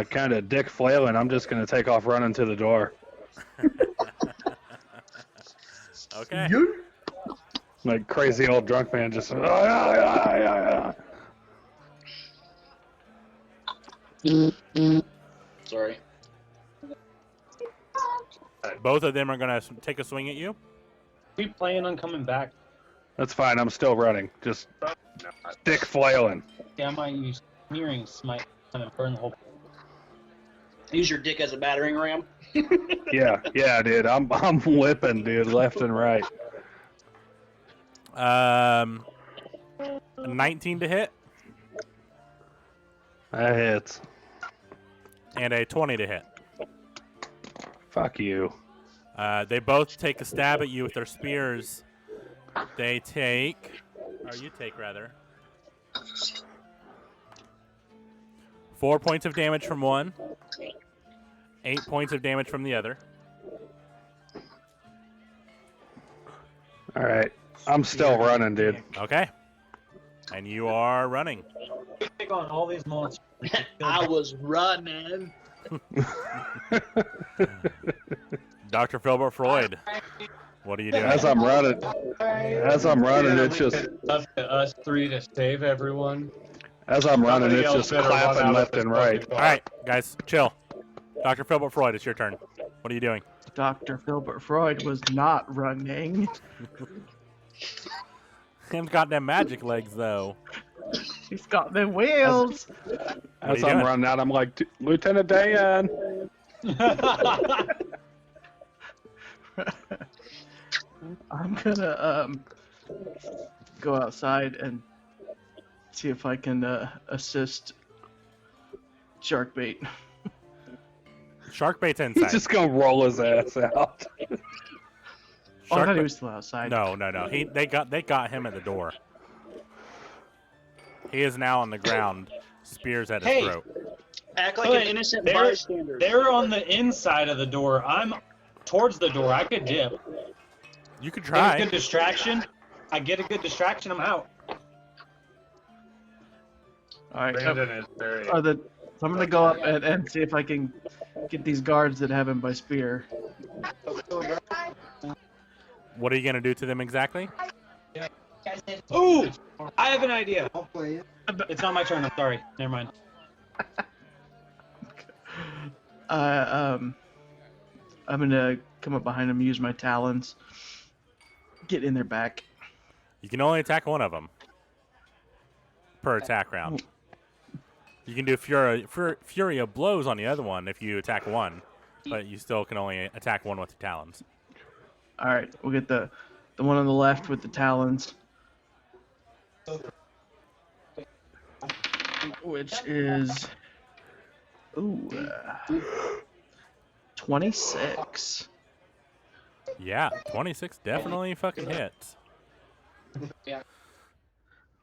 kind of dick flailing. I'm just gonna take off running to the door. Okay. Like crazy old drunk man, just. Sorry. Both of them are gonna take a swing at you. We plan on coming back. That's fine. I'm still running. Just dick flailing. Yeah, I might use smearing smite and burn the whole. Use your dick as a battering ram. Yeah, dude. I'm whipping, dude, left and right. 19 to hit That hits. and a 20 to hit. Fuck you. They both take a stab at you with their spears. They take, or you take rather, 4 points of damage from one, 8 points of damage from the other. All right. I'm still running, dude. Okay. And you are running. Take on all these monsters. I was running. Dr. Filbert Freud, what are you doing? As I'm running, it's just It's up to us three to save everyone. as I'm running, Somebody it's else just better run clapping out left of this and right. fucking All car. right, guys, chill. Dr. Filbert Freud, it's your turn. What are you doing? Dr. Filbert Freud was not running. Him's got them magic legs, though. He's got them wheels. As you I'm doing? running out, I'm like, Lieutenant Dan. I'm gonna go outside and see if I can assist Sharkbait. Sharkbait's He's inside. just gonna roll his ass out. Oh, I thought he Sharkbait- was still outside. No. They got him at the door. He is now on the ground, spears at his Hey. throat. Act like Wait, an innocent they're- bystander. They're on the inside of the door. I'm towards the door. I could dip. You could Get a try. good distraction. I get a good distraction. I'm out. All right. Brandon is very. So I'm gonna go up and see if I can get these guards that have him by spear. What are you gonna do to them exactly? Ooh! I have an idea. It's not my turn. I'm sorry. Never mind. I'm gonna come up behind him, use my talons, get in their back. You can only attack one of them. per attack round. You can do Fury of Blows on the other one if you attack one, but you still can only attack one with your talons. All right, we'll get the one on the left with the talons, which is 26. Yeah, 26 definitely fucking hits.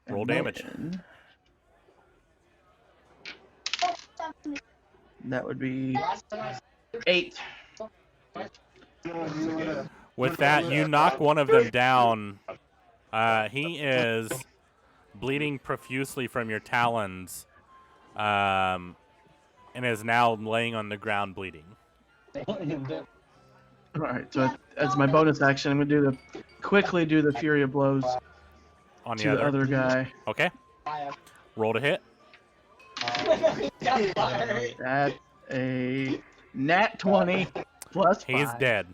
Roll And damage. then that would be 8. With that, you knock one of them down. He is bleeding profusely from your talons, and is now laying on the ground bleeding. All right, so as my bonus action, I'm gonna quickly do the Fury of Blows On to the other guy. Okay. Roll to hit. That's a nat 20 plus 5. He's dead.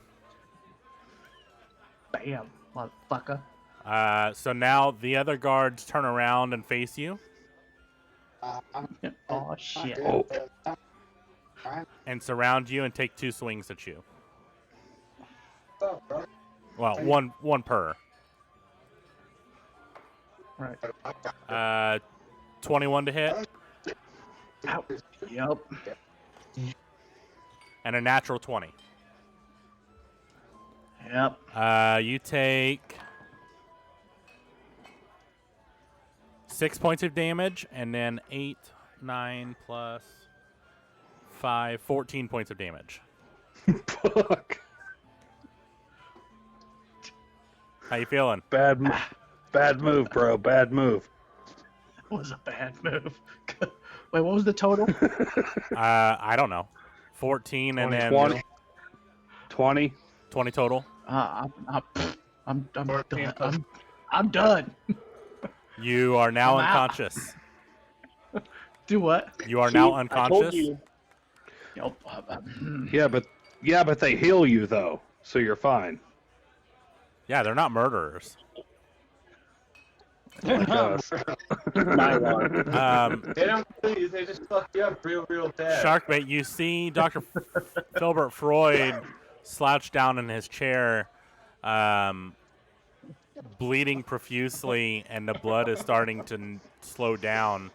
Bam, motherfucker. So now the other guards turn around and face you. Oh shit. And surround you and take 2 swings at you. Well, one per. Right. 21 to hit. Ow. Yep. And a natural 20. Yep. You take 6 points of damage, and then 8, 9 plus 5, 14 points of damage. Fuck. How you feeling? Bad move, bro. Bad move. That was a bad move. Wait, what was the total? I don't know. 14 and then 20 total. I'm done. I'm done. You are now I'm out. unconscious. Do what? You are now unconscious. I told you. Yep. Yeah, but they heal you though, so you're fine. Yeah, they're not murderers. Like us. They don't kill you, they just fuck you up real bad. Sharkbait, you see Dr. Filbert Freud slouched down in his chair, bleeding profusely, and the blood is starting to slow down,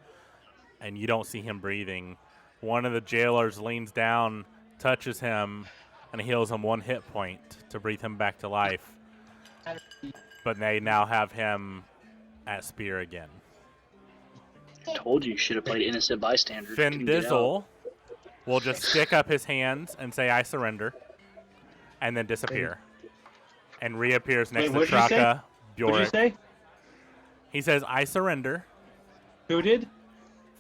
and you don't see him breathing. One of the jailers leans down, touches him, and heals him 1 hit point to breathe him back to life. But they now have him at spear again. Told you should have played innocent bystander. Finn Dizzle will just stick up his hands and say, "I surrender," and then disappear. And reappears next to what'd you say? Traka What'd you Bjork. say? He says, "I surrender." Who did?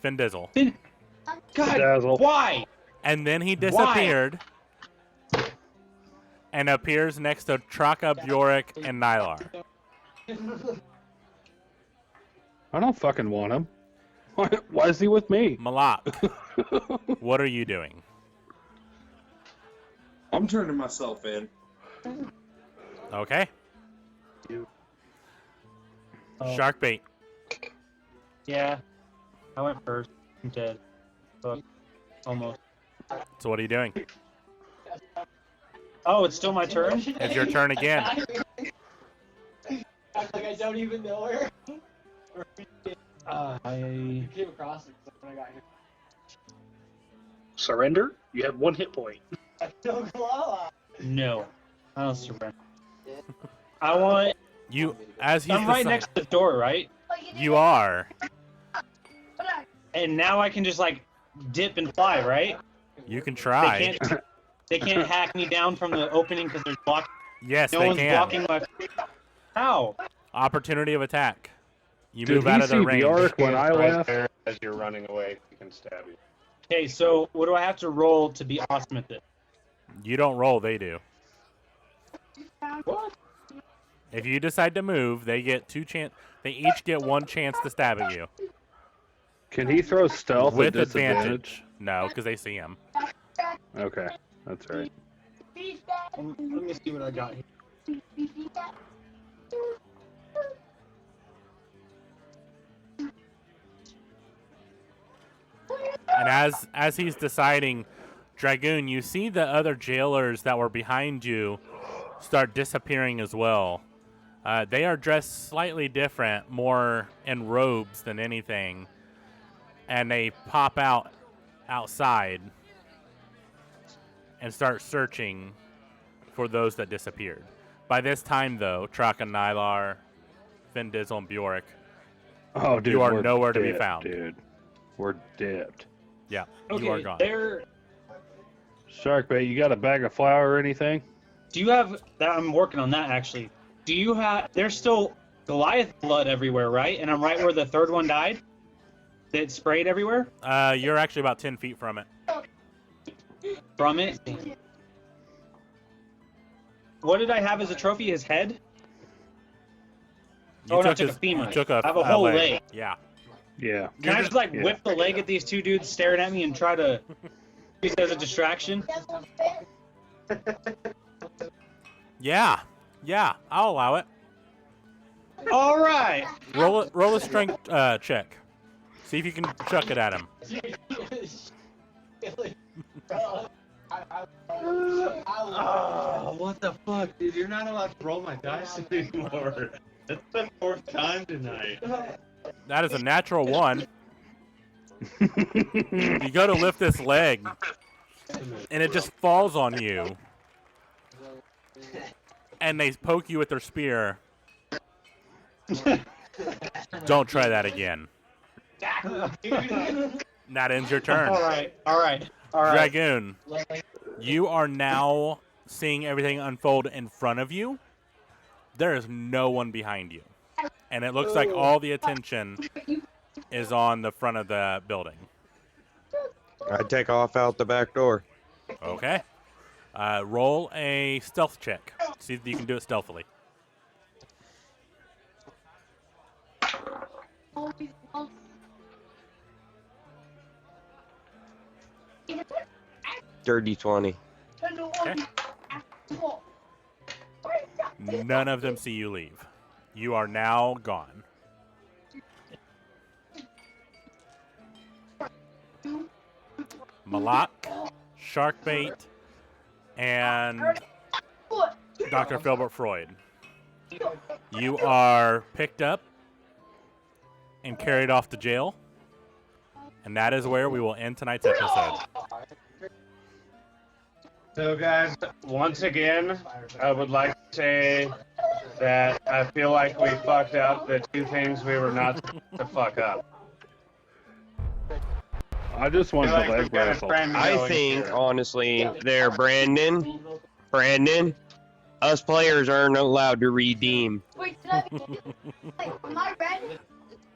Finn Dizzle. God, Dazzle. why? And then he disappeared and appears next to Traka Bjork and Nylar. I don't fucking want him. Why is he with me? Malak, what are you doing? I'm turning myself in. Okay. Sharkbait. Yeah, I went first. I'm dead. Fuck. Almost. So what are you doing? Oh, it's still my turn? It's your turn again. Act like I don't even know her. I came across it when I got here. Surrender? You have 1 hit point. No. I don't surrender. I want... You, as he's I'm right next to the door, right? You are. And now I can just, like, dip and fly, right? You can try. They can't hack me down from the opening because there's blocking. Yes, No they one's can. blocking my... How? Opportunity of attack. You Did move he out of see their range. Bjork when I Right left? there, as you're running away, he can stab you. Okay, so what do I have to roll to be awesome at this? You don't roll, they do. What? If you decide to move, they get 2 chance. They each get 1 chance to stab at you Can he throw stealth with at advantage. No, because they see him. Okay, that's right. Let me see what I got here. as he's deciding, Dragoon, you see the other jailers that were behind you start disappearing as well. They are dressed slightly different, more in robes than anything, and they pop out outside and start searching for those that disappeared. By this time, though, Trock and Nylar, Vin Diesel, and Bjork, Oh, dude, you are we're nowhere to be dipped, found. dude. We're dipped. Yeah, Okay, you are gone. Sharkbait, you got a bag of flour or anything? Do you have that? I'm working on that actually. Do you have? There's still Goliath blood everywhere, right? And I'm right where the third one died. That sprayed everywhere You're actually about 10 feet from it. from it. What did I have as a trophy? His head. You I took took his- a femur. you took a I have a whole leg. Yeah. Yeah. Can I just like Yeah. whip the leg at these two dudes staring at me and try to use it as a distraction? Yeah, I'll allow it. All right. Roll a strength check. See if you can chuck it at him. Oh, what the fuck, dude? You're not allowed to roll my dice anymore. That's the 4th time tonight. That is a natural 1. You go to lift this leg, and it just falls on you. And they poke you with their spear. Don't try that again. That ends your turn. All right. Dragoon, you are now seeing everything unfold in front of you. There is no one behind you. And it looks like all the attention is on the front of the building. I take off out the back door. Okay. Roll a stealth check. See if you can do it stealthily. Dirty 20. Okay. None of them see you leave. You are now gone. Malak, Sharkbait, and Dr. Filbert Freud. You are picked up and carried off to jail. And that is where we will end tonight's episode. So, guys, once again, I would like to say that I feel like we fucked up the 2 things we were not to fuck up. I just want the Like leg we've got a wrestle. friend I going think, here. honestly, there, Brandon, us players aren't allowed to redeem. Wait, am I ready?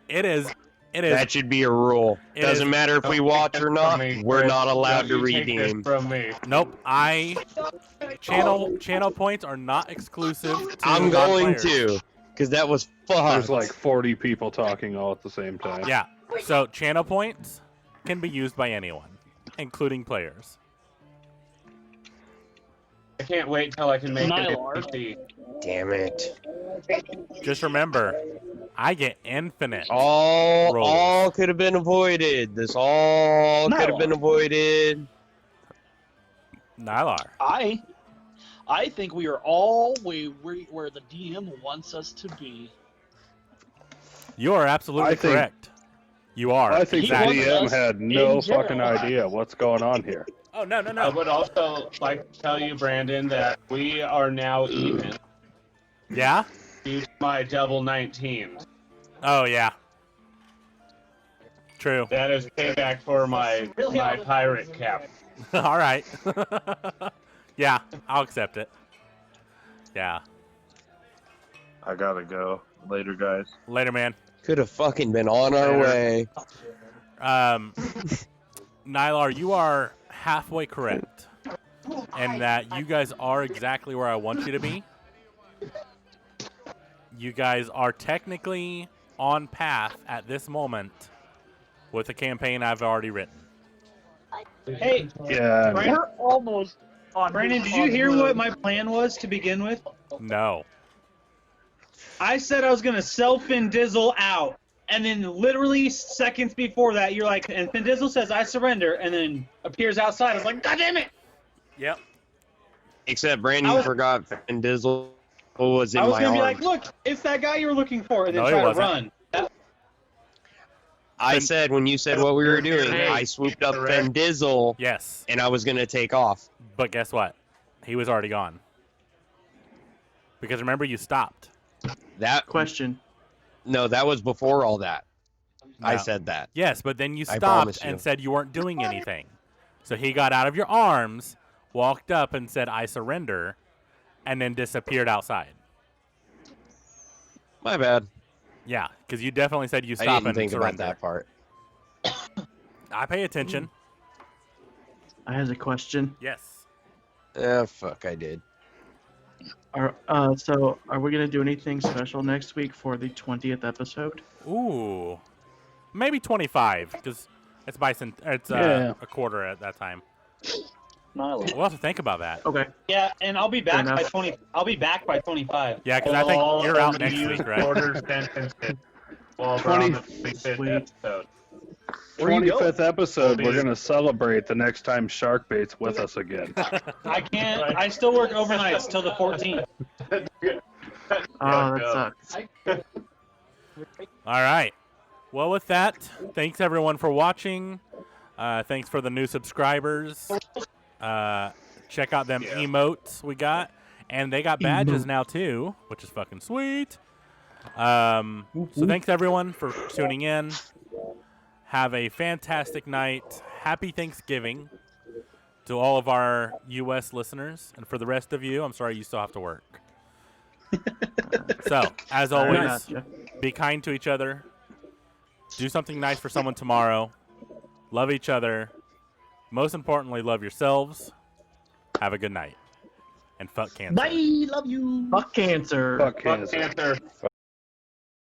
It is. That should be a rule. It Doesn't is- matter if we watch or not, From me, we're Chris. not allowed to Don't you take this redeem. from me. Nope. Channel points are not exclusive to I'm going non-players. to, because that was There's fucked. like 40 people talking all at the same time. Yeah. So channel points can be used by anyone, including players. I can't wait till I can make Nylar. it PC. Damn it. Just remember, I get infinite. All Rolls. could have been avoided. This all could have been avoided. Nylar. I think we are all where the DM wants us to be. You are absolutely I think- correct. You are. I think the exactly. DM had no in general. fucking idea what's going on here. Oh no. I would also like to tell you, Brandon, that we are now even Yeah. due to my double 19. Oh yeah. True. That is payback for my pirate cap. All right. Yeah, I'll accept it. Yeah. I gotta go. Later, guys. Later, man. Could have fucking been on our way. Nylar, you are halfway correct in that you guys are exactly where I want you to be. You guys are technically on path at this moment with the campaign I've already written. Hey, Yeah. We're almost on. Brandon, did you hear what my plan was to begin with? No. I said I was gonna self and Dizzle out. And then literally seconds before that, you're like, and Thindizzle says, I surrender, and then appears outside. I was like, God damn it! Yep. Except Brandon forgot and Dizzle was in I was my going to be arms. like, look, it's that guy you were looking for, and then No, he try to wasn't. run. I said when you said what we were doing, Hey. I swooped up Fendizzle Yes. and I was gonna take off. But guess what? He was already gone. Because remember, you stopped. That Question. No, that was before all that. I No. said that. Yes, but then you I stopped promise you. and said you weren't doing anything. So he got out of your arms, walked up and said, I surrender, and then disappeared outside. My bad. Yeah, because you definitely said you I stop didn't and think surrender. about that part. I pay attention. I have a question. Yes. Fuck, I did. So are we gonna do anything special next week for the 20th episode? Ooh. Maybe 25, because it's Yeah. a quarter at that time. Nyla. We'll have to think about that. Okay. Yeah, and I'll be back by enough. 20. I'll be back by 25. Yeah, because I think All you're out of next you week, right? Order sentences while we're on the 25th Sweet. episode. Where you go? 25th episode, we're going to celebrate the next time Shark Bait's with us again. I can't. I still work overnights till the 14th. Oh, that sucks. All right. Well, with that, thanks everyone for watching. Thanks for the new subscribers. Check out them emotes we got. And they got badges now, too, which is fucking sweet. So thanks everyone for tuning in. Have a fantastic night. Happy Thanksgiving to all of our U.S. listeners. And for the rest of you, I'm sorry you still have to work. So, as always, Gotcha. be kind to each other. Do something nice for someone tomorrow. Love each other. Most importantly, love yourselves. Have a good night. And fuck cancer. Bye. Love you. Fuck cancer. Fuck Fuck cancer. cancer.